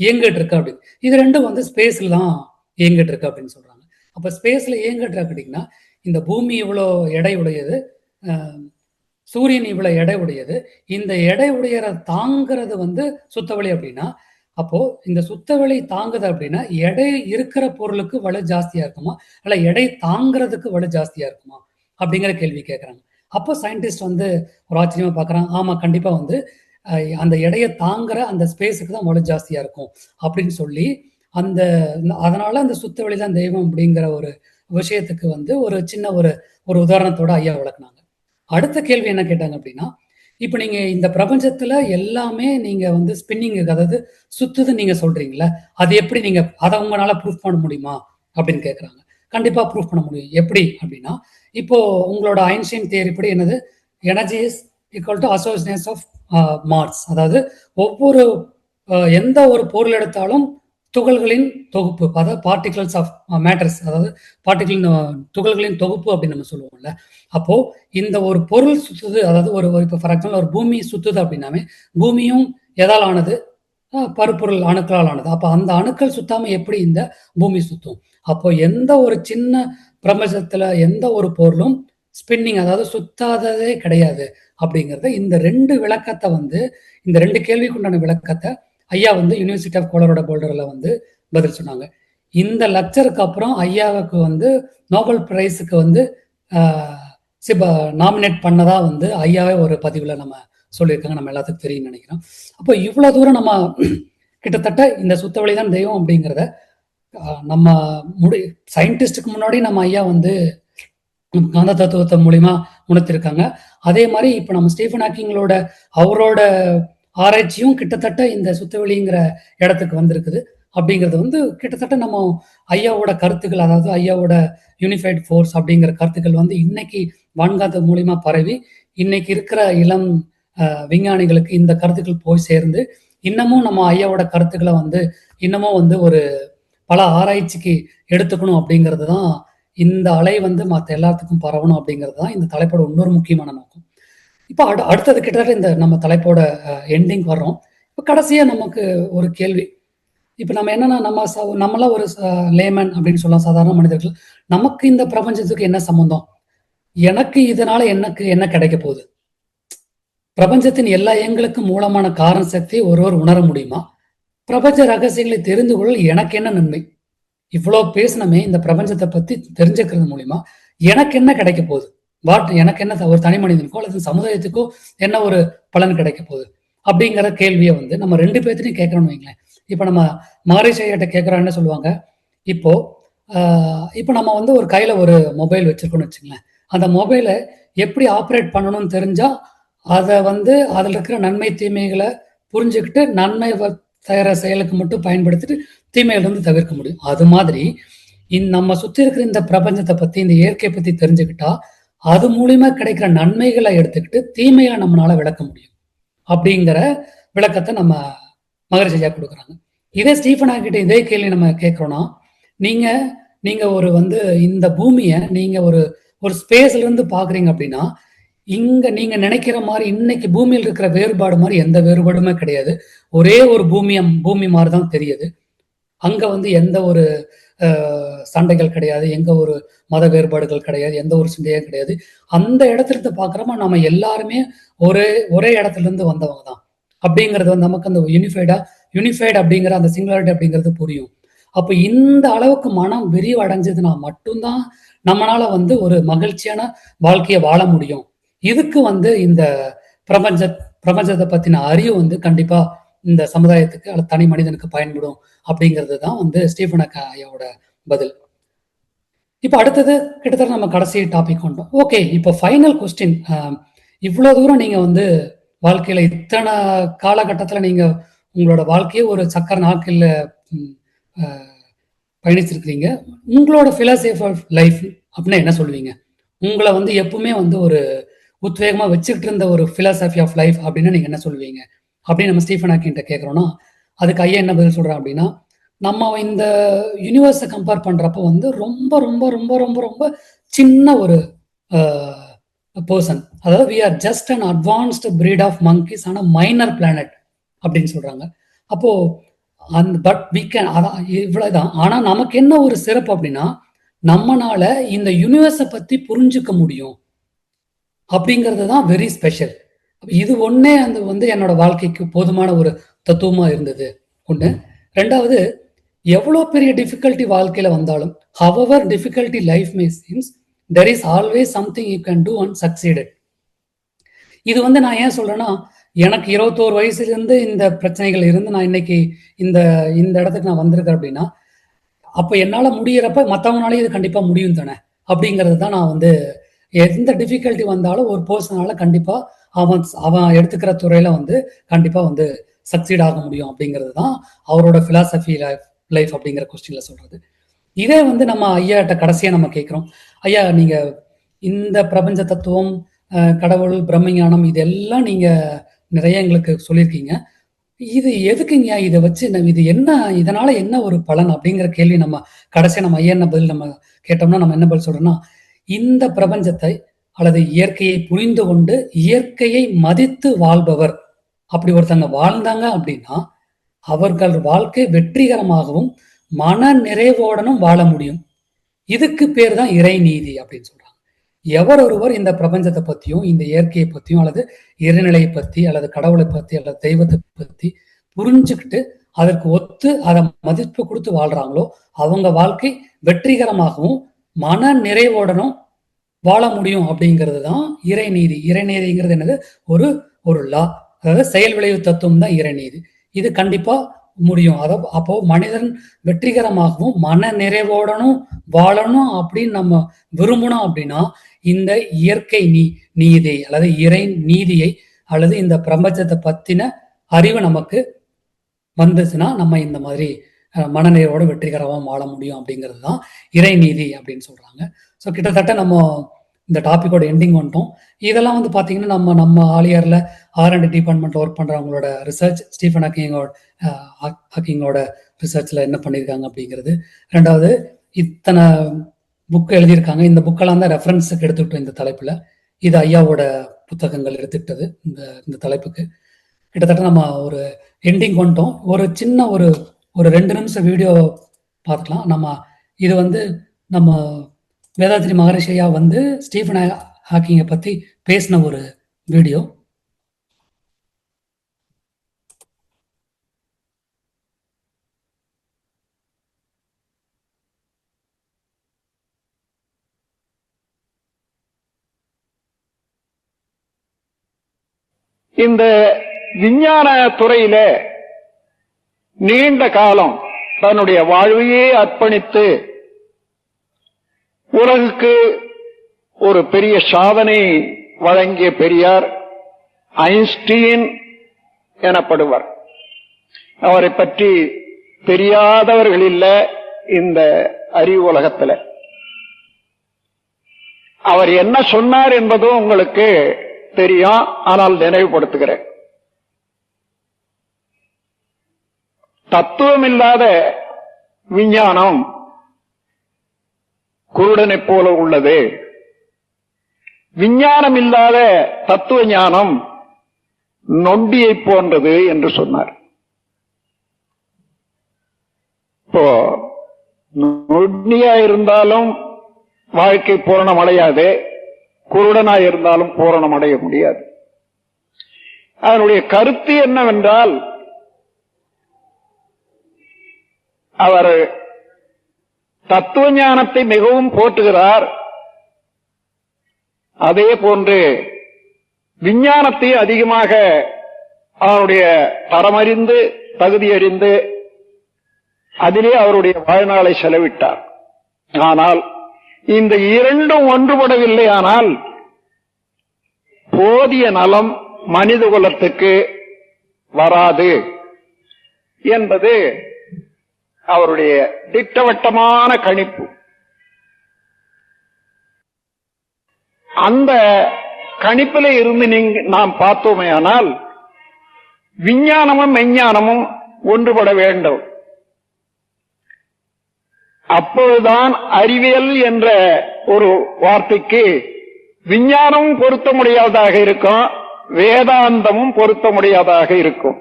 இயங்கிட்டு இருக்கு அப்படின்னு, இது 2 வந்து ஸ்பேஸ்ல தான் இயங்கிட்டு இருக்கு அப்படின்னு சொல்றாங்க. அப்ப ஸ்பேஸ்ல இயங்கிட்டு இருக்கு அப்படின்னா, இந்த பூமி இவ்வளோ எடை உடையது, சூரியன் இவ்வளவு எடை உடையது, இந்த எடை உடையற தாங்கிறது வந்து சுத்தவெளி அப்படின்னா, அப்போ இந்த சுத்தவெளி தாங்குது அப்படின்னா எடை இருக்கிற பொருளுக்கு வலு ஜாஸ்தியா இருக்குமா, அல்ல எடை தாங்கிறதுக்கு வலு ஜாஸ்தியா இருக்குமா அப்படிங்கிற கேள்வி கேட்கறாங்க. அப்போ சயின்டிஸ்ட் வந்து ஒரு ஆச்சரியமா பாக்குறாங்க, ஆமா கண்டிப்பா வந்து அந்த எடையை தாங்குற அந்த ஸ்பேஸுக்கு தான் வலு ஜாஸ்தியா இருக்கும் அப்படின்னு சொல்லி, அதனால அந்த சுத்தவெளி தான் தெய்வம் அப்படிங்கிற ஒரு விஷயத்துக்கு வந்து ஒரு சின்ன ஒரு உதாரணத்தோட ஐயா விளக்குனாங்க. அடுத்த கேள்வி என்ன கேட்டாங்க அப்படின்னா, இப்ப நீங்க இந்த பிரபஞ்சத்துல எல்லாமே நீங்க வந்து ஸ்பின்னிங், அதாவது சுத்துது நீங்க சொல்றீங்களா, அது எப்படி நீங்க அதை உங்களால ப்ரூஃப் பண்ண முடியுமா அப்படின்னு கேட்கறாங்க. கண்டிப்பா ப்ரூஃப் பண்ண முடியும். எப்படி அப்படின்னா, இப்போ உங்களோட ஐன்ஸ்டைன் தியரி படி என்னது, energy is equal to association of mass, அதாவது ஒவ்வொரு எந்த ஒரு பொருள் எடுத்தாலும் துகள்களின் தொகுப்பு, அதாவது பார்ட்டிகல்ஸ் ஆஃப் மேட்டர்ஸ், அதாவது பார்ட்டிகளின் துகள்களின் தொகுப்பு அப்படின்னு நம்ம சொல்லுவோம்ல. அப்போ இந்த ஒரு பொருள் சுத்துது, அதாவது ஒரு இப்போ ஃபார் எக்ஸாம்பிள் ஒரு பூமி சுத்துது அப்படின்னாவே பூமியும் எதால் ஆனது? பருப்பொருள் அணுக்களால் ஆனது. அப்போ அந்த அணுக்கள் சுத்தாம எப்படி இந்த பூமி சுத்தும்? அப்போ எந்த ஒரு சின்ன பிரபஞ்சத்துல எந்த ஒரு பொருளும் ஸ்பின்னிங், அதாவது சுத்தாததே கிடையாது அப்படிங்கிறத இந்த 2 விளக்கத்தை வந்து, இந்த 2 கேள்விக்குண்டான விளக்கத்தை ஐயா வந்து யூனிவர்சிட்டி ஆஃப் கோலராடோ போல்டர்ல வந்து பதில் சொன்னாங்க. இந்த லெக்சருக்கு அப்புறம் ஐயாவுக்கு வந்து நோபல் பிரைஸுக்கு வந்து நாமினேட் பண்ணதா வந்து ஐயாவே ஒரு பதிவுல நம்ம சொல்லியிருக்காங்க. நம்ம எல்லாத்துக்கும் தெரியும்னு நினைக்கிறோம். அப்போ இவ்வளவு தூரம் நம்ம கிட்டத்தட்ட இந்த சுத்த வழிதான் தெய்வம் அப்படிங்கிறத நம்ம சயின்டிஸ்டுக்கு முன்னாடி நம்ம ஐயா வந்து காந்த தத்துவத்தை மூலியமா உணர்த்திருக்காங்க. அதே மாதிரி இப்ப நம்ம ஸ்டீஃபன் ஹாக்கிங்களோட அவரோட ஆராய்ச்சியும் கிட்டத்தட்ட இந்த சுத்தவெளிங்கிற இடத்துக்கு வந்திருக்குது. அப்படிங்கிறது வந்து கிட்டத்தட்ட நம்ம ஐயாவோட கருத்துக்கள், அதாவது ஐயாவோட யூனிஃபைட் ஃபோர்ஸ் அப்படிங்கிற கருத்துக்கள் வந்து இன்னைக்கு வான்காந்த மூலியமா பரவி இன்னைக்கு இருக்கிற இளம் விஞ்ஞானிகளுக்கு இந்த கருத்துக்கள் போய் சேர்ந்து இன்னமும் நம்ம ஐயாவோட கருத்துக்களை வந்து இன்னமும் வந்து ஒரு பல ஆராய்ச்சிக்கு எடுத்துக்கணும் அப்படிங்கிறது தான், இந்த அலை வந்து மற்ற எல்லாத்துக்கும் பரவணும் அப்படிங்கிறது தான் இந்த தலைப்போட இன்னொரு முக்கியமான நோக்கம். இப்போ அடுத்தது கிட்டத்தட்ட இந்த நம்ம தலைப்போட எண்டிங் வர்றோம். இப்போ கடைசியா நமக்கு ஒரு கேள்வி. இப்போ நம்ம என்னன்னா, நம்மளாம் ஒரு லேமன் அப்படின்னு சொல்லலாம், சாதாரண மனிதர்கள். நமக்கு இந்த பிரபஞ்சத்துக்கு என்ன சம்பந்தம்? எனக்கு இதனால எனக்கு என்ன கிடைக்க போகுது? பிரபஞ்சத்தின் எல்லா எங்களுக்கும் மூலமான காரண சக்தியை ஒருவர் உணர முடியுமா? பிரபஞ்ச ரகசியங்களை தெரிந்து கொள்ள எனக்கு என்ன நன்மை? இவ்வளோ பேசினமே இந்த பிரபஞ்சத்தை பத்தி தெரிஞ்சுக்கிறது மூலியமா எனக்கு என்ன கிடைக்க போகுது? எனக்கு என்ன, ஒரு தனி மனிதனுக்கோ அல்லது சமுதாயத்துக்கோ என்ன ஒரு பலன் கிடைக்க போகுது அப்படிங்கிற கேள்வியை வந்து நம்ம 2 பேர்த்தையும் கேட்கறோம்னு வைங்களேன். இப்போ நம்ம மகரிஷி ஐயாட்ட கேட்கறோம், என்ன சொல்லுவாங்க? இப்போ நம்ம வந்து ஒரு கையில ஒரு மொபைல் வச்சிருக்கோம்னு வச்சுங்களேன். அந்த மொபைலை எப்படி ஆப்ரேட் பண்ணணும்னு தெரிஞ்சா அதை வந்து அதில் இருக்கிற நன்மை தீமைகளை புரிஞ்சுக்கிட்டு நன்மை தயார செயலுக்கு மட்டும் பயன்படுத்திட்டு தீமையிலிருந்து தவிர்க்க முடியும். அது மாதிரி நம்ம சுத்தி இருக்கிற இந்த பிரபஞ்சத்தை பத்தி, இந்த இயற்கையை பத்தி தெரிஞ்சுக்கிட்டா அது மூலியமா கிடைக்கிற நன்மைகளை எடுத்துக்கிட்டு தீமையை நம்மளால விளக்க முடியும் அப்படிங்கிற விளக்கத்தை நம்ம மகரிஷி ஐயா கொடுக்குறாங்க. இதே ஸ்டீஃபன் ஹாக்கிட்ட இதே கேள்வி நம்ம கேட்கிறோம்னா, நீங்க ஒரு வந்து இந்த பூமியை நீங்க ஒரு ஸ்பேஸ்ல இருந்து பாக்குறீங்க அப்படின்னா, இங்க நீங்க நினைக்கிற மாதிரி இன்னைக்கு பூமியில் இருக்கிற வேறுபாடு மாதிரி எந்த வேறுபாடுமே கிடையாது. ஒரே ஒரு பூமி மாதிரிதான் தெரியுது. அங்க வந்து எந்த ஒரு சண்டைகள் கிடையாது, எங்க ஒரு மத வேறுபாடுகள் கிடையாது, எந்த ஒரு சிந்தையும் கிடையாது. அந்த இடத்துல இருந்து பாக்குறோமா நம்ம எல்லாருமே ஒரே இடத்துல இருந்து வந்தவங்க தான் அப்படிங்கிறது வந்து நமக்கு அந்த யூனிஃபைடு அப்படிங்கிற அந்த சிங்குலாரிட்டி அப்படிங்கிறது புரியும். அப்ப இந்த அளவுக்கு மனம் விரிவு அடைஞ்சதுன்னா மட்டும்தான் நம்மளால வந்து ஒரு மகிழ்ச்சியான வாழ்க்கையை வாழ முடியும். இதுக்கு வந்து இந்த பிரபஞ்சத்தை பத்தின அறிவு வந்து கண்டிப்பா இந்த சமுதாயத்துக்கு அல்லது தனி மனிதனுக்கு பயன்படும் அப்படிங்கிறது தான் வந்து ஸ்டீஃபன் ஐயாவோட பதில். இப்ப அடுத்தது கிட்டத்தட்ட நம்ம கடைசி டாபிக் கொண்டோம். ஓகே, இப்போ ஃபைனல் கொஸ்டின். இவ்வளவு தூரம் நீங்க வந்து வாழ்க்கையில இத்தனை காலகட்டத்துல நீங்க உங்களோட வாழ்க்கையை ஒரு சக்கர நாட்கள்ல பயணிச்சிருக்கிறீங்க. உங்களோட பிலாசபி ஆஃப் லைஃப் அப்படின்னா என்ன சொல்லுவீங்க? உங்களை வந்து எப்பவுமே வந்து ஒரு உத்வேகமா வச்சுக்கிட்டு இருந்த ஒரு பிலாசபி ஆஃப் லைஃப் அப்படின்னு நீங்க என்ன சொல்லுவீங்க அப்படின்னு நம்ம ஸ்டீஃபன் ஹாக்கிங்கிட்ட கேட்கறோம்னா, அதுக்கு ஐயா என்ன பதில் சொல்றேன் அப்படின்னா, நம்ம இந்த யூனிவர்ஸை கம்பேர் பண்றப்போ வந்து ரொம்ப ரொம்ப ரொம்ப ரொம்ப ரொம்ப சின்ன ஒரு பர்சன், அதாவது we are just an advanced breed of monkeys on a minor planet அப்படின்னு சொல்றாங்க. அப்போ பட் we can, அதான் இவ்வளவுதான். ஆனா நமக்கு என்ன ஒரு சிறப்பு அப்படின்னா, நம்மனால இந்த யூனிவர்ஸை பத்தி புரிஞ்சுக்க முடியும் அப்படிங்கிறது தான் வெரி ஸ்பெஷல். இது ஒன்னே அந்த வந்து என்னோட வாழ்க்கைக்கு போதுமான ஒரு தத்துவமா இருந்தது ஒண்ணு. ரெண்டாவது, எவ்வளோ பெரிய டிஃபிகல்ட்டி வாழ்க்கையில வந்தாலும், however difficulty life may seems, there is always something you can do and succeeded. இது வந்து நான் ஏன் சொல்றேன்னா, எனக்கு 21 வயசுல இருந்து இந்த பிரச்சனைகள் இருந்து நான் இன்னைக்கு இந்த இடத்துக்கு நான் வந்திருக்கேன் அப்படின்னா, அப்ப என்னால முடியறப்ப மற்றவங்களால இது கண்டிப்பா முடியும் தானே அப்படிங்கிறது தான். நான் வந்து எந்த டிஃபிகல்ட்டி வந்தாலும் ஒரு பர்சனால கண்டிப்பா அவன் எடுத்துக்கிற துறையில வந்து கண்டிப்பா வந்து சக்சீட் ஆக முடியும் அப்படிங்கிறது தான் அவரோட பிலாசபி லைஃப் அப்படிங்கிற கொஸ்டின்ல சொல்றது. இதே வந்து நம்ம ஐயாட்ட கடைசியா நம்ம கேட்கிறோம், ஐயா நீங்க இந்த பிரபஞ்ச தத்துவம், கடவுள், பிரம்மஞானம் இதெல்லாம் நீங்க நிறைய எங்களுக்கு சொல்லியிருக்கீங்க. இது எதுக்குங்க, இதை வச்சு இது என்ன, இதனால என்ன ஒரு பலன் அப்படிங்கிற கேள்வி நம்ம கடைசியா நம்ம ஐயா என்ன பதில் நம்ம கேட்டோம்னா நம்ம என்ன பதில் சொல்றோம்னா, இந்த பிரபஞ்சத்தை அல்லது இயற்கையை புரிந்து கொண்டு இயற்கையை மதித்து வாழ்பவர், அப்படி ஒருத்தங்க வாழ்ந்தாங்க அப்படின்னா அவர்கள் வாழ்க்கை வெற்றிகரமாகவும் மன நிறைவோடனும் வாழ முடியும். இதுக்கு பேர் தான் இறை நீதி அப்படின்னு சொல்றாங்க. எவர் ஒருவர் இந்த பிரபஞ்சத்தை பத்தியும் இந்த இயற்கையை பத்தியும் அல்லது இறைநிலையை பத்தி அல்லது கடவுளை பத்தி அல்லது தெய்வத்தை பத்தி புரிஞ்சுக்கிட்டு அதற்கு ஒத்து அதை மதிப்பு கொடுத்து வாழ்றாங்களோ அவங்க வாழ்க்கை வெற்றிகரமாகவும் மன நிறைவோடனும் வாழ முடியும் அப்படிங்கிறது தான் இறைநீதி. இறைநீதிங்கிறது என்னது? ஒரு லா, அதாவது செயல் விளைவு தத்துவம் தான் இறைநீதி. இது கண்டிப்பா முடியும். அப்போ மனிதன் வெற்றிகரமாகவும் மன நிறைவோடனும் வாழணும் அப்படின்னு நம்ம விரும்பணும் அப்படின்னா இந்த இயற்கை நீதி அல்லது இறை நீதியை அல்லது இந்த பிரபஞ்சத்தை பத்தின அறிவு நமக்கு வந்துச்சுன்னா நம்ம இந்த மாதிரி மனநிறைவோட வெற்றிகரமாக வாழ முடியும் அப்படிங்கிறது தான் இறை நீதி அப்படின்னு சொல்றாங்க. ஸோ கிட்டத்தட்ட நம்ம இந்த டாபிக்கோட எண்டிங் வந்துட்டோம். இதெல்லாம் வந்து பார்த்தீங்கன்னா நம்ம ஆலியார்ல R&D டிபார்ட்மெண்ட்ல ஒர்க் பண்றவங்களோட ரிசர்ச், ஸ்டீஃபன் ஹாக்கிங்கோட ரிசர்ச்ல என்ன பண்ணியிருக்காங்க அப்படிங்கிறது. ரெண்டாவது, இத்தனை புக் எழுதியிருக்காங்க. இந்த புக்கெல்லாம் தான் ரெஃபரன்ஸுக்கு எடுத்துக்கிட்டோம் இந்த தலைப்புல. இது ஐயாவோட புத்தகங்கள் எடுத்துக்கிட்டது இந்த தலைப்புக்கு. கிட்டத்தட்ட நம்ம ஒரு எண்டிங் வந்துட்டோம். ஒரு சின்ன ஒரு 2 நிமிஷம் வீடியோ பார்த்துக்கலாம். இது வந்து நம்ம வேதாத்ரி மகரிஷி ஐயா வந்து ஸ்டீஃபன் ஹாக்கிங்கை பத்தி பேசின ஒரு வீடியோ. இந்த விஞ்ஞான துறையில நீண்ட காலம் தன்னுடைய வாழ்வையே அர்ப்பணித்து உலகுக்கு ஒரு பெரிய சாதனை வழங்கிய பெரியார் ஐன்ஸ்டீன் எனப்படுவர். அவரை பற்றி தெரியாதவர்கள் இல்ல இந்த அறிவு உலகத்தில். அவர் என்ன சொன்னார் என்பதும் உங்களுக்கு தெரியும், ஆனால் நினைவுபடுத்துகிறேன். தத்துவம் இல்லாத விஞ்ஞானம் குருடனைப் போல உள்ளது, விஞ்ஞானம் இல்லாத தத்துவ ஞானம் நொண்டியை போன்றது என்று சொன்னார். இப்போ நொண்டியா இருந்தாலும் வாழ்க்கை பூரணம் அடையாது, குருடனாய் இருந்தாலும் பூரணம் அடைய முடியாது. அதனுடைய கருத்து என்னவென்றால், அவர் தத்துவ ஞானத்தை மிகவும் போற்றுகிறார், அதே போன்று விஞ்ஞானத்தை அதிகமாக அவருடைய தரமறிந்து தகுதியறிந்து அதிலே அவருடைய வாழ்நாளை செலவிட்டார். ஆனால் இந்த இரண்டும் ஒன்றுபடவில்லை. ஆனால் போதிய நலம் மனித குலத்துக்கு வராது என்பது அவருடைய திட்டவட்டமான கணிப்பு. அந்த கணிப்பிலே இருந்து நாம் பார்த்தோமே ஆனால் விஞ்ஞானமும் மெஞ்ஞானமும் ஒன்றுபட வேண்டும். அப்பொழுதுதான் அறிவியல் என்ற ஒரு வார்த்தைக்கு விஞ்ஞானமும் பொருத்த முடியாததாக இருக்கும், வேதாந்தமும் பொருத்த முடியாததாக இருக்கும்.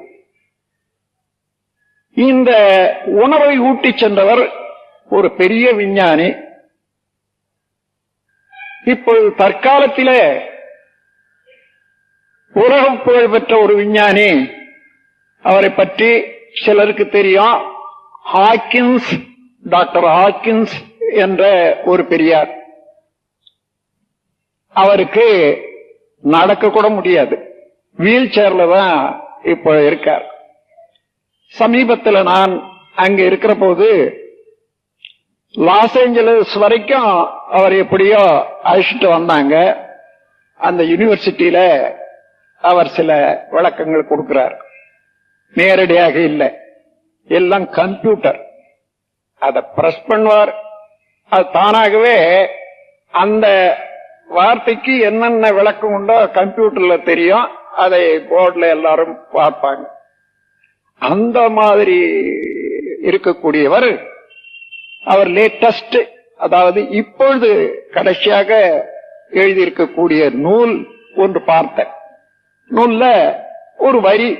இந்த உணர்வை ஊட்டிச் சென்றவர் ஒரு பெரிய விஞ்ஞானி. இப்பொழுது தற்காலத்திலே உலகம் புகழ் பெற்ற ஒரு விஞ்ஞானி, அவரை பற்றி சிலருக்கு தெரியும், ஹாக்கின்ஸ், டாக்டர் ஹாக்கின்ஸ் என்ற ஒரு பெரியார். அவருக்கு நடக்க கூட முடியாது, வீல் சேர்ல தான் இப்ப இருக்கார். சமீபத்தில் நான் அங்க இருக்கிற போது லாஸ் ஏஞ்சலஸ் வரைக்கும் அவர் எப்படியோ அழைச்சிட்டு வந்தாங்க. அந்த யூனிவர்சிட்டியில அவர் சில விளக்கங்கள் கொடுக்கிறார். நேரடியாக இல்லை, எல்லாம் கம்ப்யூட்டர். அதை பிரஸ் பண்ணுவார், அது தானாகவே அந்த வார்த்தைக்கு என்னென்ன விளக்கம் உண்டோ கம்ப்யூட்டர்ல தெரியும், அதை போர்டில் எல்லாரும் பார்ப்பாங்க. அந்த மாதிரி இருக்கக்கூடியவர். அவர் லேட்டஸ்ட், அதாவது இப்பொழுது கடைசியாக எழுதியிருக்கக்கூடிய நூல் ஒன்று பார்த்தேன். நூல்ல ஒரு வரி,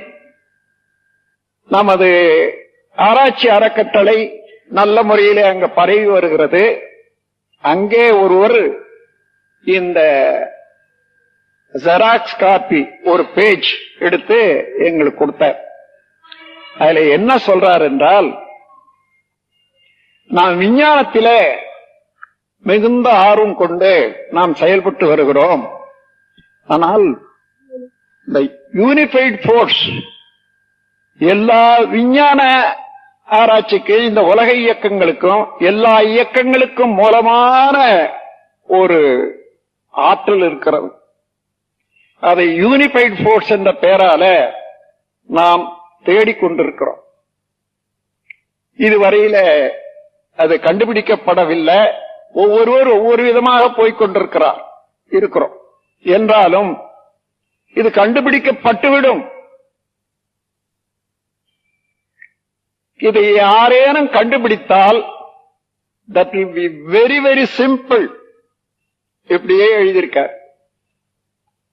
நமது ஆராய்ச்சி அறக்கட்டளை நல்ல முறையிலே அங்க பரவி வருகிறது. அங்கே ஒருவர் இந்த ஜெராக்ஸ் காப்பி ஒரு பேஜ் எடுத்து எங்களுக்கு கொடுத்தார். அதுல என்ன சொல்றார் என்றால், நாம் விஞ்ஞானத்திலே மிகுந்த ஆர்வம் கொண்டு நாம் செயல்பட்டு வருகிறோம். ஆனால் இந்த யூனிஃபைட் போர்ஸ் எல்லா விஞ்ஞான ஆராய்ச்சிக்கு, இந்த உலக இயக்கங்களுக்கும் எல்லா இயக்கங்களுக்கும் மூலமான ஒரு ஆற்றல் இருக்கிறது. அதை யூனிஃபைட் போர்ஸ் என்ற பெயரால நாம் தேடிக்கொண்டிருக்கிறோம். இதுவரையில அது கண்டுபிடிக்கப்படவில்லை. ஒவ்வொருவர் ஒவ்வொரு விதமாக போய்கொண்டிருக்கிறார் இருக்கிறோம். என்றாலும் இது கண்டுபிடிக்கப்பட்டுவிடும். இதை யாரேனும் கண்டுபிடித்தால் that will be very very simple. இப்படியே எழுதியிருக்கார்.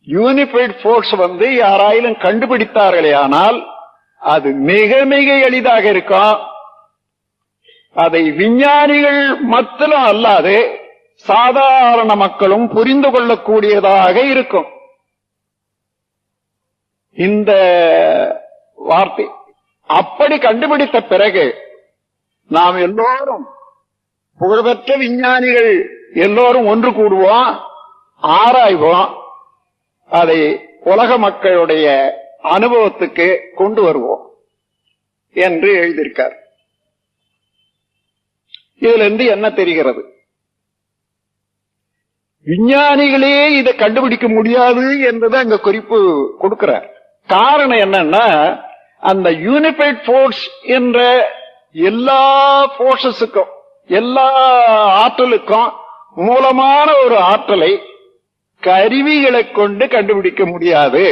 யூனிஃபைட் போர்ஸ் யாராயிலும் கண்டுபிடித்தார்களே ஆனால் அது மிக மிக எளிதாக இருக்கும். அதை விஞ்ஞானிகள் மாத்திரம் அல்லாது சாதாரண மக்களும் புரிந்து கொள்ளக்கூடியதாக இருக்கும். இந்த வார்த்தை அப்படி கண்டுபிடித்த பிறகு நாம் எல்லோரும், புகழ்பெற்ற விஞ்ஞானிகள் எல்லோரும் ஒன்று கூடுவோம், ஆராய்வோம், அதை உலக மக்களுடைய அனுபவத்துக்கு கொண்டு வருவோம் என்று எழுதியிருக்கார். இதுல இருந்து என்ன தெரிகிறது? விஞ்ஞானிகளே இதை கண்டுபிடிக்க முடியாது என்றது அங்க குறிப்பு கொடுக்கிறார். காரணம் என்னன்னா, அந்த யூனிஃபைட் போர்ஸ் என்ற எல்லா போர்சஸுக்கும், எல்லா ஆற்றலுக்கும் மூலமான ஒரு ஆற்றலை கருவிகளை கொண்டு கண்டுபிடிக்க முடியாது.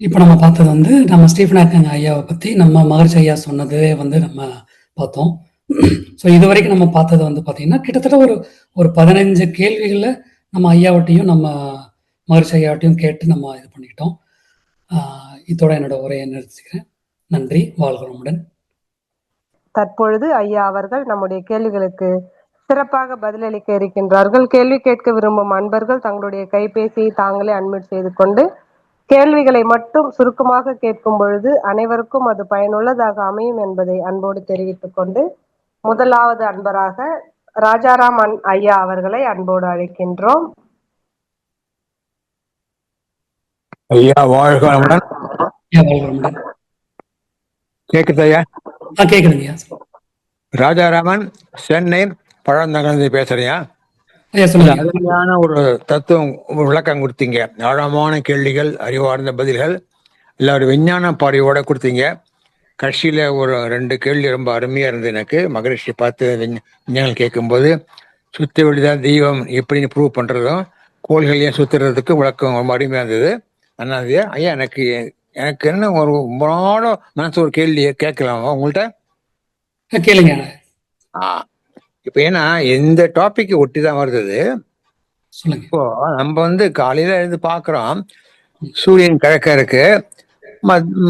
இப்ப நம்ம பார்த்தது நம்ம ஸ்டீஃபன் ஹாக்கிங் ஐயாவை பத்தி நம்ம மகரிஷி ஐயா சொன்னதே நம்ம பார்த்தோம். ஸோ இதுவரைக்கும் நம்ம பார்த்தது பாத்தீங்கன்னா கிட்டத்தட்ட ஒரு 15 கேள்விகள்ல நம்ம ஐயாவட்டையும் நம்ம மகரிஷி ஐயாவட்டையும் கேட்டு நம்ம இது பண்ணிக்கிட்டோம். இதோட என்னோட உரையை நிறுத்திக்கிறேன். நன்றி, வாழ்க வளமுடன். தற்பொழுது ஐயா அவர்கள் நம்முடைய கேள்விகளுக்கு சிறப்பாக பதிலளிக்க இருக்கின்றார்கள். கேள்வி கேட்க விரும்பும் அன்பர்கள் தங்களுடைய கைபேசியை தாங்களே அன்மியூட் செய்து கொண்டு கேள்விகளை மட்டும் சுருக்கமாக கேட்கும் பொழுது அனைவருக்கும் அது பயனுள்ளதாக அமையும் என்பதை அன்போடு தெரிவித்துக் கொண்டு, முதலாவது அன்பராக ராஜாராம் ஐயா அவர்களை அன்போடு அழைக்கின்றோம். ஐயா வாழ்க வளமுடன். கேக்குது ஐயா? கேக்குதுங்க. ராஜாராமன், சென்னை பழந்தகர்ந்து பேசுறியா? அருமையான ஒரு தத்துவம் விளக்கம் கொடுத்தீங்க. ஆழமான கேள்விகள், அறிவார்ந்த பதில்கள், இல்ல ஒரு விஞ்ஞான பார்வையோட கொடுத்தீங்க. கட்சியில ஒரு 2 கேள்வி ரொம்ப அருமையா இருந்தது. எனக்கு மகரிஷி பார்த்து விஞ்ஞானம் கேட்கும்போது சுத்த வெளிதான் தெய்வம் எப்படின்னு ப்ரூவ் பண்றதும், கோள்களையும் சுத்துறதுக்கு விளக்கம் ரொம்ப அருமையா இருந்தது. அதனால ஐயா எனக்கு என்ன ஒரு மனசு ஒரு கேள்வி கேட்கலாமா உங்கள்கிட்ட? கேளுங்க. இப்ப ஏன்னா இந்த டாபிக் ஒட்டிதான் வருது. இப்போ நம்ம காலையில இருந்து பாக்குறோம், சூரியன் கிழக்க இருக்கு,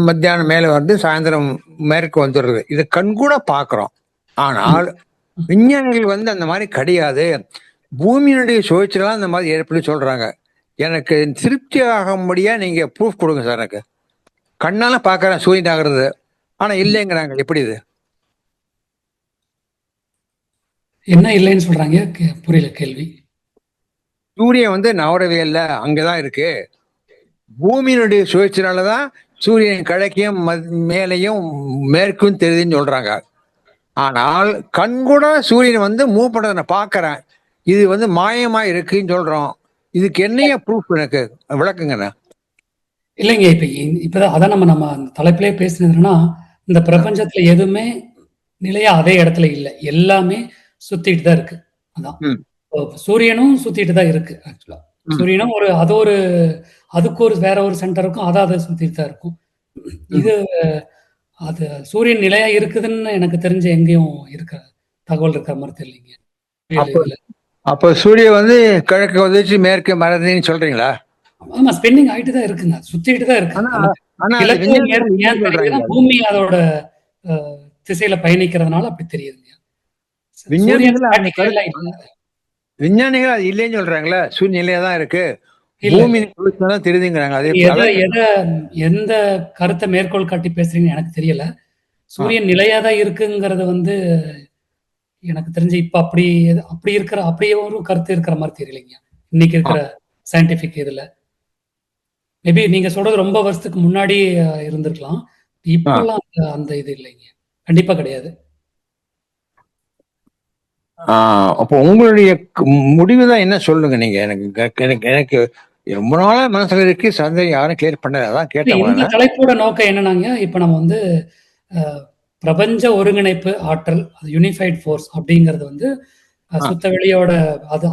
மத்தியானம் மேல வந்து சாயந்தரம் மேற்கு வந்துடுறது. இதை கண்கூட பாக்குறோம். ஆனால் விஞ்ஞானிகள் அந்த மாதிரி கிடையாது, பூமியினுடைய சுழற்சியெல்லாம் அந்த மாதிரி ஏற்பட்டு சொல்றாங்க. எனக்கு திருப்தி ஆகும்படியா நீங்க ப்ரூஃப் கொடுங்க சார். எனக்கு கண்ணால பாக்குறேன் சூரியன் ஆகிறது, ஆனா இல்லைங்கிறாங்க. எப்படி இது? என்ன இல்லைன்னு சொல்றாங்க? புரியல கேள்வி. சூரியன் நவரவே இல்லை, அங்கதான் இருக்கு. பூமியினுடைய சுழற்சினாலதான் சூரியன் கிழக்கையும் மேலையும் மேற்கும் தெரியுதுன்னு சொல்றாங்க. ஆனால் கண்கூட சூரியன் மூவ் பண்றத நான் பாக்குறேன், இது மாயமா இருக்குன்னு சொல்றோம். இதுக்கு என்னைய ப்ரூஃப் எனக்கு விளக்குங்கண்ணா. இல்லைங்க, இப்பதான் அதான் நம்ம அந்த தலைப்பிலே பேசினதுன்னா, இந்த பிரபஞ்சத்துல எதுவுமே நிலையா அதே இடத்துல இல்லை, எல்லாமே சுத்திட்டு தான் இருக்கு. அதான். ம். சூரியனும் சுத்திட்டு தான் இருக்கு ஆக்சுவலா. ம். சூரியனும் அதுக்கு ஒரு வேற ஒரு சென்டர் இருக்கும். அதை சுத்திட்டு தான் இருக்கும். இது அது சூரியன் நிலையா இருக்குதுன்னு எனக்கு தெரிஞ்ச எங்கேயும் தகவல் இருக்கிற மாதிரி தெரியலீங்க. அப்போ இதுல. அப்போ சூரிய வந்து கிழக்கு உதவிச்சு மேற்கு மறந்துன்னு சொல்றீங்களா? ஆமா, ஸ்பெண்டிங் ஆயிட்டு தான் இருக்குங்க. சுத்திட்டு தான் இருக்கு. ஆனா நமக்கு ஆனா அது கிழக்கு விஞ்ஞானிகள் மேற்கு இல்லைன்னு ஏன் தெரியுதுன்னா, சொல்றாங்க. பூமி அதோட திசையில பயணிக்கிறதுனால அப்படி தெரியுதுங்க. சூரியன் விஞ்ஞானிகள் அந்த ஸ்டாட்டிக்கா எல்லாம் இல்ல. விஞ்ஞானிகள் அது இல்லைன்னு சொல்றாங்களே, சூழ்நிலையா தான் இருக்கு, இல்ல. பூமி தான் தெரியுதுங்கிறாங்க. அதே எந்த கருத்தை மேற்கோள் காட்டி பேசுறீங்கன்னு எனக்கு தெரியல. சூரியன் நிலையா தான் இருக்குங்கிறது வந்து எனக்கு தெரிஞ்சு இப்ப அப்படியே ஒரு கருத்து இருக்கிற மாதிரி தெரியலைங்க. இன்னைக்கு இருக்கிற சயின்டிபிக் இதுல. மேபி நீங்க சொல்றது ரொம்ப வருஷத்துக்கு முன்னாடி இருந்திருக்கலாம். இப்பெல்லாம் அந்த இது இல்லைங்க. கண்டிப்பா கிடையாது. அப்போ உங்களுடைய முடிவு தான் என்ன சொல்லுங்க நீங்க? எனக்கு ரொம்ப நாளா மனசுல இருக்கு, சந்தேகம் யாரும் கிளியர் பண்ணல, அதான் இந்த கேட்டேன். தலைப்போட நோக்கம் என்னன்னாங்க, இப்ப நம்ம வந்து பிரபஞ்ச ஒருங்கிணைப்பு ஆற்றல், யூனிஃபைட் ஃபோர்ஸ் அப்படிங்கிறது வந்து சுத்த வெளியோட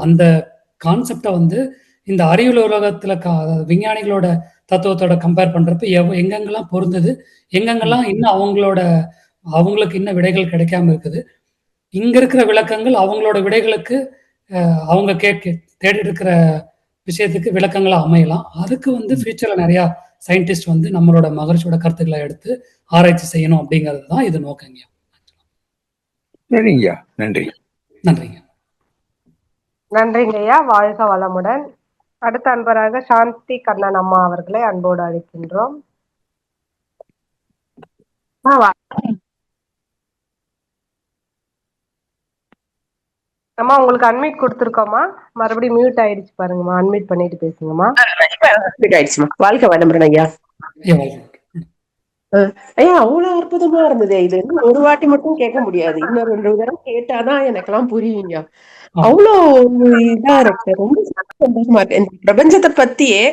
அந்த கான்செப்டை வந்து இந்த அறிவியல் உலகத்துல விஞ்ஞானிகளோட தத்துவத்தோட கம்பேர் பண்றப்ப எங்கெங்கெல்லாம் பொருந்தது, எங்கெங்கெல்லாம் இன்னும் அவங்களுக்கு இன்னும் விடைகள் கிடைக்காம இருக்குது, இங்க இருக்கிற விளக்கங்கள் அவங்களோட விடைகளுக்கு அவங்க தேடிட்டு இருக்கிற விஷயத்துக்கு விளக்கங்களா அமையலாம். அதுக்கு வந்து ஃபியூச்சர்ல நிறைய சயின்டிஸ்ட் வந்து நம்மளோட மகரிஷியோட கருத்துக்களை எடுத்து ஆராய்ச்சி செய்யணும் அப்படிங்கிறது தான் இது நோக்கங்க. சரிங்க, நன்றி. நன்றிங்க. நன்றிங்க ஐயா. வாழ்க வளமுடன். அடுத்த அன்பராக சாந்தி கண்ணன் அம்மா அவர்களை அன்போடு அழைக்கின்றோம். அம்மா, உங்களுக்கு அன்மியூட் கொடுத்துருக்கோமா? மறுபடியும் மியூட் ஆயிடுச்சு பாருங்கம்மா. அன்மியூட் பண்ணிட்டு பேசுங்கம்மா. ஆயிடுச்சுமா. வாழ்க்கை வளமுடன் ஐயா. ஐயா, அவ்வளவு அற்புதமா இருந்தது. இது ஒரு வாட்டி மட்டும் கேட்க முடியாது, இன்னும் 2 தடவை கேட்டாதான் எனக்கு எல்லாம் புரியுங்க. அவ்வளவு இதா இருக்கு. ரொம்ப சந்தோஷமா இருக்கு. இந்த பிரபஞ்சத்தை பத்தியே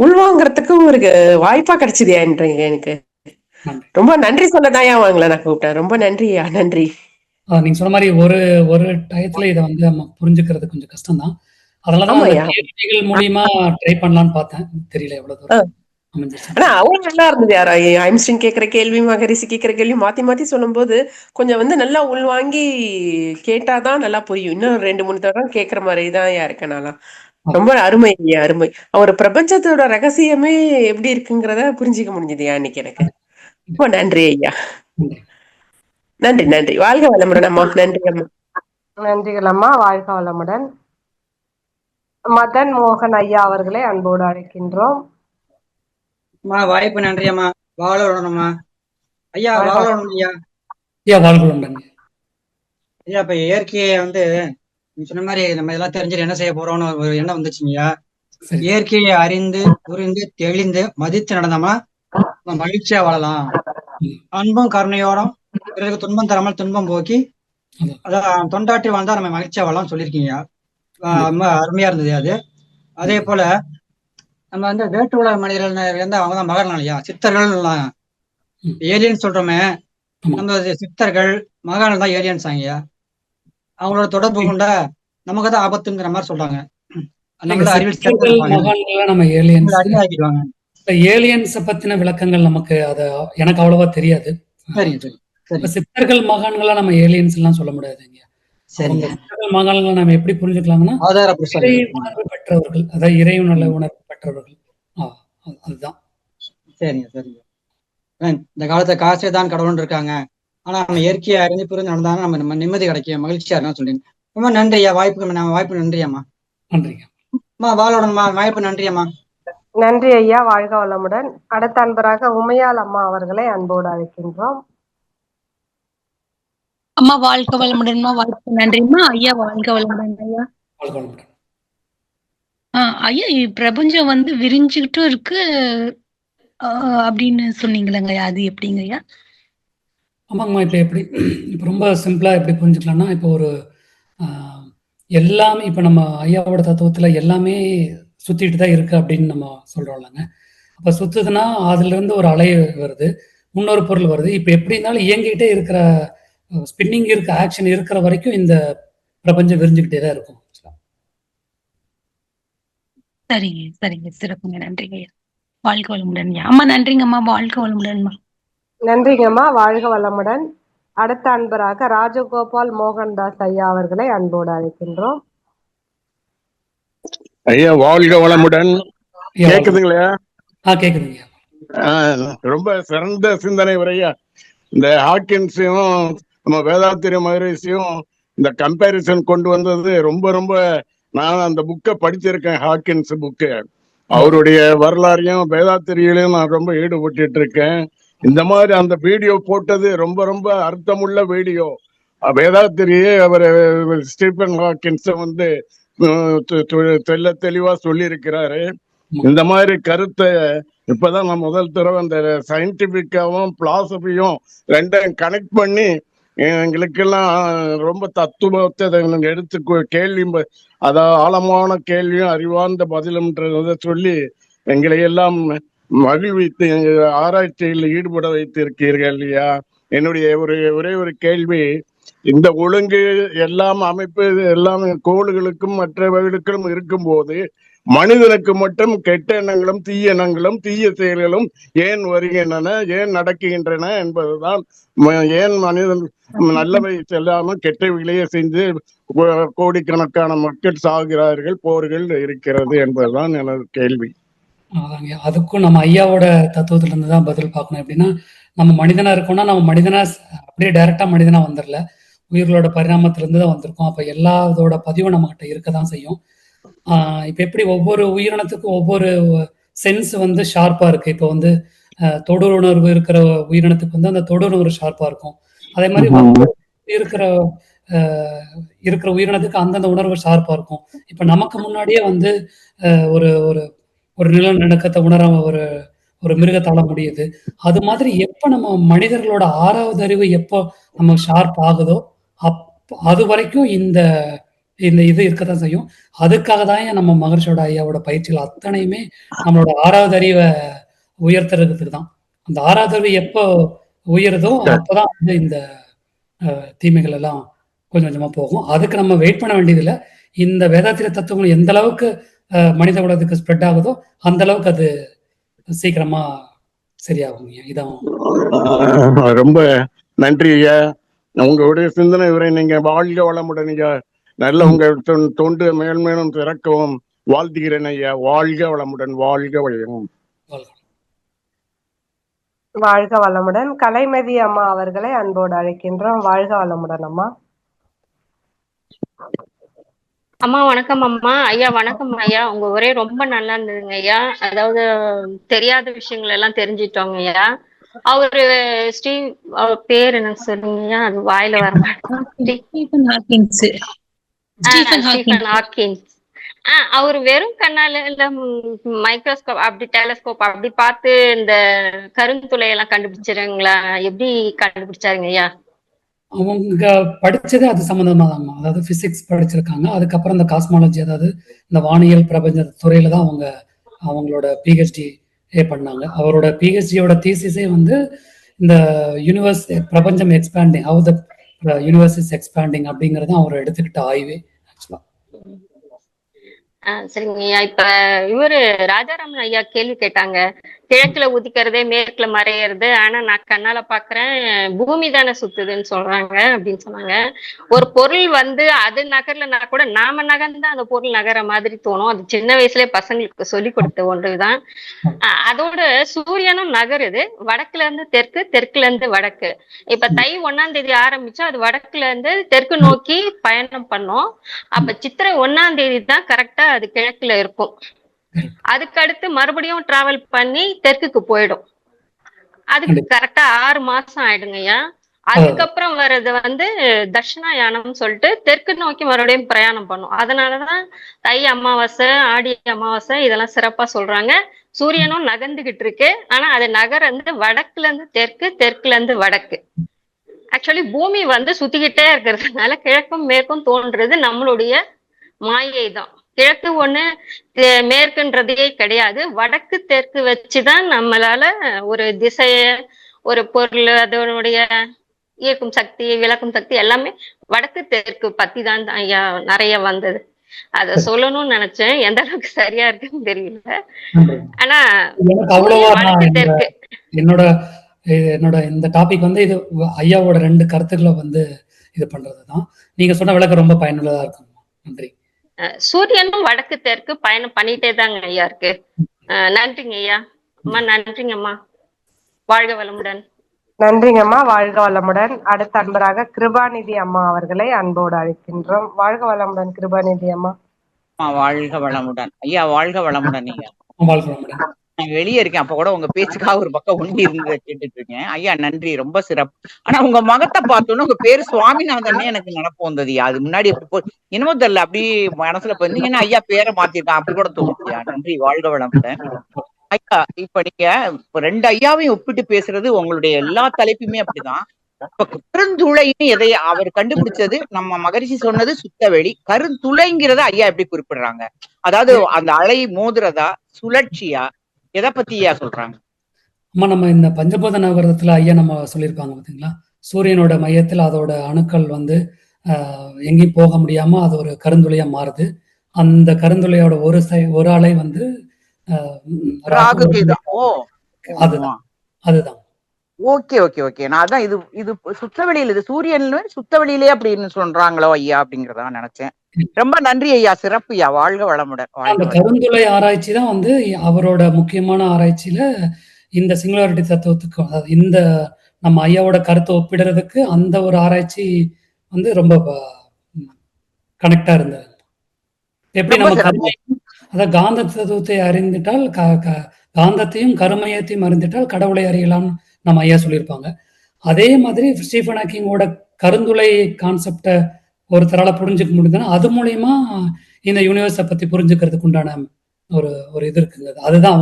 உள்வாங்கறதுக்கு ஒரு வாய்ப்பா கிடைச்சது எனக்கு. ரொம்ப நன்றி சொல்லதாயா வாங்கல நான் கூப்பிட்டேன். ரொம்ப நன்றியா. நன்றி. நீங்க சொன்ன மாதிரி ஒரு டயத்துல இதை வந்து நம்ம புரிஞ்சுக்கிறது கொஞ்சம் கஷ்டம் தான். அதனாலதான் கேள்விகள் மூலியமா ட்ரை பண்ணலாம்னு பார்த்தேன். தெரியல எவ்வளவு தூரம். ஆனா அவ்வளவு நல்லா இருந்தது. யாரா ஐன்ஸ்டீன் கேட்கிற கேள்வி, மகரிஷி கேட்கிற கேள்வி மாத்தி மாத்தி சொல்லும் போது கொஞ்சம் வந்து நல்லா உள்வாங்கி கேட்டாதான் நல்லா புரியும். இன்னும் 2-3 தடவை கேட்கிற மாதிரிதான் இருக்கனால ரொம்ப அருமை ஐயா, அருமை. ஒரு பிரபஞ்சத்தோட ரகசியமே எப்படி இருக்குங்கிறத புரிஞ்சுக்க முடிஞ்சதுயா இன்னைக்கு எனக்கு. ரொம்ப நன்றி ஐயா. நன்றி நன்றி. வாழ்க வளமுடன் அம்மா. நன்றி அம்மா. நன்றிகள் அம்மா. வாழ்க வளமுடன். மதன் மோகன் ஐயா அவர்களை அன்போடு அழைக்கின்றோம். வாய்ப்பு நன்றி அம்மா. வாழணும்மா ஐயா. வாழணும் ஐயா. ஐயா, இப்ப இயற்கையை வந்து நீங்க சொன்ன மாதிரி நம்ம இதெல்லாம் தெரிஞ்சுட்டு என்ன செய்ய போறோம்னு ஒரு எண்ணம் வந்துச்சுங்கய்யா. இயற்கையை அறிந்து புரிந்து தெளிந்து மதித்து நடந்தோமா மகிழ்ச்சியா வாழலாம். அன்பும் கருணையோடும் பிறகு துன்பம் தராமல் துன்பம் போக்கி அதான் தொண்டாற்றி வாழ்ந்தா நம்ம மகிழ்ச்சியா வாழலாம் சொல்லியிருக்கீங்க. ரொம்ப அருமையா இருந்தது அது. அதே போல நம்ம வந்து வேற்று உலக மனிதர்கள் வந்து அவங்க தான் மகர்கள் இல்லையா, சித்தர்கள் ஏலியன்ஸ் சொல்றோமே, நம்ம சித்தர்கள் மகான்கள் தான் ஏலியன்ஸ் ஆங்கய்யா. அவங்களோட தொடர்பு கொண்ட நமக்கு தான் ஆபத்துங்கிற மாதிரி சொல்றாங்க. ஏலியன்ஸ் பத்தின விளக்கங்கள் நமக்கு எனக்கு அவ்வளவா தெரியாது. சித்தர்கள் மகான்களா நம்ம ஏலியன்ஸ் எல்லாம் சொல்ல முடியாதுங்க. சித்தர்கள் மகான்களை நம்ம எப்படி புரிஞ்சுக்கலாம்னா இறை உணர்வு பெற்றவர்கள், அதாவது இறை உணர்வு பெற்றவர்கள். அதுதான். சரிங்க சரிங்க. இந்த காலத்துல காசே தான் கடவுள் இருக்காங்க. ஆனா நம்ம இயற்கையை அறிந்து புரிந்து நடந்தாலும் நம்ம நிம்மதி கிடைக்கும், மகிழ்ச்சியா இருக்கா சொல்றீங்க. ரொம்ப நன்றி ஐயா. வாய்ப்பு நன்றி அம்மா. நன்றிங்க அம்மா. வாழணும்மா. வாய்ப்பு நன்றி அம்மா. நன்றி ஐயா. வாழ்க வளமுடன். அடுத்த அன்பராக உமையால் அம்மா அவர்களை அன்போடு அழைக்கின்றோம். அம்மா வாழ்க வளமுடன்மா. வாய்ப்பு நன்றிம்மா. ஐயா வாழ்க வளமுடன் ஐயா. ஐயா, பிரபஞ்சம் வந்து விரிஞ்சுக்கிட்டும் இருக்கு அப்படின்னு சொன்னீங்களங்க, அது எப்படிங்க ஐயா? ஆமாங்கம்மா. இப்ப ரொம்ப சிம்பிளா எப்படி புரிஞ்சுக்கலாம்னா, இப்போ ஒரு எல்லாமே இப்ப நம்ம ஐயாவோட தத்துவத்துல எல்லாமே சுத்திட்டு தான் இருக்கு அப்படின்னு நம்ம சொல்றோம்லங்க. அப்ப சுத்துதுன்னா அதுல இருந்து ஒரு அலை வருது, இன்னொரு பொருள் வருது. இப்ப எப்படி இருந்தாலும் இயங்கிட்டே இருக்கிற ஸ்பின்னிங் இருக்க ஆக்ஷன் இருக்கிற வரைக்கும் இந்த பிரபஞ்சம் விரிஞ்சுக்கிட்டே தான் இருக்கும். சரிங்க சரிங்க, சிறப்புங்க, நன்றிங்க ஐயா. வாழ்க வளமுடன் ஐயா. அம்மா நன்றிங்கம்மா, வாழ்க வளமுடன்மா. நன்றிங்கம்மா, வாழ்க வளமுடன். அடுத்த அன்பராக ராஜகோபால் மோகன்தாஸ் ஐயா அவர்களை அன்போடு அழைக்கின்றோம். ஐயா வாழ்க வளமுடன். கேக்குதுங்களா? கேக்குதுங்க. ரொம்ப சிறந்த சிந்தனை உரையா. இந்த ஹாக்கின்ஸையும் நம்ம வேதாத்திரி மகரிஷியும் இந்த கம்பேரிசன் கொண்டு வந்தது ரொம்ப ரொம்ப, நான் அந்த புக்கை படிச்சிருக்கேன், ஹாக்கின்ஸ் புக்கு. அவருடைய வரலாறையும் வேதாத்திரியிலையும் நான் ரொம்ப ஈடுபட்டு இருக்கேன். இந்த மாதிரி அந்த வீடியோ போட்டது ரொம்ப ரொம்ப அர்த்தமுள்ள வீடியோ. வேதாத்திரியே அவர் ஸ்டீபன் ஹாக்கின்ஸ் வந்து தெளிவா சொல்லி இருக்கிறாரு. இந்த மாதிரி கருத்தை இப்பதான் நான் முதல் தடவை அந்த சயின்டிபிக்காவும் பிலாசபியும் ரெண்டையும் கனெக்ட் பண்ணி எங்களுக்கெல்லாம் ரொம்ப தத்துவத்தை எடுத்து கேள்வி, அதாவது ஆழமான கேள்வியும் அறிவார்ந்த பதிலும்ன்றத சொல்லி எங்களை எல்லாம் மகிழ்வித்து ஆராய்ச்சியில் ஈடுபட வைத்திருக்கீர்கள் இல்லையா. என்னுடைய ஒரே ஒரு கேள்வி, இந்த ஒழுங்கு எல்லாம் அமைப்பு எல்லாம் கோள்களுக்கும் மற்றவர்களுக்கும் இருக்கும் போது மனிதனுக்கு மட்டும் கெட்ட எண்ணங்களும் தீய எண்ணங்களும் தீய செயல்களும் ஏன் வருகின்றன, ஏன் நடக்குகின்றன என்பதுதான். ஏன் மனிதன் நல்லவை செல்லாமல் கெட்டவைகளையே செஞ்சு கோடிக்கணக்கான மக்கள் சாகிறார்கள், போர்கள் இருக்கிறது என்பதுதான் எனது கேள்வி. அதுக்கும் நம்ம ஐயாவோட தத்துவத்துல இருந்து தான் பதில் பார்க்கணும். எப்படின்னா, நம்ம மனிதனா இருக்கோம்னா நம்ம மனிதனா அப்படியே டைரக்டா மனிதனா வந்துடல, உயிர்களோட பரிணாமத்திலிருந்து தான் வந்திருக்கோம். அப்ப எல்லாத்தோட பதிவும் நம்ம கிட்ட இருக்கதான் செய்யும். இப்ப எப்படி ஒவ்வொரு உயிரினத்துக்கும் ஒவ்வொரு சென்ஸ் வந்து ஷார்ப்பா இருக்கு. இப்போ வந்து தொடுர் உணர்வு இருக்கிற உயிரினத்துக்கு வந்து அந்த தொடுர் உணர்வு ஷார்ப்பா இருக்கும். அதே மாதிரி இருக்கிற உயிரினத்துக்கு அந்தந்த உணர்வு ஷார்ப்பா இருக்கும். இப்ப நமக்கு முன்னாடியே வந்து ஒரு ஒரு ஒரு நிலநடுக்கத்தை உணர ஒரு மிருகத்தால முடியுது. அது மாதிரி எப்ப நம்ம மனிதர்களோட 6வது அறிவு எப்போ நம்ம ஷார்ப் ஆகுதோ அது வரைக்கும் இந்த இது இருக்கத்தான் செய்யும். அதுக்காக தான் நம்ம மகர்ஷியோட ஐயாவோட பயிற்சிகள் அத்தனையுமே நம்மளோட 6வது அறிவை உயர்த்துறதுக்கு தான். அந்த 6வது அறிவு எப்போ உயருதோ அப்பதான் வந்து இந்த தீமைகள் எல்லாம் கொஞ்சம் கொஞ்சமா போகும். அதுக்கு நம்ம வெயிட் பண்ண வேண்டியதில்லை. இந்த வேதாத்திர தத்துவங்கள் எந்த அளவுக்கு மனித குலத்துக்கு ஸ்ப்ரெட் ஆகுதோ அந்த அளவுக்கு அது சீக்கிரமா சரியாகும். இதான். ரொம்ப நன்றி ஐயா. உங்களுடைய சிந்தனை உரை நீங்க வாழ்க வளமுடன் ஐயா. நல்ல உங்க தொண்டு மேல்மேலும் திறக்கவும் வாழ்த்துகிறேன் ஐயா. வாழ்க வளமுடன். வாழ்க வளமுடன். வாழ்க வளமுடன். கலைமதி அம்மா அவர்களை அன்போடு அழைக்கின்றோம். வாழ்க வளமுடன் அம்மா. அம்மா வணக்கம் அம்மா. ஐயா வணக்கம் ஐயா. உங்க உரை ரொம்ப நல்லா இருந்ததுங்க ஐயா. அதாவது தெரியாத விஷயங்கள் எல்லாம் தெரிஞ்சிட்டோங்க ஐயா. அவரு அவர் பேர் எனக்கு சொல்லுங்க ஐயா, அது வாயில வர மாட்டேன். Stephen Hawkins. அவரு வெறும் கண்ணால இல்ல மைக்ரோஸ்கோப் அப்படி டெலஸ்கோப் அப்படி பார்த்து இந்த கருந்துளையெல்லாம் கண்டுபிடிச்சிருங்களா? எப்படி கண்டுபிடிச்சாருங்க ஐயா? அவங்க படிச்சது அது சம்பந்தமா தான். அதாவது பிசிக்ஸ் படிச்சிருக்காங்க. அதுக்கப்புறம் இந்த காஸ்மாலஜி, அதாவது இந்த வானியல் பிரபஞ்ச துறையில தான் அவங்களோட பிஹெச்டி பண்ணாங்க. அவரோட பிஹெச்டியோட தீசிஸே வந்து இந்த யூனிவர்ஸ் பிரபஞ்சம் expanding, how the universe is expanding அப்படிங்கறது அவர் எடுத்துக்கிட்ட ஆய்வே ஆக்சுவலா. சரிங்க ஐயா. இப்ப இவரு ராஜாராமன் ஐயா கேள்வி கேட்டாங்க, கிழக்குல உதிக்கிறதே மேற்குல மறையிறது, ஆனா நான் கண்ணால பாக்குறேன் பூமி தானே சுத்துதுன்னு சொல்றாங்க அப்படின்னு சொன்னாங்க. ஒரு பொருள் வந்து அது நகர்லனா கூட நாம நகர்ந்தா அந்த பொருள் நகர மாதிரி தோணும். அது சின்ன வயசுலயே பசங்களுக்கு சொல்லி கொடுத்த ஒன்றுதான். அதோட சூரியனும் நகருது, வடக்குல இருந்து தெற்கு, தெற்குல இருந்து வடக்கு. இப்ப தை 1ஆம் தேதி ஆரம்பிச்சா அது வடக்குல இருந்து தெற்கு நோக்கி பயணம் பண்ணும். அப்ப சித்திரை 1ஆம் தேதி தான் கரெக்டா அது கிழக்குல இருக்கும். அதுக்கு அடுத்து மறுபடியும் டிராவல் பண்ணி தெற்குக்கு போயிடும். அதுக்கு கரெக்டா 6 மாசம் ஆயிடுங்கய்யா. அதுக்கப்புறம் வர்றது வந்து தட்சிணாயானம் சொல்லிட்டு தெற்கு நோக்கி மறுபடியும் பிரயாணம் பண்ணும். அதனாலதான் தை அமாவாசை, ஆடி அமாவாசை இதெல்லாம் சிறப்பா சொல்றாங்க. சூரியனும் நகர்ந்துகிட்டு இருக்கு, ஆனா அது நகர் வந்து வடக்குல இருந்து தெற்கு, தெற்குல இருந்து வடக்கு. ஆக்சுவலி பூமி வந்து சுத்திக்கிட்டே இருக்கிறதுனால கிழக்கும் மேற்கும் தோன்றது நம்மளுடைய மாயை தான். கிழக்கு ஒண்ணு மேற்குன்றதே கிடையாது. வடக்கு தெற்கு வச்சுதான் நம்மளால ஒரு திசைய, ஒரு பொருள், அதனுடைய ஈர்க்கும் சக்தி, விளக்கும் சக்தி எல்லாமே வடக்கு தெற்கு பத்தி தான் ஐயா நிறைய வந்தது. அத சொல்லணும்னு நினைச்சேன். எந்த அளவுக்கு சரியா இருக்குன்னு தெரியல. ஆனா எனக்கு அவ்வளவா வடக்கு தெற்கு என்னோட என்னோட இந்த டாபிக் வந்து இது ஐயாவோட 2 கருத்துக்களை வந்து இது பண்றதுதான். நீங்க சொன்ன விளக்கம் ரொம்ப பயனுள்ளதா இருக்கும். நன்றி. சூரியனும் வடக்கு தெற்கு பயணம் பண்ணிட்டே தாங்க ஐயா இருக்கு. நன்றிங்க ஐயா. அம்மா நன்றிங்கம்மா. வாழ்க வளமுடன். நன்றிங்கம்மா, வாழ்க வளமுடன். அடுத்த அன்பராக கிருபாநிதி அம்மா அவர்களை அன்போடு அழைக்கின்றோம். வாழ்க வளமுடன் கிருபாநிதி அம்மா. வாழ்க வளமுடன் ஐயா. வாழ்க வளமுடன் ஐயா. வாழ்க வளமுடன். நான் வெளியே இருக்கேன். அப்ப கூட உங்க பேச்சுக்காக ஒரு பக்கம் ஒண்டி இருந்ததை கேட்டுட்டு இருக்கேன். ஐயா நன்றி, ரொம்ப சிறப்பு. ஆனா உங்க மகத்தை பார்த்தோன்னு உங்க பேரு சுவாமிநாதன் எனக்கு நினப்பு வந்ததுயா. அது முன்னாடி என்னமோ தெரியல, அப்படி மனசுல போயிருந்தீங்கன்னா ஐயா பேரை மாத்திருக்கான் அப்படி கூட தோணுச்சுயா. நன்றி, வாழ்க வளமுடன் ஐயா. இப்ப நீங்க 2 ஐயாவையும் ஒப்பிட்டு பேசுறது உங்களுடைய எல்லா தலைப்புமே அப்படிதான். இப்ப கருந்துளைன்னு எதை அவர் கண்டுபிடிச்சது, நம்ம மகரிஷி சொன்னது சுத்தவெளி. கருந்துளைங்கிறத ஐயா எப்படி குறிப்பிடுறாங்க? அதாவது அந்த அலை மோதுறதா, சுழற்சியா, எதை பத்தி ஐயா சொல்றாங்க? அம்மா, நம்ம இந்த பஞ்சபூத நவகிரகத்துல ஐயா நம்ம சொல்லியிருப்பாங்க பாத்தீங்களா, சூரியனோட மையத்தில் அதோட அணுக்கள் வந்து எங்கேயும் போக முடியாம அது ஒரு கருந்துளையா மாறுது. அந்த கருந்துளையோட ஒரு அலை வந்து அதுதான். Okay okay okay. நான் அதான் இது சுத்தவெளியில, இது சூரியன் சுத்தவெளியிலே அப்படின்னு சொல்றாங்களோ ஐயா அப்படிங்கறதா நினைச்சேன். ரொம்ப நன்றி ஐயா, சிறப்பு ஐயா. வாழ்க வளமுடன். அந்த கருந்துளை ஆராய்ச்சி தான் வந்து அவரோட முக்கியமான ஆராய்ச்சியில இந்த சிங்குலாரிட்டி தத்துவத்துக்கு, அதாவது இந்த நம்ம ஐயாவோட கருத்தை ஒப்பிடுறதுக்கு அந்த ஒரு ஆராய்ச்சி வந்து ரொம்ப கனெக்டா இருந்தது. எப்படி நம்ம அதாவது காந்த தத்துவத்தை அறிந்துட்டால் காந்தத்தையும் கருமையத்தையும் அறிந்துட்டால் கடவுளை அறியலாம்னு நம்ம ஐயா சொல்லியிருப்பாங்க. அதே மாதிரி ஸ்டீஃபன் ஹாக்கிங்கோட கருந்துளை கான்செப்டை ஒருத்தரால புரிஞ்சுக்க முடியுதுன்னா அது மூலியமா இந்த யூனிவர்ஸை பத்தி புரிஞ்சுக்கிறதுக்கு உண்டான ஒரு இது இருக்குங்க. அதுதான்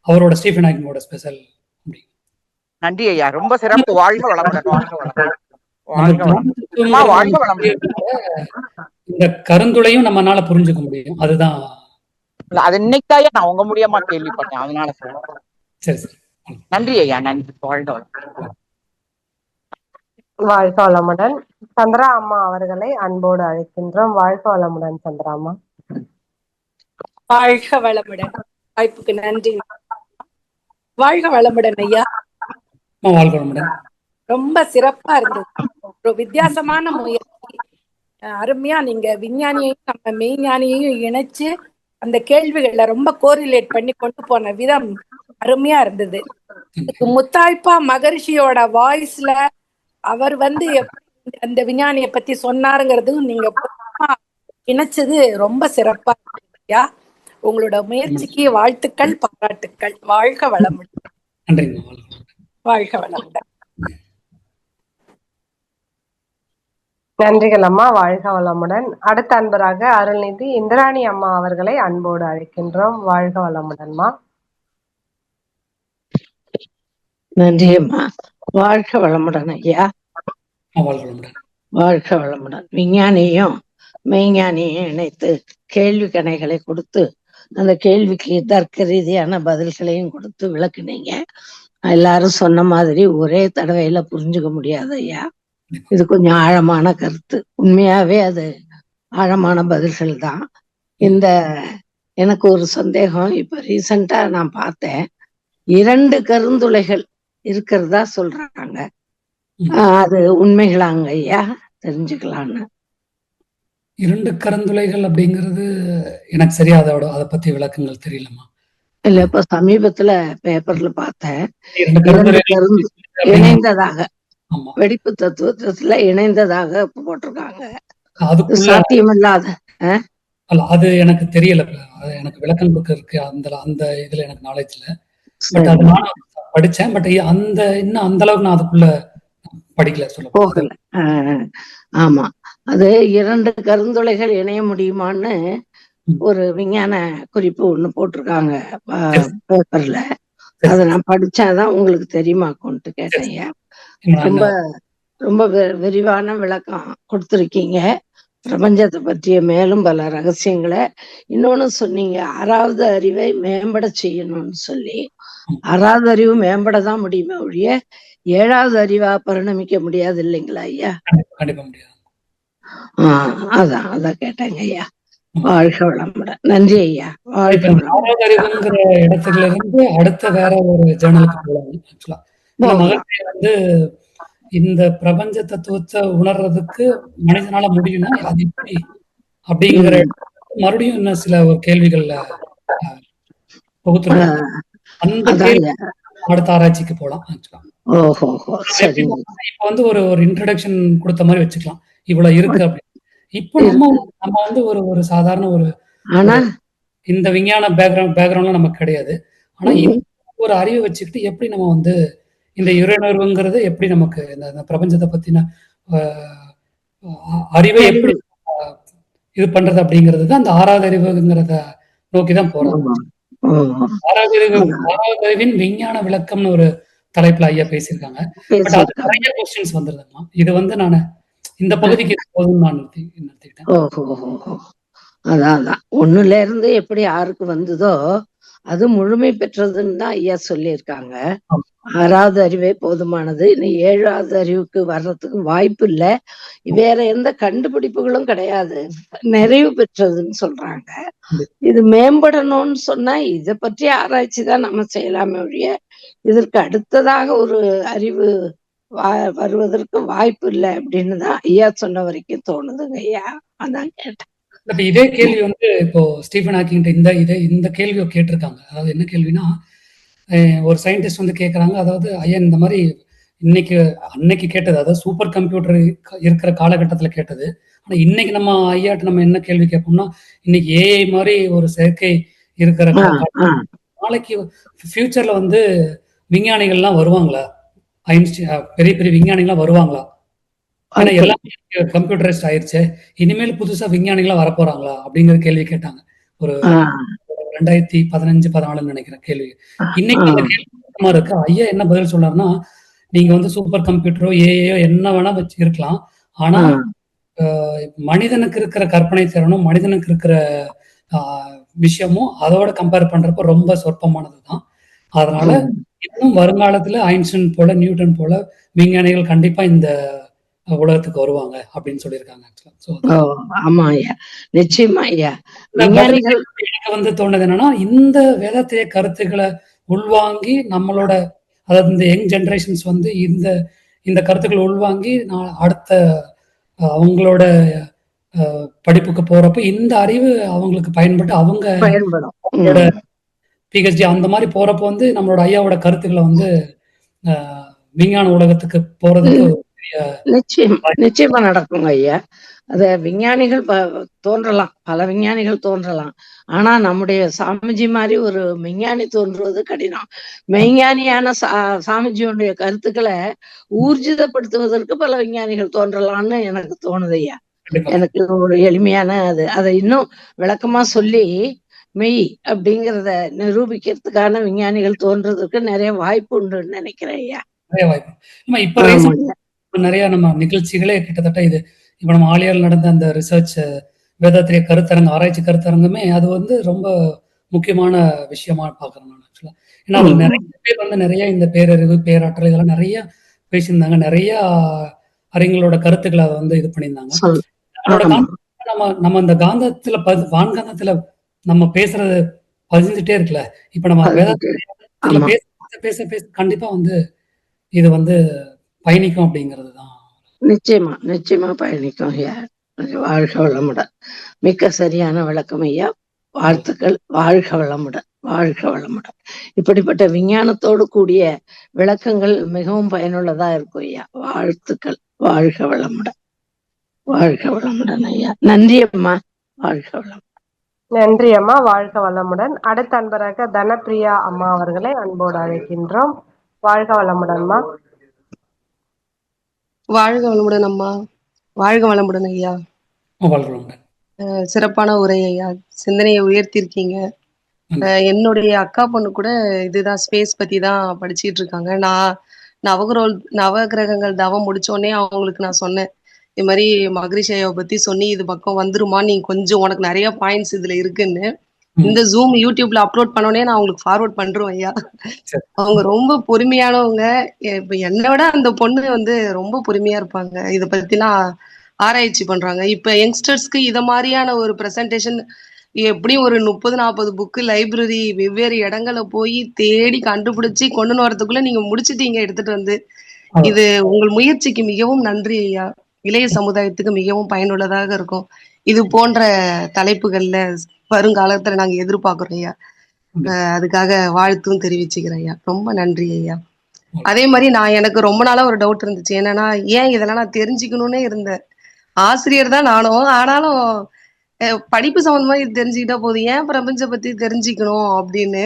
அவரோட ஸ்டீஃபன் ஹாக்கிங்கோட ஸ்பெஷல். நன்றி ஐயா, ரொம்ப சிறப்பு. வாழ்க வளமுடன். வாழ்க வளமுடன். வாழ்க வளமுடன். இந்த கருந்துளையும் நம்மளால புரிஞ்சுக்க முடியும். அதுதான் அது இன்னைக்காயா நான் உங்க மூலியமா கேள்விப்பட்டேன், அதனால சரி சரி. நன்றி ஐயா, நன்றி. வாழ்க வாழ்க வளமுடன். சந்திரா அம்மா அவர்களை அன்போடு அழைக்கின்றோம். வாழ்க வளமுடன் சந்திரா அம்மா. வாழ்க வளமுடன். வாய்ப்புக்கு நன்றி. வாழ்க வளமுடன் ஐயா. வாழ்க வளமுடன். ரொம்ப சிறப்பா இருந்தது. ஒரு வித்தியாசமான முயற்சி. அருமையா நீங்க விஞ்ஞானியையும் நம்ம மெய்ஞானியையும் இணைச்சு அந்த கேள்விகளை ரொம்ப கோரிலேட் பண்ணி கொண்டு போன விதம் அருமையா இருந்தது. முத்தாய்ப்பா மகரிஷியோட வாய்ஸ்ல அவர் வந்து அந்த விஞ்ஞானியை பத்தி சொன்னாருங்கிறதும் நீங்க இணைச்சது ரொம்ப சிறப்பா இருந்துயா. உங்களோட முயற்சிக்கு வாழ்த்துக்கள், பாராட்டுக்கள். வாழ்க வளமுடன். வாழ்க வளமுடன். நன்றிகள் அம்மா, வாழ்க வளமுடன். அடுத்த அன்பராக அருள்நிதி இந்திராணி அம்மா அவர்களை அன்போடு அழைக்கின்றோம். வாழ்க வளமுடன்மா. நன்றி அம்மா. வாழ்க வளமுடன் ஐயா. வாழ்க வளமுடன். விஞ்ஞானியும் மெய்ஞானியும் இணைத்து கேள்வி கணைகளை கொடுத்து அந்த கேள்விக்கு தர்க்க ரீதியான பதில்களையும் கொடுத்து விளக்குனீங்க. எல்லாரும் சொன்ன மாதிரி ஒரே தடவையில புரிஞ்சுக்க முடியாது ஐயா. இது கொஞ்சம் ஆழமான கருத்து. உண்மையாவே அது ஆழமான பதில்கள் தான். எனக்கு ஒரு சந்தேகம். இப்ப ரீசெண்டா நான் பார்த்தேன், 2 கருந்துளைகள் இருக்கிறதா சொல்றாங்க. அது உண்மைகளாங்க ஐயா? தெரிஞ்சுக்கலான்னு. 2 கருந்துளைகள் அப்படிங்கிறது எனக்கு சரியா அதை பத்தி விளக்கங்கள் தெரியலமா. இல்ல, இப்ப சமீபத்துல பேப்பர்ல பார்த்தேன், 2 இணைந்ததாக, வெடிப்பு தத்துவத்துல இணைந்ததாக போட்டிருக்காங்க. சாத்தியமில்லாத அது எனக்கு தெரியல. எனக்கு விளக்கம் கொடுக்கறதுக்கு அந்த இதுல எனக்கு நாலேஜ் இல்ல. பட் அது நான் படிச்சேன். பட் இன்னும் அந்த அளவுக்கு நான் அதுக்குள்ள படிக்கல, சொல்ல போகல. ஆமா, அது 2 கருந்துளைகள் இணைய முடியுமான்னு ஒரு விஞ்ஞான குறிப்பு ஒண்ணு போட்டிருக்காங்க பேப்பர்ல. அதை நான் படிச்சாதான் உங்களுக்கு தெரியுமாக்கும்ட்டு கேட்டேன். ரொம்ப ரொம்ப விரிவான விளக்கம் கொடுத்துருக்கீங்க. பிரபஞ்சத்தை பற்றிய மேலும் பல ரகசியங்களை. இன்னொன்னு சொன்னீங்க, 6வது அறிவை மேம்பட செய்யணும்னு சொல்லி. 6வது அறிவு மேம்பட தான் முடியுமே ஒழிய 7வது அறிவா பரிணமிக்க முடியாது இல்லைங்களா ஐயா? கண்டிப்பா முடியாது. அதான் கேட்டேங்க ஐயா. வாழ்க வளமுடன். நன்றி ஐயா. வாழ்க இப்ப இந்த வளமுடன். 6வது அறிவுங்கிற இடத்துல இருந்து அடுத்த வேற ஒரு ஜேர்னலுக்கு போகலாம். ஆக்சுவலா ஏன்னா மகரிஷி வந்து இந்த பிரபஞ்ச தத்துவத்தை உணர்றதுக்கு மனிதனால முடியும்னா அது எப்படி அப்படிங்கிற மறுபடியும் இன்னும் சில ஒரு கேள்விகள்ல தொகுத்துருக்காங்க. அந்த கேள்வி அடுத்த ஆராய்ச்சிக்கு போகலாம். ஆக்சுவலா இப்ப வந்து ஒரு இன்ட்ரடக்ஷன் கொடுத்த மாதிரி வச்சுக்கலாம். இவ்வளவு இருக்கு அப்படின்னு. இப்போ நம்ம வந்து ஒரு சாதாரண இந்த விஞ்ஞான பேக்ரவுண்ட்லாம் நமக்கு கிடையாது. ஆனா ஒரு அறிவை வச்சுக்கிட்டு எப்படி நம்ம வந்து இந்த இறையுணர்வுங்கிறது எப்படி நமக்கு இந்த பிரபஞ்சத்தை பத்தின அறிவை எப்படி இது பண்றது அப்படிங்கிறது தான் அந்த 6வது அறிவுங்கிறத நோக்கிதான் போறோம். 6வது அறிவின் விஞ்ஞான விளக்கம்னு ஒரு தலைப்புல ஐயா பேசியிருக்காங்க. பட் அது நிறைய கொஸ்டின்ஸ் வந்துருதுமா. இது வந்து நான் இந்த பகுதிக்கு போதும் நான் நிறுத்திக்கிட்டேன். அதான் 1ல இருந்து எப்படி 6க்கு வந்ததோ அது முழுமை பெற்றதுன்னு தான் ஐயா சொல்லியிருக்காங்க. 6வது அறிவே போதுமானது. இனி 7வது அறிவுக்கு வர்றதுக்கு வாய்ப்பு இல்லை. வேற எந்த கண்டுபிடிப்புகளும் கிடையாது. நிறைவு பெற்றதுன்னு சொல்றாங்க. இது மேம்படணும்னு சொன்னா இதை பற்றி ஆராய்ச்சி தான் நம்ம செய்யலாமே ஒழிய இதற்கு அடுத்ததாக ஒரு அறிவு வருவதற்கு வாய்ப்பு இல்லை அப்படின்னு தான் ஐயா சொன்ன வரைக்கும் தோணுதுங்க ஐயா. அதான் கேட்டேன். இப்ப இதே கேள்வி வந்து இப்போ ஸ்டீஃபன் ஹாக்கிங் இந்த கேள்வியை கேட்டிருக்காங்க. அதாவது என்ன கேள்வினா, ஒரு சயின்டிஸ்ட் வந்து கேட்கறாங்க, அதாவது ஐயா இந்த மாதிரி அன்னைக்கு கேட்டது, அதாவது சூப்பர் கம்ப்யூட்டர் இருக்கிற காலகட்டத்தில் கேட்டது. ஆனா இன்னைக்கு நம்ம ஐயாட்ட நம்ம என்ன கேள்வி கேட்போம்னா, இன்னைக்கு ஏஐ மாதிரி ஒரு செயற்கை இருக்கிற நாளைக்கு ஃபியூச்சர்ல வந்து விஞ்ஞானிகள்லாம் வருவாங்களா? பெரிய பெரிய விஞ்ஞானிகள்லாம் வருவாங்களா? ஆனா எல்லாமே கம்ப்யூட்டரைஸ்ட் ஆயிருச்சு, இனிமேல் புதுசா விஞ்ஞானிகளா வரப்போறாங்களா அப்படிங்கிற கேள்வி கேட்டாங்க. ஒரு 2015-14 நினைக்கிறேன் கேள்வி. இன்னைக்கு அந்த கேள்வி இருக்கு. ஐயா என்ன பதில் சொல்றாருன்னா, நீங்க வந்து சூப்பர் கம்ப்யூட்டரோ ஏஐயோ என்ன வேணா வச்சு இருக்கலாம். ஆனா மனிதனுக்கு இருக்கிற கற்பனை திறனும் மனிதனுக்கு இருக்கிற விஷயமும் அதோட கம்பேர் பண்றப்ப ரொம்ப சொற்பமானதுதான். அதனால இன்னும் வருங்காலத்துல ஐன்ஸ்டைன் போல நியூட்டன் போல விஞ்ஞானிகள் கண்டிப்பா இந்த உலகத்துக்கு வருவாங்க அப்படின்னு சொல்லியிருக்காங்க. ஆமா ஐயா, நிச்சயமா ஐயா. எனக்கு வந்து தோணுது என்னன்னா, இந்த வேதாத்திரிய கருத்துக்களை உள்வாங்கி நம்மளோட, அதாவது இந்த யங் ஜெனரேஷன்ஸ் வந்து இந்த கருத்துக்களை உள்வாங்கி அடுத்த அவங்களோட படிப்புக்கு போறப்ப இந்த அறிவு அவங்களுக்கு பயன்பட்டு அவங்களோட பிஹெச்டி அந்த மாதிரி போறப்ப வந்து நம்மளோட ஐயாவோட கருத்துக்களை வந்து விஞ்ஞான உலகத்துக்கு போறதுக்கு நிச்சயமா நடக்குங்க ஐயா. அத விஞ்ஞானிகள் தோன்றலாம், பல விஞ்ஞானிகள் தோன்றலாம். ஆனா நம்முடைய சாமிஜி மாதிரி ஒரு விஞ்ஞானி தோன்றுவது கடினம். மெய்ஞானியான சாமிஜியுடைய கருத்துக்களை ஊர்ஜிதப்படுத்துவதற்கு பல விஞ்ஞானிகள் தோன்றலாம்னு எனக்கு தோணுது ஐயா. எனக்கு ஒரு எளிமையான அதை இன்னும் விளக்கமா சொல்லி மெய் அப்படிங்கிறத நிரூபிக்கிறதுக்கான விஞ்ஞானிகள் தோன்றதுக்கு நிறைய வாய்ப்பு உண்டுன்னு நினைக்கிறேன் ஐயா. நிறைய வாய்ப்பு. இப்ப நிறைய நம்ம நிகழ்ச்சிகளே கிட்டத்தட்ட இது இப்ப நம்ம ஆலியால் நடந்த அந்த ரிசர்ச் வேதாத்திரிய கருத்தரங்கு, ஆராய்ச்சி கருத்தரங்குமே அது வந்து ரொம்ப முக்கியமான விஷயமா பாக்குறேன் நான் ஆக்சுவலா. ஏன்னா அதுல நிறைய பேர் வந்து நிறைய இந்த பேரறிவு பேராற்றல் இதெல்லாம் நிறைய பேசியிருந்தாங்க. நிறைய அறிஞர்களோட கருத்துக்களை அதை வந்து இது பண்ணியிருந்தாங்க. நம்ம அந்த காந்தத்துல வான்காந்தத்துல நம்ம பேசுறது பதிஞ்சுட்டே இருக்குல்ல. இப்ப நம்ம வேதாத்திரத்துல பேச பேச கண்டிப்பா வந்து இது வந்து பயணிக்கும் அப்படிங்கிறது தான். நிச்சயமா பயணிக்கும் ஐயா. வாழ்க வளமுடன். மிக்க சரியான விளக்கம் ஐயா. வாழ்த்துக்கள். வாழ்க வளமுடன். வாழ்க வளமுடன். இப்படிப்பட்ட விஞ்ஞானத்தோடு கூடிய விளக்கங்கள் மிகவும் பயனுள்ளதா இருக்கும் ஐயா. வாழ்த்துக்கள். வாழ்க வளமுடன். வாழ்க வளமுடன் ஐயா. நன்றி அம்மா. வாழ்க வளமுடன். நன்றி அம்மா. வாழ்க வளமுடன். அடுத்த அன்பராக தனப்பிரியா அம்மா அவர்களை அன்போடு அழைக்கின்றோம். வாழ்க வளமுடன் அம்மா. வாழ்க வளமுடன் அம்மா. வாழ்க வளமுடன் ஐயா. சிறப்பான உரை ஐயா. சிந்தனையை உயர்த்திருக்கீங்க. என்னுடைய அக்கா பொண்ணு கூட இதுதான் ஸ்பேஸ் பத்தி தான் படிச்சுட்டு இருக்காங்க. நான் நவகிரகங்கள் தவம் முடிச்சோடனே அவங்களுக்கு நான் சொன்னேன், இது மாதிரி மகரிஷி ஐயாவை பத்தி சொன்னி இது பக்கம் வந்துருமா, நீ கொஞ்சம் உனக்கு நிறைய பாயிண்ட்ஸ் இதுல இருக்குன்னு. இந்த ஜூம் யூடியூப்ல அப்லோட் பண்ணோடனே நான் அவங்களுக்கு ஃபார்வர்ட் பண்றோம் ஐயா. அவங்க ரொம்ப பொறுமையானவங்க. இப்ப என்னை விட அந்த பொண்ணு வந்து ரொம்ப பொறுமையா இருப்பாங்க. இத பத்திலாம் ஆராய்ச்சி பண்றாங்க. இப்ப யங்ஸ்டர்ஸ்க்கு இத மாதிரியான ஒரு பிரசன்டேஷன் எப்படியும் ஒரு 30-40 புக்கு லைப்ரரி வெவ்வேறு இடங்களை போய் தேடி கண்டுபிடிச்சு கொண்டு வரதுக்குள்ள நீங்க முடிச்சிட்டீங்க எடுத்துட்டு வந்து. இது உங்கள் முயற்சிக்கு மிகவும் நன்றி ஐயா. இளைய சமுதாயத்துக்கு மிகவும் பயனுள்ளதாக இருக்கும். இது போன்ற தலைப்புகள்ல வருங்காலத்துல நாங்க எதிர்பார்க்கிறோம் ஐயா. அதுக்காக வாழ்த்தும் தெரிவிச்சுக்கிறேன் ஐயா. ரொம்ப நன்றி ஐயா. அதே மாதிரி எனக்கு ரொம்ப நாளா ஒரு டவுட் இருந்துச்சு. என்னன்னா, ஏன் இதெல்லாம் நான் தெரிஞ்சுக்கணும்னே இருந்தேன். ஆசிரியர் தான் நானும். ஆனாலும் படிப்பு சம்பந்தமா இது தெரிஞ்சுக்கிட்டா போதும், ஏன் பிரபஞ்ச பத்தி தெரிஞ்சுக்கணும் அப்படின்னு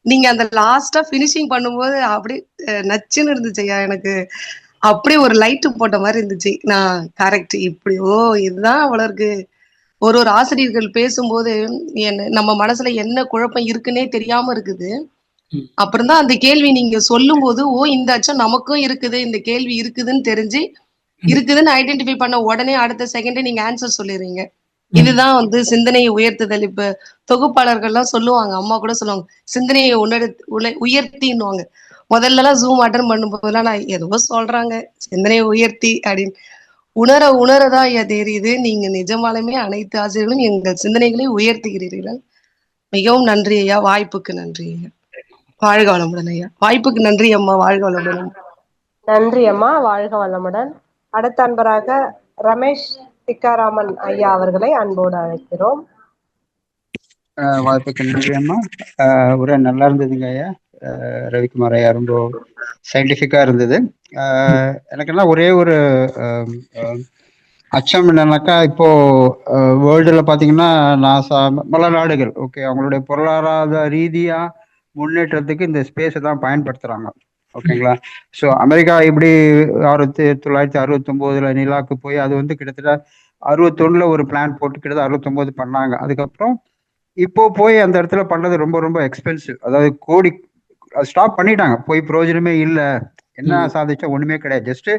நீங்க அந்த லாஸ்டா பினிஷிங் பண்ணும்போது அப்படியே நச்சுன்னு இருந்துச்சு ஐயா. எனக்கு அப்படியே ஒரு லைட்டு போட்ட மாதிரி இருந்துச்சு. நான் கரெக்ட் இப்படி இதுதான் அவ்வளவு இருக்கு. ஒரு ஆசிரியர்கள் பேசும்போது நம்ம மனசுல என்ன குழப்பம் இருக்குன்னே தெரியாம இருக்குது. அப்புறம் தான் அந்த கேள்வி நீங்க சொல்லும் போது இந்த அச்சம் நமக்கும் இருக்குது, இந்த கேள்வி இருக்குதுன்னு தெரிஞ்சு இருக்குதுன்னு ஐடென்டிஃபை பண்ண உடனே அடுத்த செகண்டே நீங்க ஆன்சர் சொல்லிடுறீங்க. இதுதான் வந்து சிந்தனையை உயர்த்துதல். இப்ப தொகுப்பாளர்கள்லாம் சொல்லுவாங்க, அம்மா கூட சொல்லுவாங்க, சிந்தனையை உயர்த்தின்னுவாங்க. முதல்ல எல்லாம் ஜூம் அட்டன் பண்ணும்போதெல்லாம் நான் ஏதோ சொல்றாங்க சிந்தனையை உயர்த்தி அப்படின்னு உணரதான் ஐயா தெரியுது. நீங்க நிஜமாலுமே அனைத்து ஆசிரியர்களும் எங்கள் சிந்தனைகளை உயர்த்துகிறீர்கள். மிகவும் நன்றி ஐயா. வாய்ப்புக்கு நன்றி ஐயா. வாழ்க வளமுடன் ஐயா. வாய்ப்புக்கு நன்றி அம்மா. வாழ்க வளமுடன். நன்றி அம்மா. வாழ்க வளமுடன். அடுத்த அன்பராக ரமேஷ் திக்காராமன் ஐயா அவர்களை அன்போடு அழைக்கிறோம். வாய்ப்புக்கு நன்றி அம்மா. உரை நல்லா இருந்ததுங்க ஐயா. ரவிக்குமார் ஐயா ரொம்ப சயின்டிஃபிக்கா இருந்தது. எனக்கெல்லாம் ஒரே ஒரு அச்சம் என்னன்னாக்கா, இப்போ வேர்ல்டுல பாத்தீங்கன்னா நாசா பல நாடுகள் ஓகே அவங்களுடைய பொருளாதார ரீதியா முன்னேற்றத்துக்கு இந்த ஸ்பேஸை தான் பயன்படுத்துறாங்க. ஓகேங்களா. ஸோ அமெரிக்கா இப்படி 1969 நிலாக்கு போய் அது வந்து கிட்டத்தட்ட 61 ஒரு பிளான் போட்டு கிட்டத்தட்ட 69 பண்ணாங்க. அதுக்கப்புறம் இப்போ போய் அந்த இடத்துல பண்ணது ரொம்ப ரொம்ப எக்ஸ்பென்சிவ். அதாவது கோடி ஸ்டாப் பண்ணிட்டாங்க. போய் பிரயோஜனமே இல்லை. என்ன சாதிச்சா ஒண்ணுமே கிடையாது. ஜஸ்ட்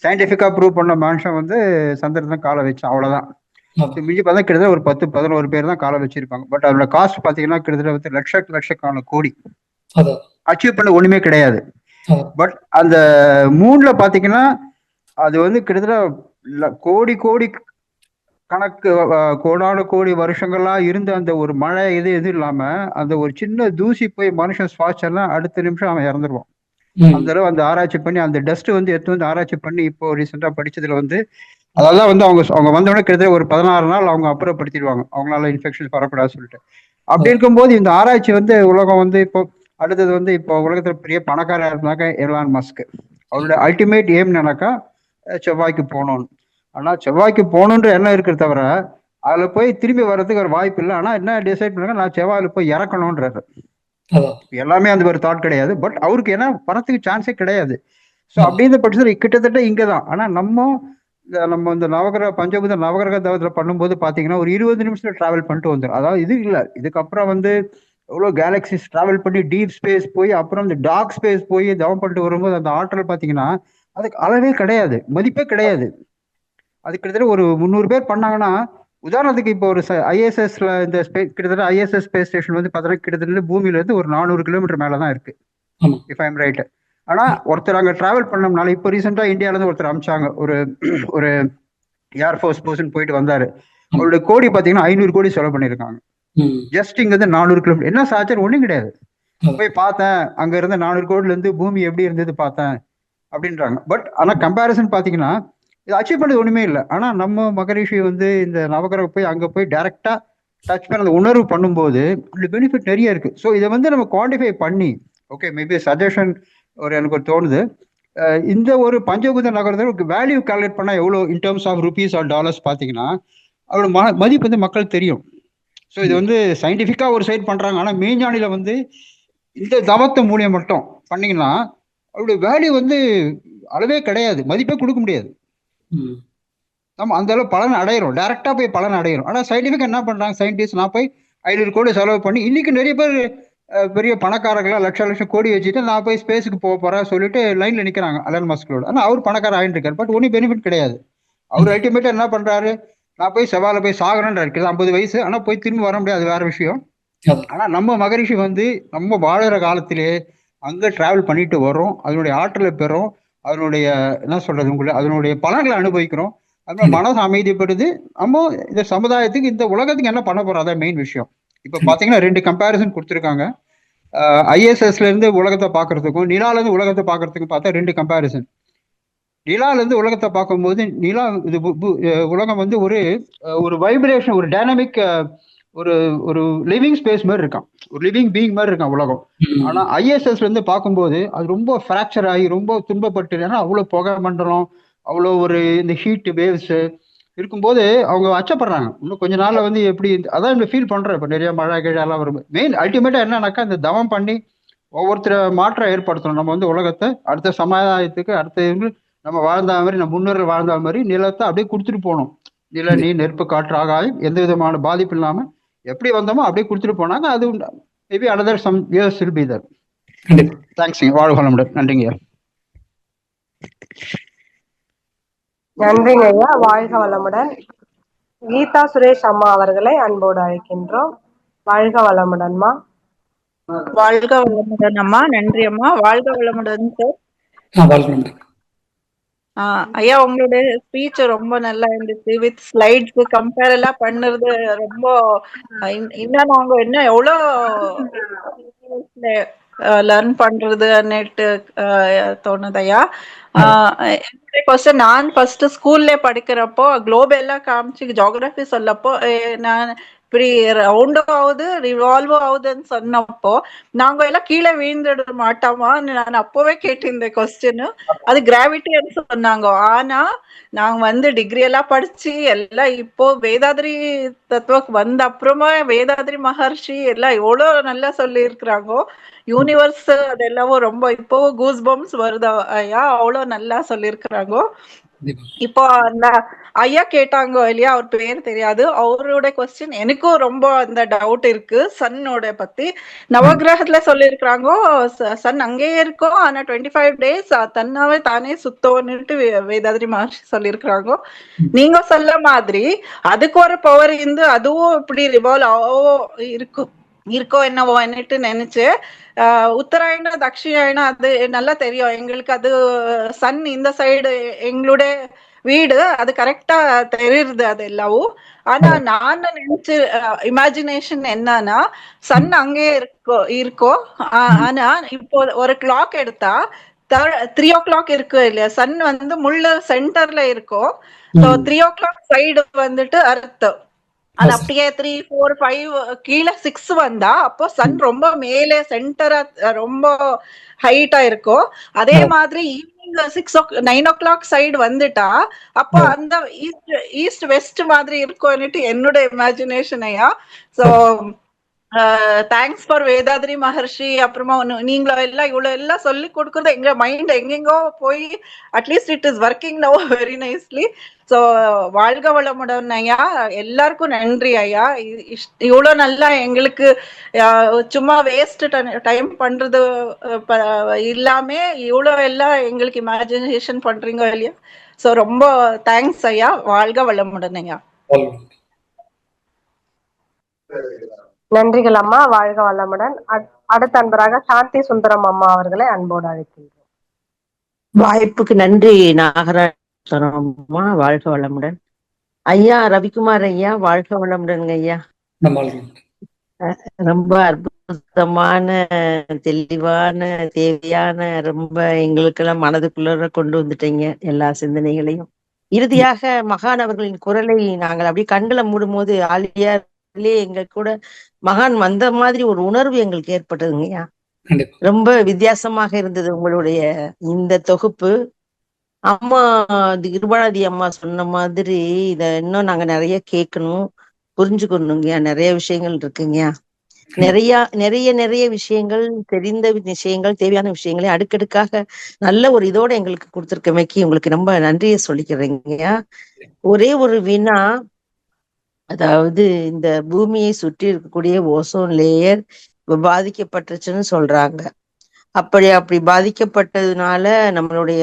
சயின்டிபிக்கா ப்ரூவ் பண்ண மனுஷன் வந்து சந்திரன் காலை வச்சான், அவ்வளவுதான். மிஞ்சி பார்த்தா கிட்டத்தட்ட ஒரு 10-11 பேர் தான் காலை வச்சிருப்பாங்க. பட் அதோட காஸ்ட் பாத்தீங்கன்னா கிட்டத்தட்ட வந்து லட்சக்கணக்கான கோடி. அச்சீவ் பண்ண ஒண்ணுமே கிடையாது. பட் அந்த மூன்ல பாத்தீங்கன்னா அது வந்து கிட்டத்தட்ட கோடி கணக்கு கோடான கோடி வருஷங்களா இருந்த அந்த ஒரு மழை இது இல்லாம அந்த ஒரு சின்ன தூசி போய் மனுஷன் சுவாசம்லாம் அடுத்த நிமிஷம் அவன் இறந்துருவான். அந்த அளவு அந்த ஆராய்ச்சி பண்ணி அந்த டஸ்ட் வந்து எடுத்து வந்து ஆராய்ச்சி பண்ணி இப்போ ரீசெண்டா படிச்சதுல வந்து அதெல்லாம் வந்து அவங்க வந்தோடனே கிட்டத்தட்ட ஒரு 16 நாள் அவங்க அப்புறப்படுத்திடுவாங்க, அவங்களால இன்ஃபெக்ஷன் வரக்கூடாதுன்னு சொல்லிட்டு. அப்படி இருக்கும்போது இந்த ஆராய்ச்சி வந்து உலகம் வந்து இப்போ அடுத்தது வந்து இப்போ உலகத்துல பெரிய பணக்காரா இருந்தாக்க எலான் மஸ்க். அவரோட அல்டிமேட் எய்ம் என்னன்னாக்கா செவ்வாய்க்கு போகணும்னு. ஆனா செவ்வாய்க்கு போகணுன்ற எண்ணம் இருக்கிற தவிர அதுல போய் திரும்பி வர்றதுக்கு ஒரு வாய்ப்பு இல்லை. ஆனா என்ன டிசைட் பண்ணாங்க, நான் செவ்வாயில போய் இறக்கணும்ன்றாரு. எல்லாமே அந்த ஒரு தாட் கிடையாது. பட் அவருக்கு ஏன்னா வரத்துக்கு சான்ஸே கிடையாது. ஸோ அப்படின்ற பட்சத்தில் கிட்டத்தட்ட இங்கதான். ஆனா நம்ம இந்த நவகிரக பஞ்சபூத நவகிரக தவத்துல பண்ணும்போது பாத்தீங்கன்னா ஒரு 20 நிமிஷத்துல டிராவல் பண்ணிட்டு வந்துடும். அதாவது இது இல்லை, இதுக்கப்புறம் வந்து எவ்வளவு கேலக்சிஸ் டிராவல் பண்ணி டீப் ஸ்பேஸ் போய் அப்புறம் இந்த டார்க் ஸ்பேஸ் போய் தவம் பண்ணிட்டு வரும்போது அந்த ஆற்றல் பாத்தீங்கன்னா அதுக்கு அளவே கிடையாது, மதிப்பே கிடையாது. அது கிட்டத்தட்ட ஒரு 300 பேர் பண்ணாங்கன்னா, உதாரணத்துக்கு இப்போ ஒரு ஐஎஸ்எஸ்ல இந்த கிட்டத்தட்ட ஐஎஸ்எஸ் ஸ்பேஸ் ஸ்டேஷன் வந்து பார்த்தீங்கன்னா கிட்டத்தட்ட பூமியில இருந்து ஒரு 400 கிலோமீட்டர் மேலதான் இருக்கு, இஃப் ஐம் ரைட். ஆனா ஒருத்தர் அங்க டிராவல் பண்ணோம்னால இப்போ ரீசெண்டா இந்தியால இருந்து ஒருத்தர் அமிச்சாங்க, ஒரு ஏர்ஃபோர்ஸ் பர்சன் போயிட்டு வந்தாரு. அவருடைய கோடி பாத்தீங்கன்னா 500 கோடி செலவு பண்ணிருக்காங்க. ஜஸ்ட் இங்க இருந்து 400 கிலோமீட்டர். என்ன சார்ஜர் ஒண்ணும் கிடையாது. போய் பார்த்தேன், அங்க இருந்த 400 கோடில இருந்து பூமி எப்படி இருந்தது பார்த்தேன் அப்படின்றாங்க. பட் ஆனா கம்பேரிசன் பாத்தீங்கன்னா இது அச்சீவ் பண்ணது ஒண்ணுமே இல்லை. ஆனா நம்ம மகரிஷி வந்து இந்த நவகிரக போய் அங்க போய் டைரக்டா டச் பண்ண அந்த உணர்வு பண்ணும்போது அந்த பெனிஃபிட் நிறைய இருக்கு. ஸோ இதை வந்து நம்ம குவான்டிஃபை பண்ணி ஓகே மேபி சஜஷன் எனக்கு ஒரு தோணுது, இந்த ஒரு பஞ்சபூத நகரத்தில் வேல்யூ கால்குலேட் பண்ணா எவ்வளவு in terms of rupees or dollars பாத்தீங்கன்னா அவரோட மதிப்பு வந்து மக்கள் தெரியும். ஸோ இது வந்து சயின்டிபிக்கா ஒரு சைட் பண்றாங்க. ஆனா மெய்ஞானில வந்து இந்த தவத்த மூலியம் மட்டும் பண்ணீங்கன்னா அவருடைய வேல்யூ வந்து அளவே கிடையாது, மதிப்பே கொடுக்க முடியாது. நம்ம அந்த அளவு பலன் அடையிறோம், டைரக்டா போய் பலன் அடையிறோம். ஆனா சயின்டிபிக் என்ன பண்றாங்க சயின்டிஸ்ட், நான் போய் 500 கோடி செலவு பண்ணி இன்னைக்கு நிறைய பேர் பெரிய பணக்காரங்களா லட்சம் கோடி வச்சுட்டு நான் போய் ஸ்பேஸுக்கு போக போறேன் சொல்லிட்டு லைன்ல நிக்கிறாங்க எலான் மஸ்கோட. ஆனா அவர் பணக்காரர் ஆகிட்டு இருக்காரு, பட் ஒன்னும் பெனிஃபிட் கிடையாது. அவர் அல்டிமேட்டா என்ன பண்றாரு, நான் போய் செவ்வாயில போய் சாகணும்னு இருக்குது 50 வயசு, ஆனா போய் திரும்பி வர முடியாது, வேற விஷயம். ஆனா நம்ம மகரிஷி வந்து நம்ம வாழற காலத்திலே அங்க டிராவல் பண்ணிட்டு வரோம், அதனுடைய ஆற்றலை பெறோம், அதனுடைய என்ன சொல்றது உங்களுக்கு அதனுடைய பலன்களை அனுபவிக்கிறோம். அதனால மனசு அமைதிப்படுது. நம்ம இந்த சமுதாயத்துக்கு இந்த உலகத்துக்கு என்ன பண்ண போறோம், அதான் மெயின் விஷயம். இப்ப பாத்தீங்கன்னா 2 கம்பேரிசன் கொடுத்துருக்காங்க. ISSல இருந்து உலகத்தை பாக்குறதுக்கும் நிலால இருந்து உலகத்தை பாக்குறதுக்கும் பார்த்தா 2 கம்பேரிசன். நிலால இருந்து உலகத்தை பார்க்கும்போது நிலா இது உலகம் வந்து ஒரு வைப்ரேஷன், ஒரு டைனமிக், ஒரு லிவிங் ஸ்பேஸ் மாதிரி இருக்கான், ஒரு லிவிங் பீயிங் மாதிரி இருக்கான் உலகம். ஆனா ISSல இருந்து பார்க்கும்போது அது ரொம்ப ஃப்ராக்சர் ஆகி ரொம்ப துன்பப்பட்டு, ஏன்னா அவ்வளவு புகை மண்டலம், அவ்வளோ ஒரு இந்த ஹீட் வேவ்ஸ் இருக்கும்போது அவங்க அச்சப்படுறாங்க. இன்னும் கொஞ்ச நாள்ல வந்து எப்படி, அதான் ஃபீல் பண்றேன். இப்ப நிறைய மழை கீழே எல்லாம் வரும். மெயின் அல்டிமேட்டா என்னன்னாக்கா இந்த தவம் பண்ணி ஒவ்வொருத்தர மாற்றம் ஏற்படுத்தணும். நம்ம வந்து உலகத்தை அடுத்த சமுதாயத்துக்கு அடுத்த நம்ம வாழ்ந்த மாதிரி, நம்ம முன்னோர்கள் வாழ்ந்த மாதிரி நிலத்தை அப்படியே கொடுத்துட்டு போகணும். நில, நீர், நெருப்பு, காற்று, ஆகாயம் எந்த விதமான பாதிப்பு இல்லாம எப்படி வந்தோமோ அப்படியே கொடுத்துட்டு போனாங்க. அது maybe another some years will be there. Thanks. வாழ்க வளமுடன். நன்றிங்க. நன்றிங்க ஐயா, வாழ்க வளமுடன். கீதா சுரேஷ் அம்மா அவர்களை அன்போடு அழைக்கின்றோம். வாழ்க வளமுடன்மா. வாழ்க வளமுடன் அம்மா. நன்றி அம்மா. வாழ்க வளமுடன் சார். ஐயா, உங்களுடைய ஸ்பீச் ரொம்ப நல்லா இருந்துச்சு. வித் ஸ்லைட்ஸ் கம்பேர் எல்லாம் பண்ணுறது ரொம்ப இன்னும் நாங்க என்ன எவ்வளோ லர்ன் பண்றதுன்னுட்டு தோணுதையா. என்னுடைய கொஸ்டின், நான் ஃபர்ஸ்ட் ஸ்கூல்ல படிக்கிறப்போ குளோப் எல்லாம் காமிச்சு ஜியோகிராஃபி சொல்லப்போ நான் இப்படி ரவுண்ட் ஆகுது ரிவால்வ் ஆகுதுன்னு சொன்னப்போ நாங்க எல்லாம் கீழே வீழ்ந்துட மாட்டோமா நான் அப்பவே கேட்டேன் இந்த கொஸ்டின். அது கிராவிட்டின்னு சொன்னாங்க. ஆனா நாங்க வந்து டிகிரி எல்லாம் படிச்சு எல்லாம் இப்போ வேதாதிரி தத்துவக்கு வந்த அப்புறமா வேதாதிரி மகர்ஷி எல்லாம் எவ்வளவு நல்லா சொல்லி இருக்கிறாங்க. யூனிவர்ஸ் அதெல்லாம் ரொம்ப இப்போ கூஸ் பம்ஸ் வருது ஐயா, அவ்வளவு நல்லா சொல்லியிருக்கிறாங்க. இப்போ அந்த ஐயா கேட்டாங்க இல்லையா, அவர் பேர் தெரியாது, அவரோட கொஸ்டின் எனக்கும் ரொம்ப அந்த டவுட் இருக்கு. சன்னோட பத்தி நவகிரகத்துல சொல்லியிருக்கிறாங்க சன் அங்கேயே இருக்கும், ஆனா 25 days தன்னாவே தானே சுத்தோன்னுட்டு வேதாதிரி மகர்ஷி சொல்லியிருக்கிறாங்க. நீங்க சொல்ல மாதிரி அதுக்கு ஒரு பவர் இருந்து அதுவும் இப்படி ரிவால்வ் இருக்கோ என்னவோ என்னட்டு நினைச்சு உத்தராயணம் தட்சிணாயணம் அது நல்லா தெரியும் எங்களுக்கு. அது சன் இந்த சைடு எங்களுடைய வீடு அது கரெக்டா தெரியுது அது எல்லாவும். ஆனா நான் நினைச்சு இமேஜினேஷன் என்னன்னா சன் அங்கே இருக்கோ. ஆனா இப்போ ஒரு கிளாக் எடுத்தா 3 o'clock இருக்கு இல்லையா, சன் வந்து முள்ள சென்டர்ல இருக்கும். 3 o'clock சைடு வந்துட்டு அர்த்தம். அது அப்படியே 3, 4, 5 கீழே 6 வந்தா அப்போ சன் ரொம்ப மேலே சென்டரா ரொம்ப ஹைட்டா இருக்கும். அதே மாதிரி ஈவினிங் 9 o'clock சைடு வந்துட்டா அப்போ அந்த ஈஸ்ட் வெஸ்ட் மாதிரி இருக்கும்னுட்டு என்னோட இமேஜினேஷன் ஐயா. சோ தேங்க்ஸ் ஃபார் வேதாதிரி மகர்ஷி. அப்புறமா நீங்கள எல்லாம் இவ்வளவு எல்லாம் சொல்லி கொடுக்கறது எங்க மைண்ட் எங்கெங்கோ போய் at least it is working now very nicely. So வாழ்க வளமுடன் ஐயா. எல்லாருக்கும் நன்றி ஐயா. இவ்வளவு நல்லா எங்களுக்கு சும்மா வேஸ்ட் டைம் பண்றது இல்லாம இவ்வளவு எல்லாம் எங்களுக்கு இமேஜினேஷன் பண்றீங்க இல்லையா. சோ ரொம்ப தேங்க்ஸ் ஐயா. வாழ்க வளமுடன் ஐயா. நன்றிகள் அம்மா, வாழ்க வளமுடன். அடுத்த அன்பராக சாந்தி சுந்தரம் அம்மா அவர்களை அன்போடு அழைக்கின்றோம். வாய்ப்புக்கு நன்றி நாகராஜம்மா. வாழ்க வளமுடன். ஐயா ரவிக்குமார் ஐயா, வாழ்க வளமுடன் ஐயா. ரொம்ப அற்புதமான தெளிவான தேவையான ரொம்ப எங்களுக்கெல்லாம் மனதுக்குள்ள கொண்டு வந்துட்டீங்க எல்லா சிந்தனைகளையும். இறுதியாக மகான் அவர்களின் குரலை நாங்கள் அப்படியே கண்களை மூடும் போது ஆலியாரிலே எங்க கூட மகான் வந்த மாதிரி ஒரு உணர்வு எங்களுக்கு ஏற்பட்டதுங்கய்யா. ரொம்ப வித்தியாசமாக இருந்தது உங்களுடைய இந்த தொகுப்பு. அம்மா கிருபாநாதி அம்மா சொன்ன மாதிரி இத இன்னும் நாங்க நிறைய கேட்கணும், புரிஞ்சுக்கணுங்கய்யா. நிறைய விஷயங்கள் இருக்குங்கய்யா. நிறைய விஷயங்கள், தெரிந்த விஷயங்கள், தேவையான விஷயங்களை அடுக்கடுக்காக நல்ல ஒரு இதோட எங்களுக்கு கொடுத்துருக்கமைக்கு உங்களுக்கு ரொம்ப நன்றியை சொல்லிக்கிறேங்கய்யா. ஒரே ஒரு வினா, அதாவது இந்த பூமியை சுற்றி இருக்கக்கூடிய ஓசோன் லேயர் பாதிக்கப்பட்டுச்சுன்னு சொல்றாங்க. அப்படி பாதிக்கப்பட்டதுனால நம்மளுடைய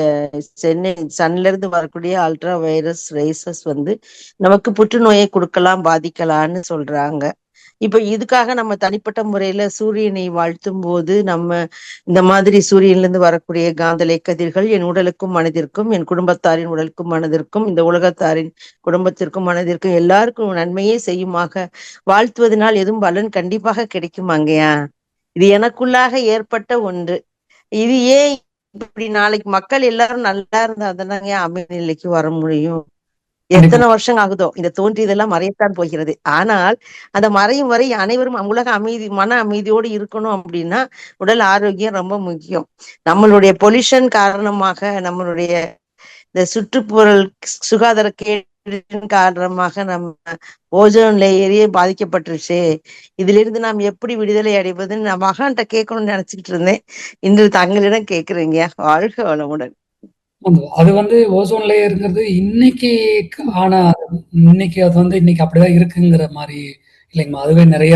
சன்ல இருந்து வரக்கூடிய அல்ட்ரா வைரஸ் ரேசஸ் வந்து நமக்கு புற்றுநோயை கொடுக்கலாம், பாதிக்கலான்னு சொல்றாங்க. இப்ப இதுக்காக நம்ம தனிப்பட்ட முறையில சூரியனை வாழ்த்தும் போது நம்ம இந்த மாதிரி சூரியன்ல இருந்து வரக்கூடிய காந்தலை கதிர்கள் என் உடலுக்கும் மனதிற்கும், என் குடும்பத்தாரின் உடலுக்கும் மனதிற்கும், இந்த உலகத்தாரின் குடும்பத்திற்கும் மனதிற்கும் எல்லாருக்கும் நன்மையே செய்யுமாக வாழ்த்துவதனால் எதுவும் பலன் கண்டிப்பாக கிடைக்குமாங்கயா? இது எனக்குள்ளாக ஏற்பட்ட ஒன்று. இது ஏன் இப்படி நாளைக்கு மக்கள் எல்லாரும் நல்லா இருந்தா தானங்க அமைதி நிலைக்கு வர முடியும். எத்தனை வருஷம் ஆகுதோ இந்த தோன்றியதெல்லாம் மறையத்தான் போகிறது. ஆனால் அந்த மறையும் வரை அனைவரும் உலக அமைதி, மன அமைதியோடு இருக்கணும் அப்படின்னா உடல் ஆரோக்கியம் ரொம்ப முக்கியம். நம்மளுடைய பொல்யூஷன் காரணமாக, நம்மளுடைய இந்த சுற்றுப்புறல் சுகாதார கேடின் காரணமாக நம்ம ஓசோன் லேயரே பாதிக்கப்பட்டுருச்சு. இதுல இருந்து நாம் எப்படி விடுதலை அடைவதுன்னு நான் மகான்கிட்ட கேட்கணும்னு நினைச்சுக்கிட்டு இருந்தேன். இன்று தங்களிடம் கேட்கிறீங்க. வாழ்க வளமுடன். அது ஓசோன் லேயருங்கிறது இன்னைக்கு அது இன்னைக்கு அப்படிதான் இருக்குங்கிற மாதிரி இல்லைங்கம்மா. அதுவே நிறைய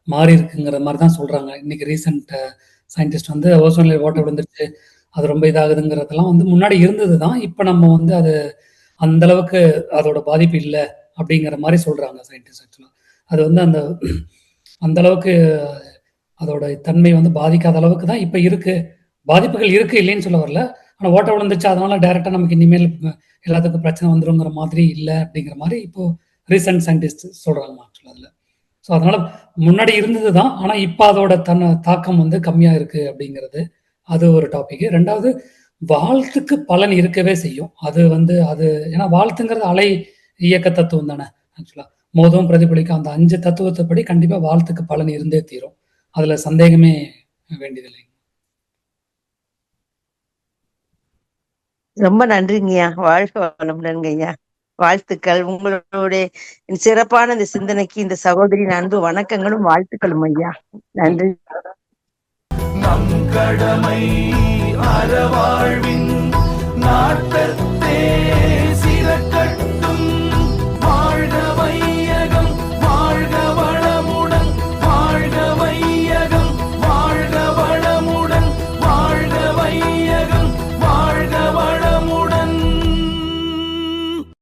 மாறி இருக்குங்கிற மாதிரி தான் சொல்றாங்க. இன்னைக்கு ரீசெண்ட் சயின்டிஸ்ட் ஓசோன் லேயர் ஓட்ட விழுந்துருச்சு, அது ரொம்ப இதாகுதுங்கிறதெல்லாம் முன்னாடி இருந்தது தான். இப்போ நம்ம அது அந்த அளவுக்கு அதோட பாதிப்பு இல்லை அப்படிங்கிற மாதிரி சொல்றாங்க சயின்டிஸ்ட். ஆக்சுவலா அது அந்த அந்த அளவுக்கு அதோட தன்மை பாதிக்காத அளவுக்கு தான் இப்போ இருக்கு. பாதிப்புகள் இருக்கு, இல்லைன்னு சொல்ல வரல. ஆனால் ஓட்ட விழுந்துச்சு அதனால டைரக்டா நமக்கு இனிமேல் எல்லாத்துக்கும் பிரச்சனை வந்துருங்கிற மாதிரி இல்லை அப்படிங்கிற மாதிரி இப்போ ரீசன்ட் சயின்டிஸ்ட் சொல்றாங்க ஆக்சுவலா அதுல. ஸோ அதனால முன்னாடி இருந்தது தான், ஆனா இப்போ அதோட தாக்கம் கம்மியா இருக்கு அப்படிங்கிறது அது ஒரு டாபிக். ரெண்டாவது, வாழ்த்துக்கு பலன் இருக்கவே செய்யும். அது அது ஏன்னா வாழ்த்துங்கிறது அலை இயக்க தத்துவம் தானே. ஆக்சுவலா மோதவும் பிரதிபலிக்கும் அந்த 5 தத்துவத்தைப்படி கண்டிப்பா வாழ்த்துக்கு பலன் இருந்தே தீரும். அதுல சந்தேகமே வேண்டியதில்லை. ரொம்ப நன்றிங்கய்யா. வாழ்க வளமுடன்ங்கய்யா. வாழ்த்துக்கள். உங்களுடைய சிறப்பான இந்த சிந்தனைக்கு இந்த சகோதரின் அன்பு வணக்கங்களும் வாழ்த்துக்களும் ஐயா. நன்றி. நம் கடமை அறவாழ்வின்